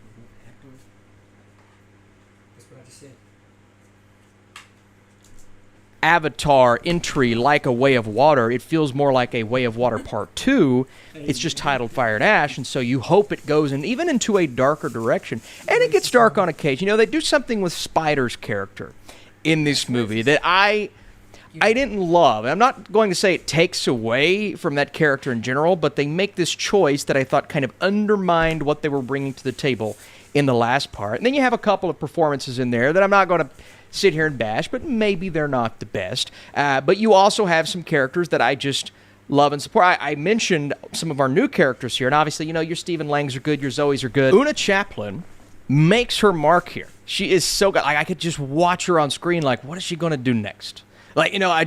Speaker 1: That's what I just said.
Speaker 8: Avatar entry like A Way of Water, it feels more like A Way of Water Part 2. It's just titled Fire and Ash, and so you hope it goes even into a darker direction. And it gets dark on occasion. You know, they do something with Spider's character in this movie that I didn't love. I'm not going to say it takes away from that character in general, but they make this choice that I thought kind of undermined what they were bringing to the table in the last part. And then you have a couple of performances in there that I'm not going to sit here and bash, but maybe they're not the best. But you also have some characters that I just love and support. I mentioned some of our new characters here, and obviously, you know, your Stephen Langs are good, your Zoes are good. Una Chaplin makes her mark here. She is so good. Like, I could just watch her on screen like, what is she going to do next? Like, you know, an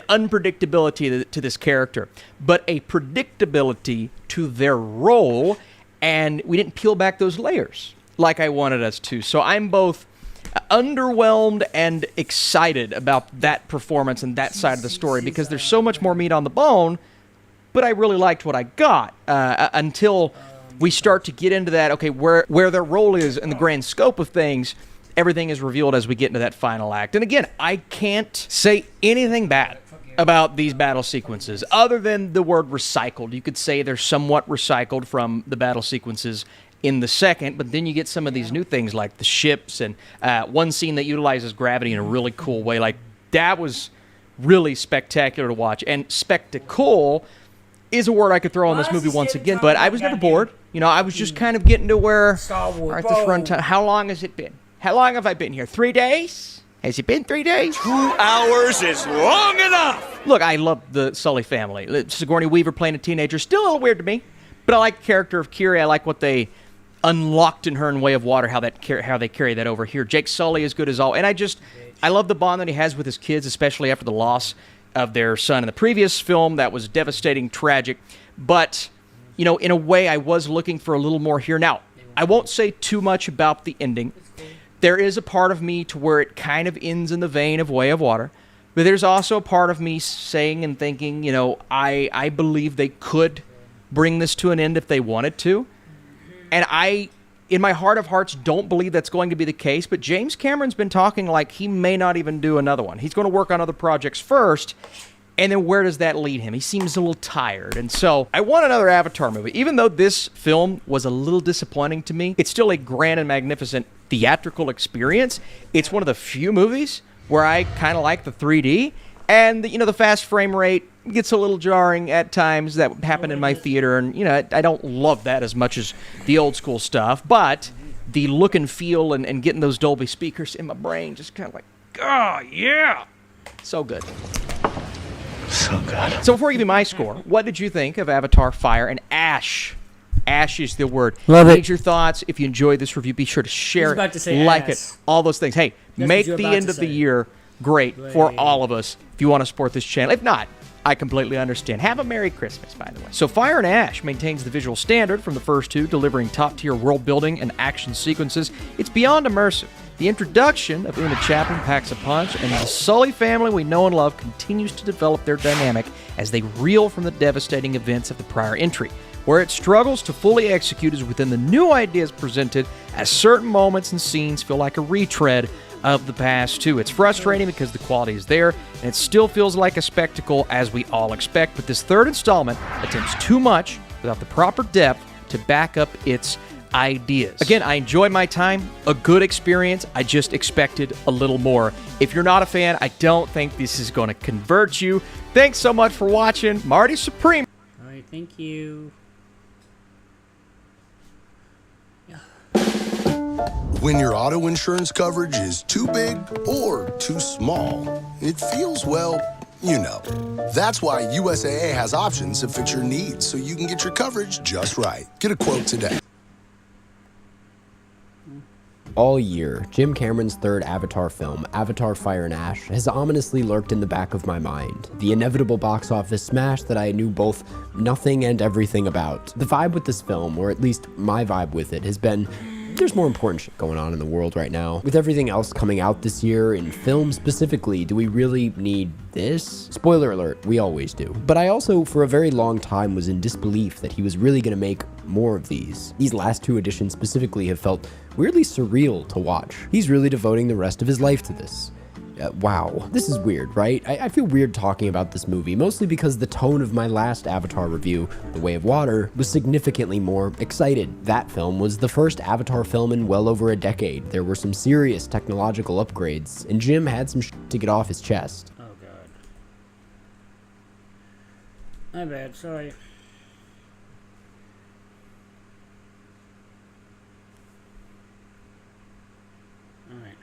Speaker 8: unpredictability to this character, but a predictability to their role, and we didn't peel back those layers like I wanted us to. So I'm both underwhelmed and excited about that performance and that side of the story because there's so much more meat on the bone, but I really liked what I got until we start to get into that, okay, where their role is in the grand scope of things. Everything is revealed as we get into that final act. And again, I can't say anything bad about these battle sequences other than the word recycled. You could say they're somewhat recycled from the battle sequences in the second, but then you get some of these new things like the ships and one scene that utilizes gravity in a really cool way. Like, that was really spectacular to watch. And spectacle is a word I could throw on this movie once again, but I was never bored. You know, I was just kind of getting to where, all right, this runtime, how long has it been? How long have I been here? 3 days? Has it been 3 days?
Speaker 22: 2 hours is long enough!
Speaker 8: Look, I love the Sully family. Sigourney Weaver playing a teenager, still a little weird to me, but I like the character of Kiri. I like what they unlocked in her in Way of Water, how they carry that over here. Jake Sully is good as all, and I love the bond that he has with his kids, especially after the loss of their son in the previous film. That was devastating, tragic, but, you know, in a way I was looking for a little more here. Now, I won't say too much about the ending. There is a part of me to where it kind of ends in the vein of Way of Water, but there's also a part of me saying and thinking, you know, I believe they could bring this to an end if they wanted to. And I, in my heart of hearts, don't believe that's going to be the case, but James Cameron's been talking like he may not even do another one. He's going to work on other projects first, and then where does that lead him? He seems a little tired, and so I want another Avatar movie. Even though this film was a little disappointing to me, it's still a grand and magnificent theatrical experience. It's one of the few movies where I kind of like the 3D, and the fast frame rate gets a little jarring at times. That happened in my theater, and I don't love that as much as the old school stuff, but the look and feel and getting those Dolby speakers in my brain just kind of like, oh yeah, so good.
Speaker 22: So good.
Speaker 8: So before I give you my score, what did you think of Avatar Fire and Ash? Ash is the word.
Speaker 1: Love it.
Speaker 8: Leave your thoughts. If you enjoyed this review, be sure to share
Speaker 1: about
Speaker 8: it,
Speaker 1: to say
Speaker 8: like
Speaker 1: ass.
Speaker 8: it, all those things. Hey,
Speaker 1: That's
Speaker 8: make
Speaker 1: what you're
Speaker 8: the
Speaker 1: about
Speaker 8: end
Speaker 1: to
Speaker 8: of the
Speaker 1: say.
Speaker 8: year great for all of us if you want to support this channel. If not, I completely understand. Have a Merry Christmas, by the way. So Fire and Ash maintains the visual standard from the first two, delivering top-tier world building and action sequences. It's beyond immersive. The introduction of Una Chaplin packs a punch, and the Sully family we know and love continues to develop their dynamic as they reel from the devastating events of the prior entry. Where it struggles to fully execute is within the new ideas presented, as certain moments and scenes feel like a retread of the past too. It's frustrating because the quality is there, and it still feels like a spectacle as we all expect, but this third installment attempts too much without the proper depth to back up its ideas. Again, I enjoyed my time, a good experience. I just expected a little more. If you're not a fan, I don't think this is going to convert you. Thanks so much for watching. Marty Supreme.
Speaker 1: All right, thank you.
Speaker 15: When your auto insurance coverage is too big or too small, it feels, well, you know. That's why USAA has options that fit your needs so you can get your coverage just right. Get a quote today.
Speaker 9: All year, Jim Cameron's third Avatar film, Avatar: Fire and Ash, has ominously lurked in the back of my mind. The inevitable box office smash that I knew both nothing and everything about. The vibe with this film, or at least my vibe with it, has been there's more important shit going on in the world right now. With everything else coming out this year, in film specifically, do we really need this? Spoiler alert, we always do. But I also, for a very long time, was in disbelief that he was really gonna make more of these. These last 2 editions specifically have felt weirdly surreal to watch. He's really devoting the rest of his life to this. Wow, this is weird, right? I feel weird talking about this movie, mostly because the tone of my last Avatar review, The Way of Water, was significantly more excited. That film was the first Avatar film in well over a decade. There were some serious technological upgrades, and Jim had some shit to get off his chest.
Speaker 1: Oh god. My bad, sorry. Alright.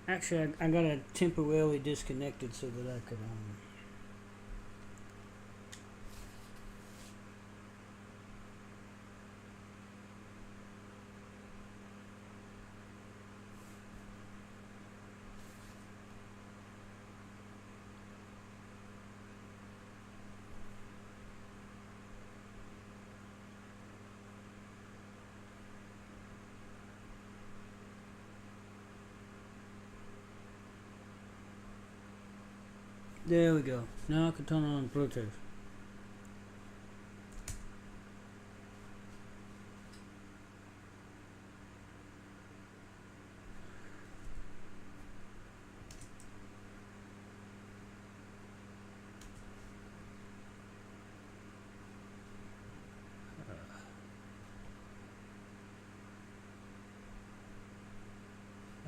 Speaker 1: Actually, I got it temporarily disconnected so that I could, There we go. Now I can turn on Bluetooth.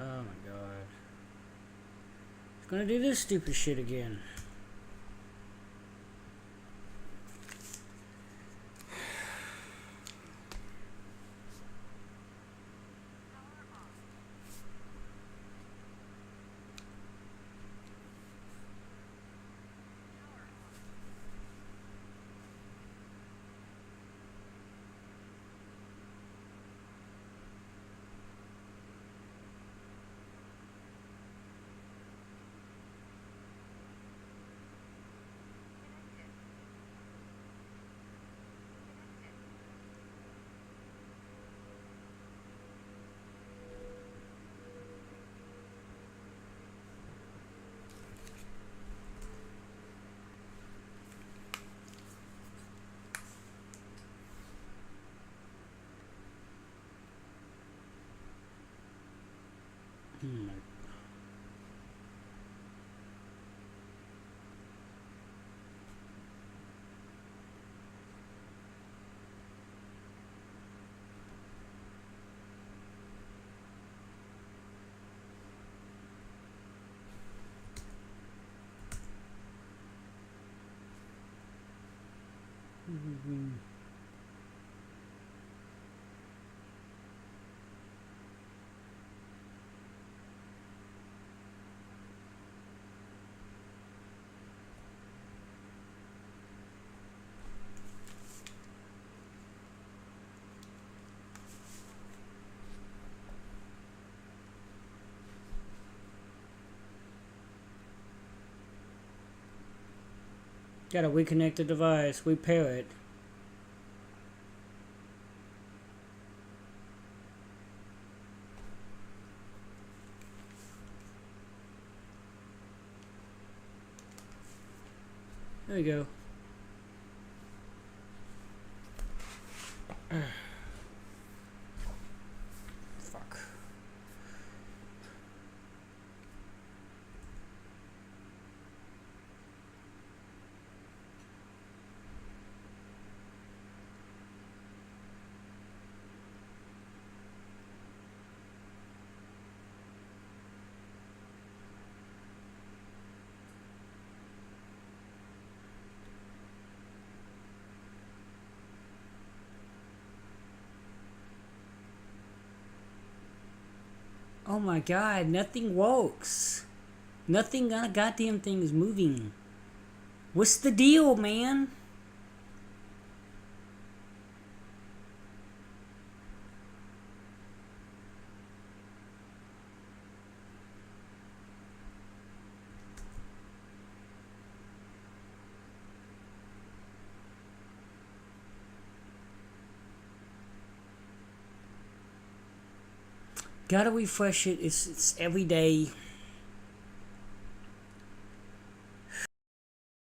Speaker 1: Oh my god. It's gonna do this stupid shit again. Gotta reconnect the device, repair it. There you go. Fuck. Oh my god, nothing works. Nothing on a goddamn thing is moving. What's the deal, man? Gotta refresh it. It's every day.